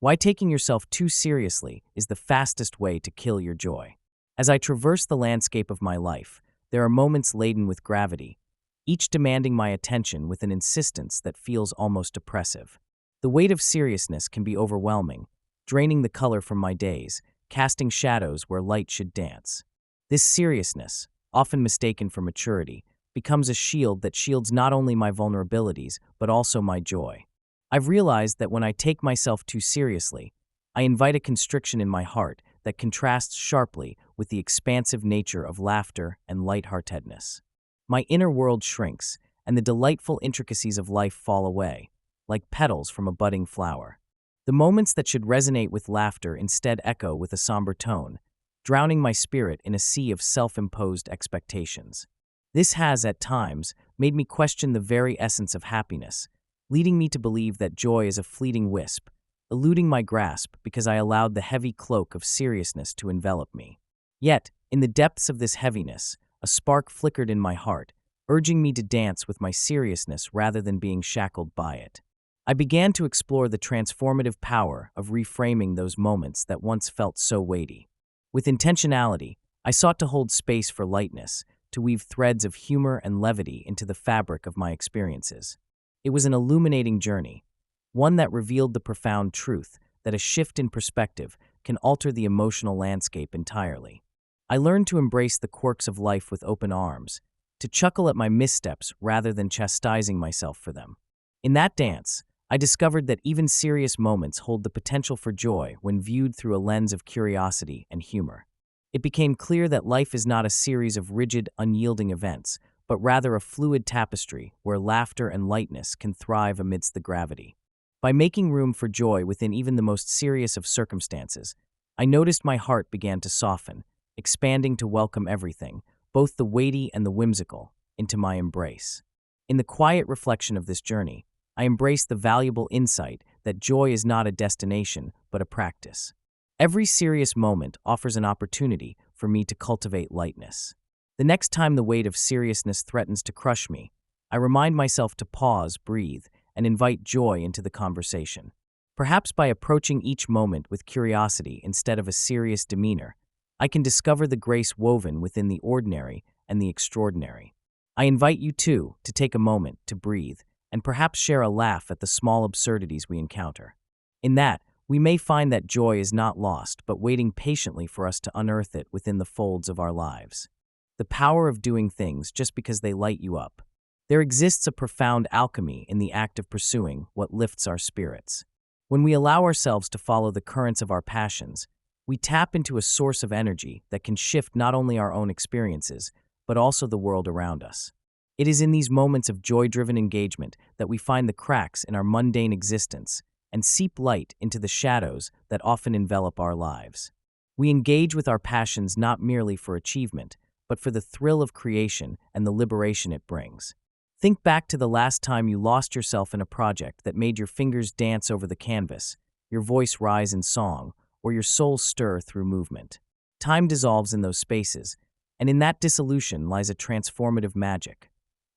Why taking yourself too seriously is the fastest way to kill your joy. As I traverse the landscape of my life, there are moments laden with gravity, each demanding my attention with an insistence that feels almost oppressive. The weight of seriousness can be overwhelming, draining the color from my days, casting shadows where light should dance. This seriousness, often mistaken for maturity, becomes a shield that shields not only my vulnerabilities, but also my joy. I've realized that when I take myself too seriously, I invite a constriction in my heart that contrasts sharply with the expansive nature of laughter and lightheartedness. My inner world shrinks, and the delightful intricacies of life fall away, like petals from a budding flower. The moments that should resonate with laughter instead echo with a somber tone, drowning my spirit in a sea of self-imposed expectations. This has, at times, made me question the very essence of happiness, leading me to believe that joy is a fleeting wisp, eluding my grasp because I allowed the heavy cloak of seriousness to envelop me. Yet, in the depths of this heaviness, a spark flickered in my heart, urging me to dance with my seriousness rather than being shackled by it. I began to explore the transformative power of reframing those moments that once felt so weighty. With intentionality, I sought to hold space for lightness, to weave threads of humor and levity into the fabric of my experiences. It was an illuminating journey, one that revealed the profound truth that a shift in perspective can alter the emotional landscape entirely. I learned to embrace the quirks of life with open arms, to chuckle at my missteps rather than chastising myself for them. In that dance, I discovered that even serious moments hold the potential for joy when viewed through a lens of curiosity and humor. It became clear that life is not a series of rigid, unyielding events, but rather a fluid tapestry where laughter and lightness can thrive amidst the gravity. By making room for joy within even the most serious of circumstances, I noticed my heart began to soften, expanding to welcome everything, both the weighty and the whimsical, into my embrace. In the quiet reflection of this journey, I embraced the valuable insight that joy is not a destination, but a practice. Every serious moment offers an opportunity for me to cultivate lightness. The next time the weight of seriousness threatens to crush me, I remind myself to pause, breathe, and invite joy into the conversation. Perhaps by approaching each moment with curiosity instead of a serious demeanor, I can discover the grace woven within the ordinary and the extraordinary. I invite you, too, to take a moment to breathe and perhaps share a laugh at the small absurdities we encounter. In that, we may find that joy is not lost, but waiting patiently for us to unearth it within the folds of our lives. The power of doing things just because they light you up. There exists a profound alchemy in the act of pursuing what lifts our spirits. When we allow ourselves to follow the currents of our passions, we tap into a source of energy that can shift not only our own experiences, but also the world around us. It is in these moments of joy-driven engagement that we find the cracks in our mundane existence and seep light into the shadows that often envelop our lives. We engage with our passions not merely for achievement, but for the thrill of creation and the liberation it brings. Think back to the last time you lost yourself in a project that made your fingers dance over the canvas, your voice rise in song, or your soul stir through movement. Time dissolves in those spaces, and in that dissolution lies a transformative magic,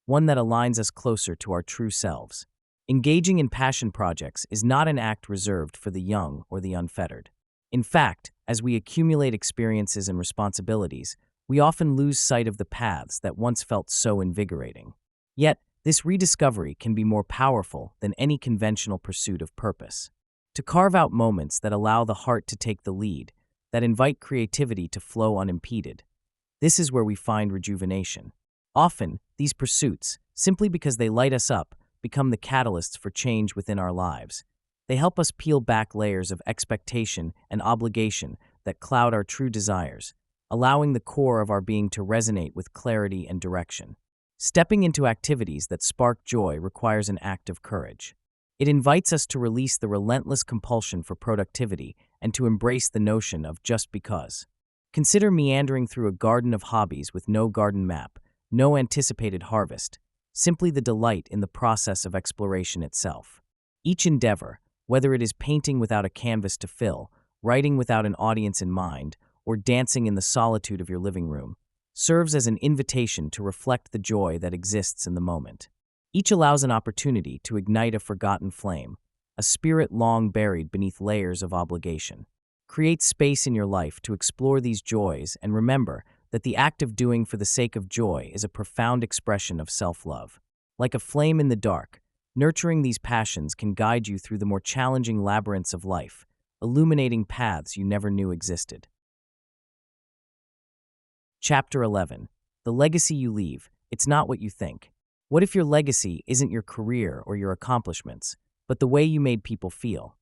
one that aligns us closer to our true selves. Engaging in passion projects is not an act reserved for the young or the unfettered. In fact, as we accumulate experiences and responsibilities, we often lose sight of the paths that once felt so invigorating. Yet, this rediscovery can be more powerful than any conventional pursuit of purpose. To carve out moments that allow the heart to take the lead, that invite creativity to flow unimpeded, this is where we find rejuvenation. Often, these pursuits, simply because they light us up, become the catalysts for change within our lives. They help us peel back layers of expectation and obligation that cloud our true desires, allowing the core of our being to resonate with clarity and direction. Stepping into activities that spark joy requires an act of courage. It invites us to release the relentless compulsion for productivity and to embrace the notion of just because. Consider meandering through a garden of hobbies with no garden map, no anticipated harvest, simply the delight in the process of exploration itself. Each endeavor, whether it is painting without a canvas to fill, writing without an audience in mind, or dancing in the solitude of your living room, serves as an invitation to reflect the joy that exists in the moment. Each allows an opportunity to ignite a forgotten flame, a spirit long buried beneath layers of obligation. Create space in your life to explore these joys and remember that the act of doing for the sake of joy is a profound expression of self-love. Like a flame in the dark, nurturing these passions can guide you through the more challenging labyrinths of life, illuminating paths you never knew existed. Chapter 11. The legacy you leave. It's not what you think. What if your legacy isn't your career or your accomplishments, but the way you made people feel?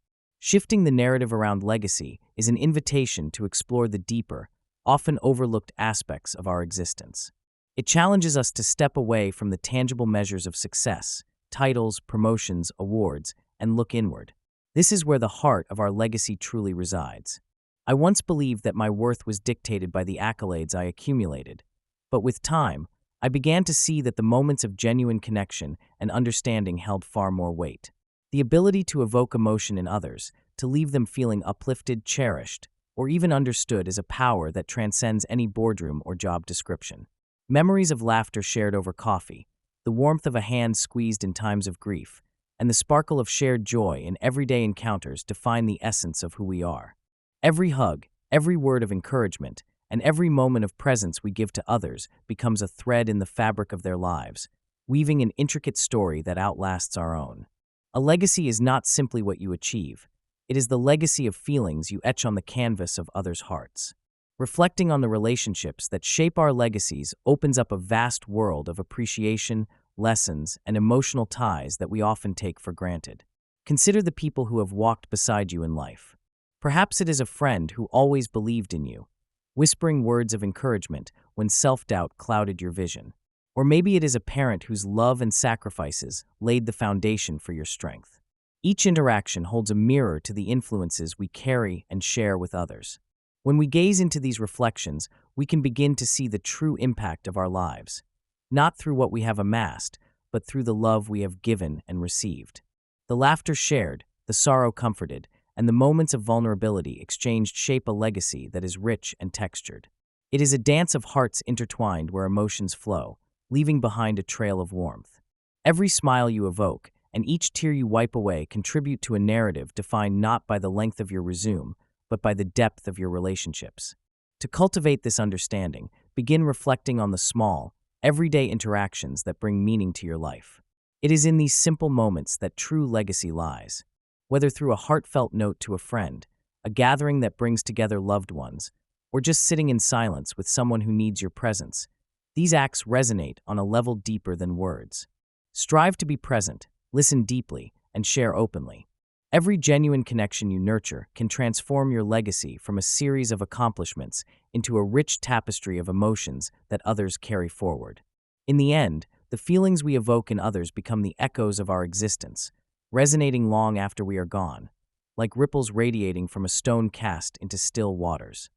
Shifting the narrative around legacy is an invitation to explore the deeper, often overlooked aspects of our existence. It challenges us to step away from the tangible measures of success, titles, promotions, awards, and look inward. This is where the heart of our legacy truly resides. I once believed that my worth was dictated by the accolades I accumulated, but with time, I began to see that the moments of genuine connection and understanding held far more weight. The ability to evoke emotion in others, to leave them feeling uplifted, cherished, or even understood is a power that transcends any boardroom or job description. Memories of laughter shared over coffee, the warmth of a hand squeezed in times of grief, and the sparkle of shared joy in everyday encounters define the essence of who we are. Every hug, every word of encouragement, and every moment of presence we give to others becomes a thread in the fabric of their lives, weaving an intricate story that outlasts our own. A legacy is not simply what you achieve. It is the legacy of feelings you etch on the canvas of others' hearts. Reflecting on the relationships that shape our legacies opens up a vast world of appreciation, lessons, and emotional ties that we often take for granted. Consider the people who have walked beside you in life. Perhaps it is a friend who always believed in you, whispering words of encouragement when self-doubt clouded your vision. Or maybe it is a parent whose love and sacrifices laid the foundation for your strength. Each interaction holds a mirror to the influences we carry and share with others. When we gaze into these reflections, we can begin to see the true impact of our lives, not through what we have amassed, but through the love we have given and received. The laughter shared, the sorrow comforted, and the moments of vulnerability exchanged shape a legacy that is rich and textured. It is a dance of hearts intertwined where emotions flow, leaving behind a trail of warmth. Every smile you evoke and each tear you wipe away contribute to a narrative defined not by the length of your resume, but by the depth of your relationships. To cultivate this understanding, begin reflecting on the small, everyday interactions that bring meaning to your life. It is in these simple moments that true legacy lies. Whether through a heartfelt note to a friend, a gathering that brings together loved ones, or just sitting in silence with someone who needs your presence, these acts resonate on a level deeper than words. Strive to be present, listen deeply, and share openly. Every genuine connection you nurture can transform your legacy from a series of accomplishments into a rich tapestry of emotions that others carry forward. In the end, the feelings we evoke in others become the echoes of our existence, resonating long after we are gone, like ripples radiating from a stone cast into still waters.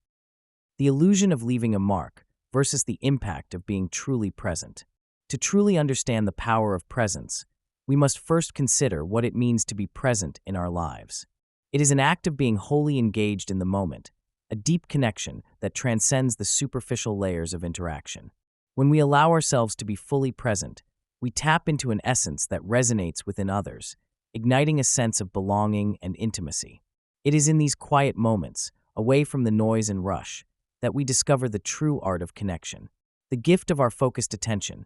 The illusion of leaving a mark versus the impact of being truly present. To truly understand the power of presence, we must first consider what it means to be present in our lives. It is an act of being wholly engaged in the moment, a deep connection that transcends the superficial layers of interaction. When we allow ourselves to be fully present, we tap into an essence that resonates within others, igniting a sense of belonging and intimacy. It is in these quiet moments, away from the noise and rush, that we discover the true art of connection. The gift of our focused attention,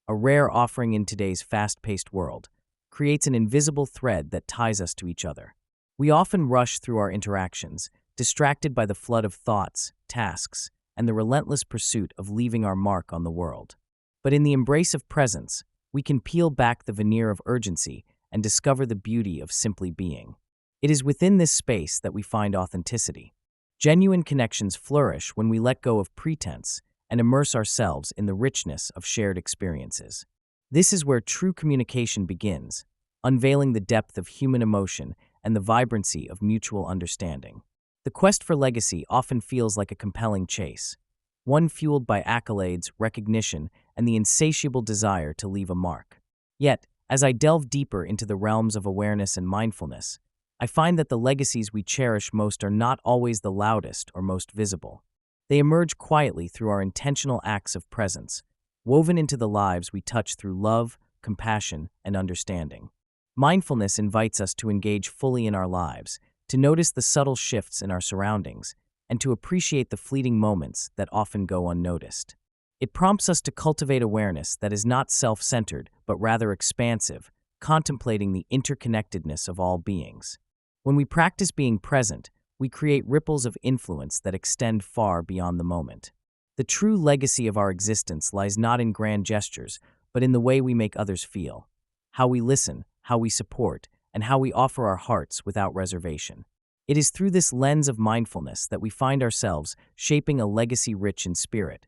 a rare offering in today's fast-paced world, creates an invisible thread that ties us to each other. We often rush through our interactions, distracted by the flood of thoughts, tasks, and the relentless pursuit of leaving our mark on the world. But in the embrace of presence, we can peel back the veneer of urgency and discover the beauty of simply being. It is within this space that we find authenticity. Genuine connections flourish when we let go of pretense and immerse ourselves in the richness of shared experiences. This is where true communication begins, unveiling the depth of human emotion and the vibrancy of mutual understanding. The quest for legacy often feels like a compelling chase, one fueled by accolades, recognition, and the insatiable desire to leave a mark. Yet, as I delve deeper into the realms of awareness and mindfulness, I find that the legacies we cherish most are not always the loudest or most visible. They emerge quietly through our intentional acts of presence, woven into the lives we touch through love, compassion, and understanding. Mindfulness invites us to engage fully in our lives, to notice the subtle shifts in our surroundings, and to appreciate the fleeting moments that often go unnoticed. It prompts us to cultivate awareness that is not self-centered, but rather expansive, contemplating the interconnectedness of all beings. When we practice being present, we create ripples of influence that extend far beyond the moment. The true legacy of our existence lies not in grand gestures, but in the way we make others feel, how we listen, how we support, and how we offer our hearts without reservation. It is through this lens of mindfulness that we find ourselves shaping a legacy rich in spirit,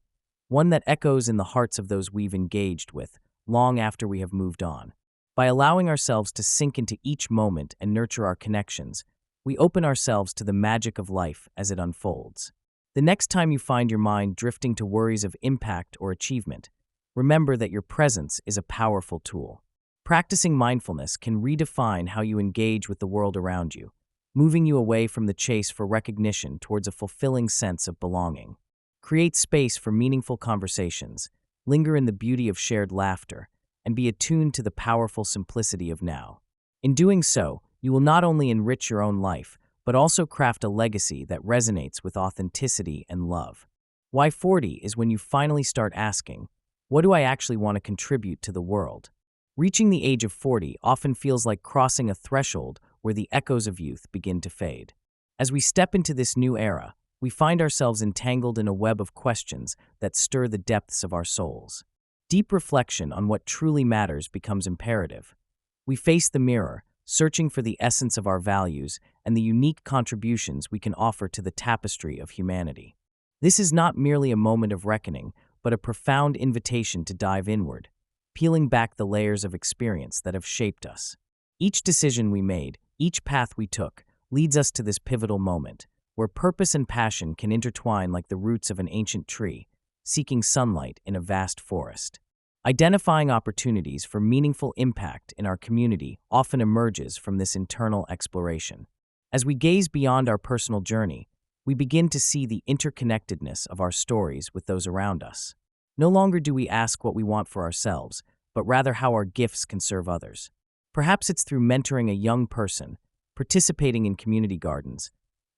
one that echoes in the hearts of those we've engaged with long after we have moved on. By allowing ourselves to sink into each moment and nurture our connections, we open ourselves to the magic of life as it unfolds. The next time you find your mind drifting to worries of impact or achievement, remember that your presence is a powerful tool. Practicing mindfulness can redefine how you engage with the world around you, moving you away from the chase for recognition towards a fulfilling sense of belonging. Create space for meaningful conversations, linger in the beauty of shared laughter, and be attuned to the powerful simplicity of now. In doing so, you will not only enrich your own life, but also craft a legacy that resonates with authenticity and love. Why 40 is when you finally start asking, what do I actually want to contribute to the world? Reaching the age of 40 often feels like crossing a threshold where the echoes of youth begin to fade. As we step into this new era, we find ourselves entangled in a web of questions that stir the depths of our souls. Deep reflection on what truly matters becomes imperative. We face the mirror, searching for the essence of our values and the unique contributions we can offer to the tapestry of humanity. This is not merely a moment of reckoning, but a profound invitation to dive inward, peeling back the layers of experience that have shaped us. Each decision we made, each path we took, leads us to this pivotal moment, where purpose and passion can intertwine like the roots of an ancient tree, seeking sunlight in a vast forest. Identifying opportunities for meaningful impact in our community often emerges from this internal exploration. As we gaze beyond our personal journey, we begin to see the interconnectedness of our stories with those around us. No longer do we ask what we want for ourselves, but rather how our gifts can serve others. Perhaps it's through mentoring a young person, participating in community gardens,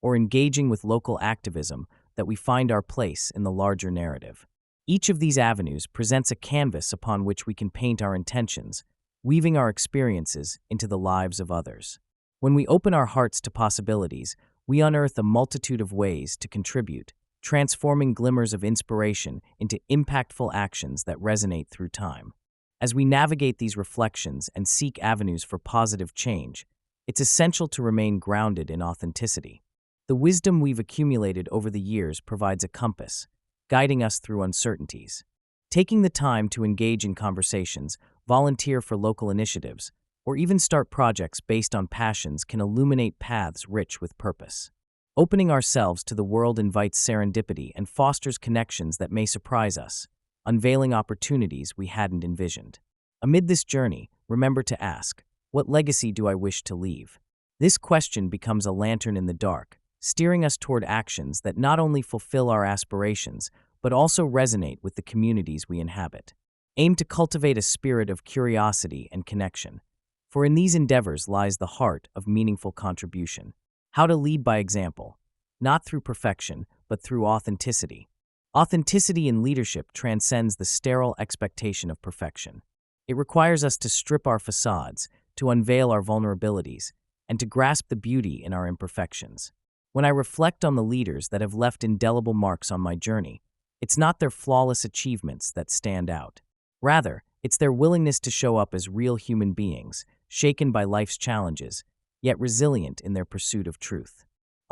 or engaging with local activism that we find our place in the larger narrative. Each of these avenues presents a canvas upon which we can paint our intentions, weaving our experiences into the lives of others. When we open our hearts to possibilities, we unearth a multitude of ways to contribute, transforming glimmers of inspiration into impactful actions that resonate through time. As we navigate these reflections and seek avenues for positive change, it's essential to remain grounded in authenticity. The wisdom we've accumulated over the years provides a compass, guiding us through uncertainties. Taking the time to engage in conversations, volunteer for local initiatives, or even start projects based on passions can illuminate paths rich with purpose. Opening ourselves to the world invites serendipity and fosters connections that may surprise us, unveiling opportunities we hadn't envisioned. Amid this journey, remember to ask, what legacy do I wish to leave? This question becomes a lantern in the dark, steering us toward actions that not only fulfill our aspirations, but also resonate with the communities we inhabit. Aim to cultivate a spirit of curiosity and connection, for in these endeavors lies the heart of meaningful contribution. How to lead by example, not through perfection, but through authenticity. Authenticity in leadership transcends the sterile expectation of perfection. It requires us to strip our facades, to unveil our vulnerabilities, and to grasp the beauty in our imperfections. When I reflect on the leaders that have left indelible marks on my journey, it's not their flawless achievements that stand out. Rather, it's their willingness to show up as real human beings, shaken by life's challenges, yet resilient in their pursuit of truth.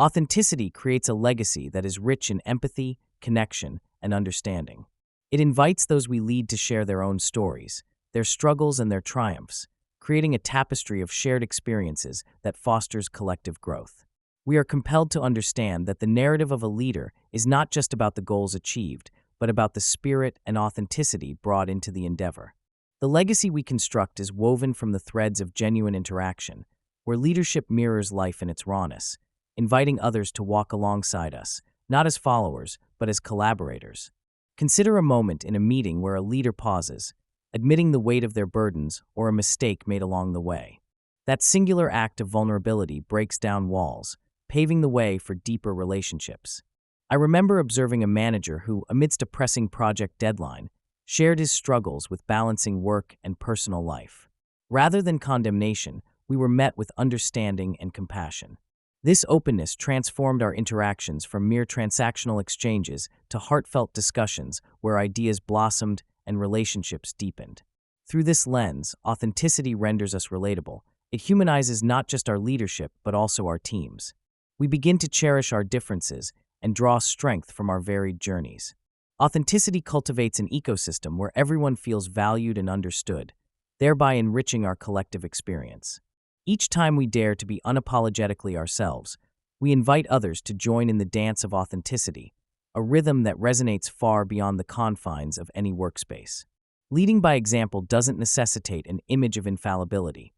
Authenticity creates a legacy that is rich in empathy, connection, and understanding. It invites those we lead to share their own stories, their struggles and their triumphs, creating a tapestry of shared experiences that fosters collective growth. We are compelled to understand that the narrative of a leader is not just about the goals achieved, but about the spirit and authenticity brought into the endeavor. The legacy we construct is woven from the threads of genuine interaction, where leadership mirrors life in its rawness, inviting others to walk alongside us, not as followers, but as collaborators. Consider a moment in a meeting where a leader pauses, admitting the weight of their burdens or a mistake made along the way. That singular act of vulnerability breaks down walls, paving the way for deeper relationships. I remember observing a manager who, amidst a pressing project deadline, shared his struggles with balancing work and personal life. Rather than condemnation, we were met with understanding and compassion. This openness transformed our interactions from mere transactional exchanges to heartfelt discussions where ideas blossomed and relationships deepened. Through this lens, authenticity renders us relatable. It humanizes not just our leadership, but also our teams. We begin to cherish our differences and draw strength from our varied journeys. Authenticity cultivates an ecosystem where everyone feels valued and understood, thereby enriching our collective experience. Each time we dare to be unapologetically ourselves, we invite others to join in the dance of authenticity, a rhythm that resonates far beyond the confines of any workspace. Leading by example doesn't necessitate an image of infallibility.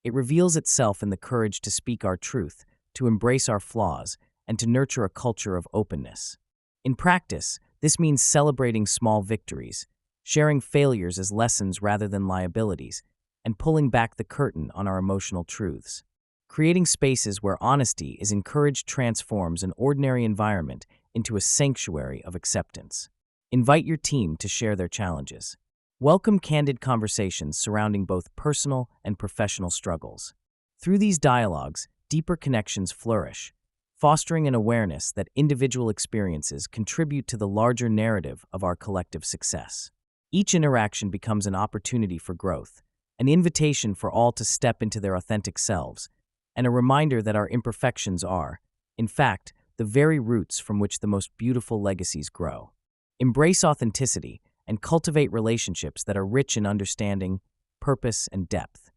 It reveals itself in the courage to speak our truth, to embrace our flaws, and to nurture a culture of openness. In practice, this means celebrating small victories, sharing failures as lessons rather than liabilities, and pulling back the curtain on our emotional truths. Creating spaces where honesty is encouraged transforms an ordinary environment into a sanctuary of acceptance. Invite your team to share their challenges. Welcome candid conversations surrounding both personal and professional struggles. Through these dialogues, deeper connections flourish, fostering an awareness that individual experiences contribute to the larger narrative of our collective success. Each interaction becomes an opportunity for growth, an invitation for all to step into their authentic selves, and a reminder that our imperfections are, in fact, the very roots from which the most beautiful legacies grow. Embrace authenticity and cultivate relationships that are rich in understanding, purpose, and depth.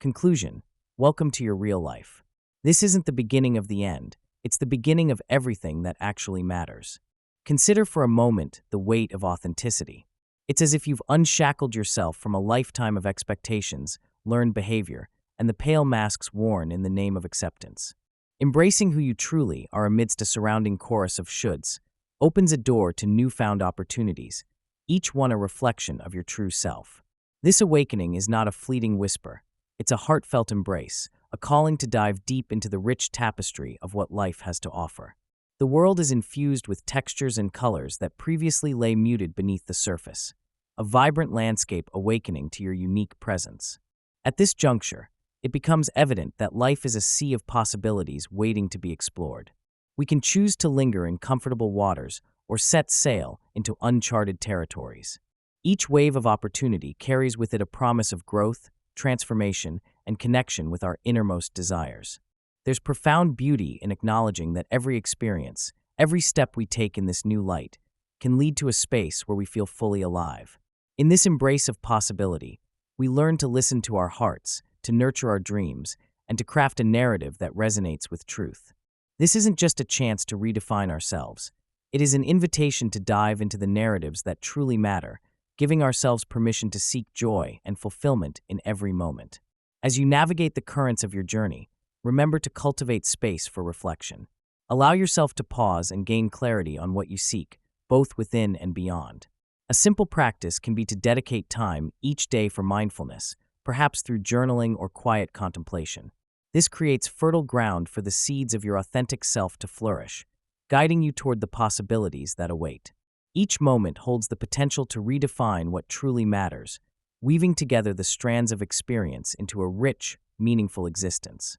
Conclusion: welcome to your real life. This isn't the beginning of the end, it's the beginning of everything that actually matters. Consider for a moment the weight of authenticity. It's as if you've unshackled yourself from a lifetime of expectations, learned behavior, and the pale masks worn in the name of acceptance. Embracing who you truly are amidst a surrounding chorus of shoulds opens a door to newfound opportunities, each one a reflection of your true self. This awakening is not a fleeting whisper. It's a heartfelt embrace, a calling to dive deep into the rich tapestry of what life has to offer. The world is infused with textures and colors that previously lay muted beneath the surface, a vibrant landscape awakening to your unique presence. At this juncture, it becomes evident that life is a sea of possibilities waiting to be explored. We can choose to linger in comfortable waters or set sail into uncharted territories. Each wave of opportunity carries with it a promise of growth, transformation, and connection with our innermost desires. There's profound beauty in acknowledging that every experience, every step we take in this new light, can lead to a space where we feel fully alive. In this embrace of possibility, we learn to listen to our hearts, to nurture our dreams, and to craft a narrative that resonates with truth. This isn't just a chance to redefine ourselves. It is an invitation to dive into the narratives that truly matter, giving ourselves permission to seek joy and fulfillment in every moment. As you navigate the currents of your journey, remember to cultivate space for reflection. Allow yourself to pause and gain clarity on what you seek, both within and beyond. A simple practice can be to dedicate time each day for mindfulness, perhaps through journaling or quiet contemplation. This creates fertile ground for the seeds of your authentic self to flourish, guiding you toward the possibilities that await. Each moment holds the potential to redefine what truly matters, weaving together the strands of experience into a rich, meaningful existence.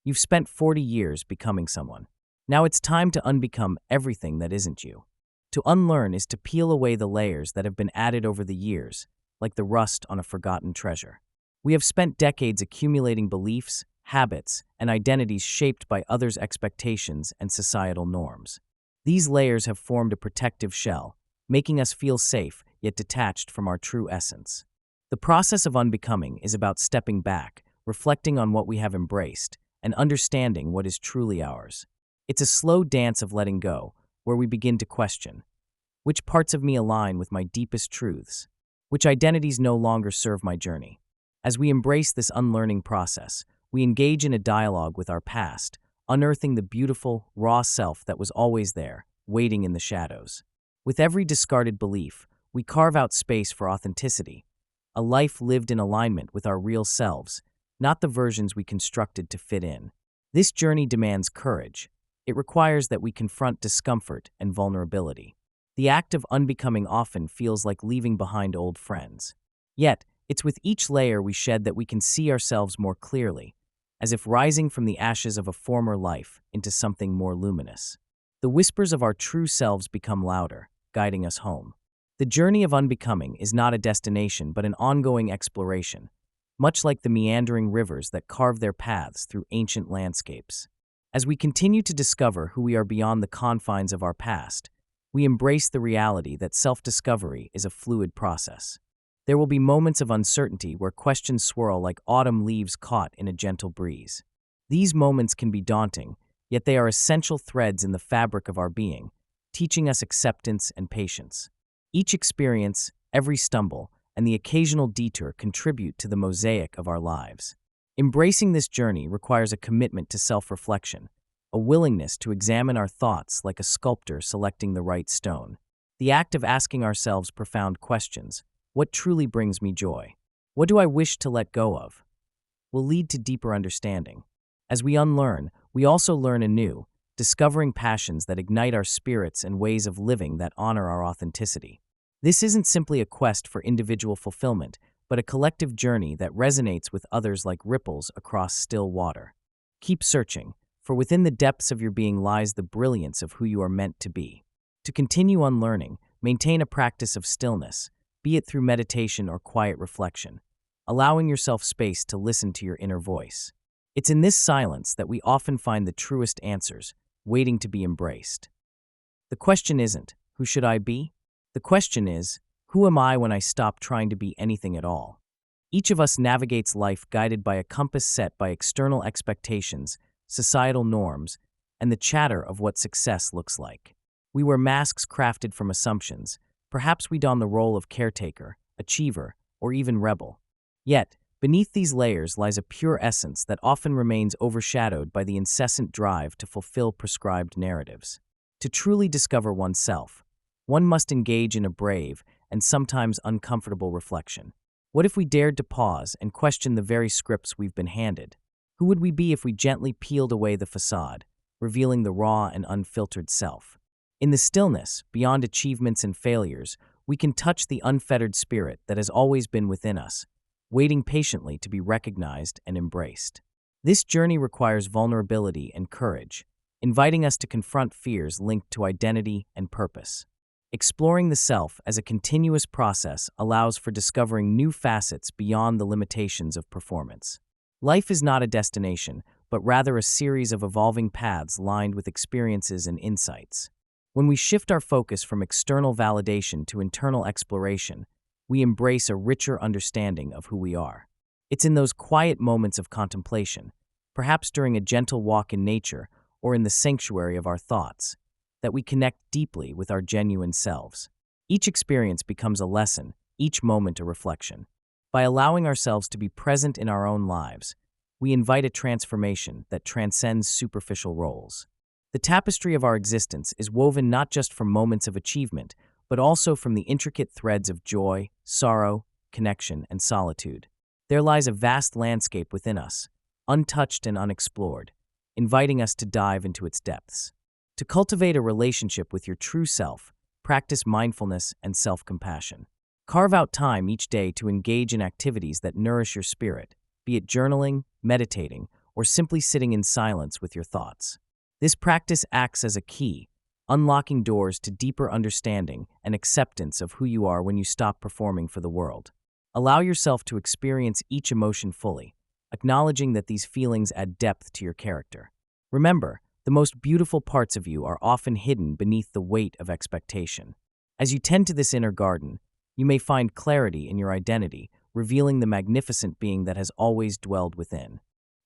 You've spent 40 years becoming someone. Now it's time to unbecome everything that isn't you. To unlearn is to peel away the layers that have been added over the years, like the rust on a forgotten treasure. We have spent decades accumulating beliefs, habits, and identities shaped by others' expectations and societal norms. These layers have formed a protective shell, making us feel safe yet detached from our true essence. The process of unbecoming is about stepping back, reflecting on what we have embraced, and understanding what is truly ours. It's a slow dance of letting go, where we begin to question, which parts of me align with my deepest truths? Which identities no longer serve my journey? As we embrace this unlearning process, we engage in a dialogue with our past, unearthing the beautiful, raw self that was always there, waiting in the shadows. With every discarded belief, we carve out space for authenticity, a life lived in alignment with our real selves, not the versions we constructed to fit in. This journey demands courage. It requires that we confront discomfort and vulnerability. The act of unbecoming often feels like leaving behind old friends. Yet, it's with each layer we shed that we can see ourselves more clearly, as if rising from the ashes of a former life into something more luminous. The whispers of our true selves become louder, guiding us home. The journey of unbecoming is not a destination but an ongoing exploration, much like the meandering rivers that carve their paths through ancient landscapes. As we continue to discover who we are beyond the confines of our past, we embrace the reality that self-discovery is a fluid process. There will be moments of uncertainty where questions swirl like autumn leaves caught in a gentle breeze. These moments can be daunting, yet they are essential threads in the fabric of our being, teaching us acceptance and patience. Each experience, every stumble, and the occasional detour contribute to the mosaic of our lives. Embracing this journey requires a commitment to self-reflection, a willingness to examine our thoughts like a sculptor selecting the right stone. The act of asking ourselves profound questions, what truly brings me joy? What do I wish to let go of? Will lead to deeper understanding. As we unlearn, we also learn anew, discovering passions that ignite our spirits and ways of living that honor our authenticity. This isn't simply a quest for individual fulfillment, but a collective journey that resonates with others like ripples across still water. Keep searching, for within the depths of your being lies the brilliance of who you are meant to be. To continue unlearning, maintain a practice of stillness, be it through meditation or quiet reflection, allowing yourself space to listen to your inner voice. It's in this silence that we often find the truest answers, waiting to be embraced. The question isn't, who should I be? The question is, who am I when I stop trying to be anything at all? Each of us navigates life guided by a compass set by external expectations, societal norms, and the chatter of what success looks like. We wear masks crafted from assumptions. Perhaps we don the role of caretaker, achiever, or even rebel. Yet, beneath these layers lies a pure essence that often remains overshadowed by the incessant drive to fulfill prescribed narratives. To truly discover oneself, one must engage in a brave and sometimes uncomfortable reflection. What if we dared to pause and question the very scripts we've been handed? Who would we be if we gently peeled away the facade, revealing the raw and unfiltered self. In the stillness, beyond achievements and failures, we can touch the unfettered spirit that has always been within us, waiting patiently to be recognized and embraced. This journey requires vulnerability and courage, inviting us to confront fears linked to identity and purpose. Exploring the self as a continuous process allows for discovering new facets beyond the limitations of performance. Life is not a destination, but rather a series of evolving paths lined with experiences and insights. When we shift our focus from external validation to internal exploration, we embrace a richer understanding of who we are. It's in those quiet moments of contemplation, perhaps during a gentle walk in nature or in the sanctuary of our thoughts, that we connect deeply with our genuine selves. Each experience becomes a lesson, each moment a reflection. By allowing ourselves to be present in our own lives, we invite a transformation that transcends superficial roles. The tapestry of our existence is woven not just from moments of achievement, but also from the intricate threads of joy, sorrow, connection, and solitude. There lies a vast landscape within us, untouched and unexplored, inviting us to dive into its depths. To cultivate a relationship with your true self, practice mindfulness and self-compassion. Carve out time each day to engage in activities that nourish your spirit, be it journaling, meditating, or simply sitting in silence with your thoughts. This practice acts as a key, unlocking doors to deeper understanding and acceptance of who you are when you stop performing for the world. Allow yourself to experience each emotion fully, acknowledging that these feelings add depth to your character. Remember, the most beautiful parts of you are often hidden beneath the weight of expectation. As you tend to this inner garden, you may find clarity in your identity, revealing the magnificent being that has always dwelled within.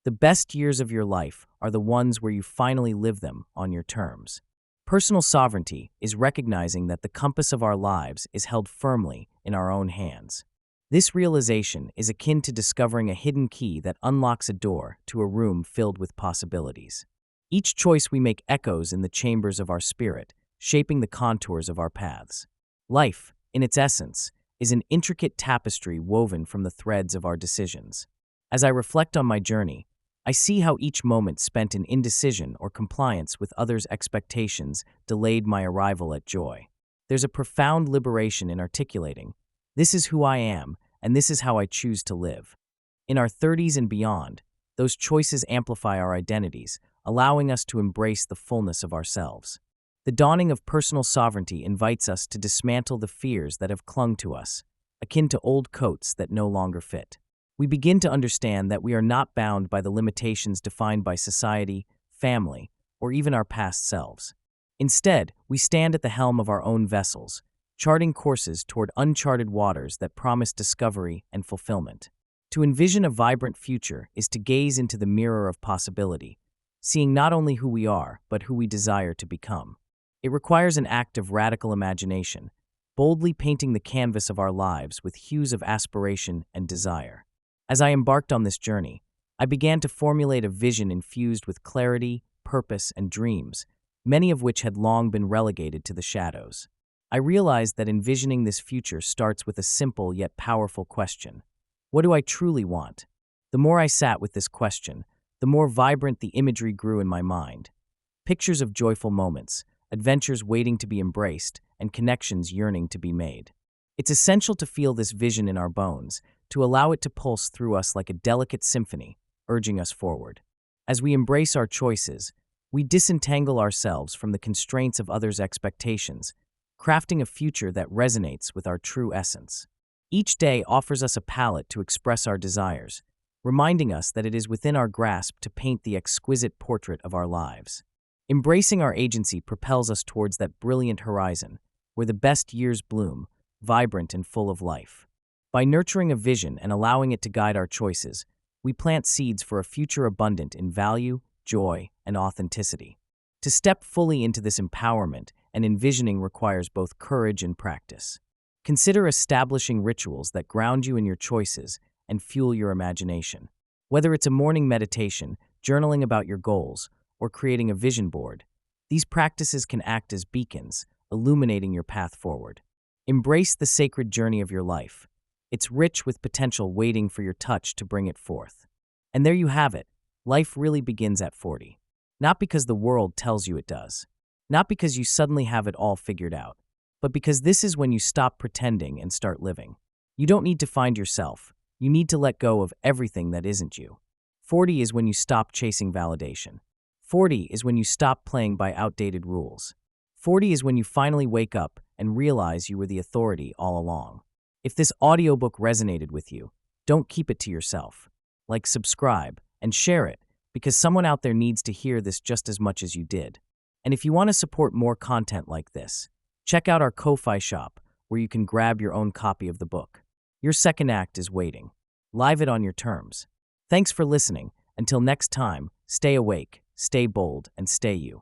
The best years of your life are the ones where you finally live them on your terms. Personal sovereignty is recognizing that the compass of our lives is held firmly in our own hands. This realization is akin to discovering a hidden key that unlocks a door to a room filled with possibilities. Each choice we make echoes in the chambers of our spirit, shaping the contours of our paths. Life, in its essence, is an intricate tapestry woven from the threads of our decisions. As I reflect on my journey, I see how each moment spent in indecision or compliance with others' expectations delayed my arrival at joy. There's a profound liberation in articulating, "This is who I am, and this is how I choose to live." In our 30s and beyond, those choices amplify our identities, allowing us to embrace the fullness of ourselves. The dawning of personal sovereignty invites us to dismantle the fears that have clung to us, akin to old coats that no longer fit. We begin to understand that we are not bound by the limitations defined by society, family, or even our past selves. Instead, we stand at the helm of our own vessels, charting courses toward uncharted waters that promise discovery and fulfillment. To envision a vibrant future is to gaze into the mirror of possibility, seeing not only who we are, but who we desire to become. It requires an act of radical imagination, boldly painting the canvas of our lives with hues of aspiration and desire. As I embarked on this journey, I began to formulate a vision infused with clarity, purpose, and dreams, many of which had long been relegated to the shadows. I realized that envisioning this future starts with a simple yet powerful question. What do I truly want? The more I sat with this question, the more vibrant the imagery grew in my mind. Pictures of joyful moments, adventures waiting to be embraced, and connections yearning to be made. It's essential to feel this vision in our bones, to allow it to pulse through us like a delicate symphony, urging us forward. As we embrace our choices, we disentangle ourselves from the constraints of others' expectations, crafting a future that resonates with our true essence. Each day offers us a palette to express our desires, reminding us that it is within our grasp to paint the exquisite portrait of our lives. Embracing our agency propels us towards that brilliant horizon, where the best years bloom, vibrant and full of life. By nurturing a vision and allowing it to guide our choices, we plant seeds for a future abundant in value, joy, and authenticity. To step fully into this empowerment and envisioning requires both courage and practice. Consider establishing rituals that ground you in your choices and fuel your imagination. Whether it's a morning meditation, journaling about your goals, or creating a vision board, these practices can act as beacons, illuminating your path forward. Embrace the sacred journey of your life. It's rich with potential waiting for your touch to bring it forth. And there you have it. Life really begins at 40. Not because the world tells you it does. Not because you suddenly have it all figured out. But because this is when you stop pretending and start living. You don't need to find yourself. You need to let go of everything that isn't you. 40 is when you stop chasing validation. 40 is when you stop playing by outdated rules. 40 is when you finally wake up and realize you were the authority all along. If this audiobook resonated with you, don't keep it to yourself. Like, subscribe, and share it, because someone out there needs to hear this just as much as you did. And if you want to support more content like this, check out our Ko-Fi shop, where you can grab your own copy of the book. Your second act is waiting. Live it on your terms. Thanks for listening. Until next time, stay awake, stay bold, and stay you.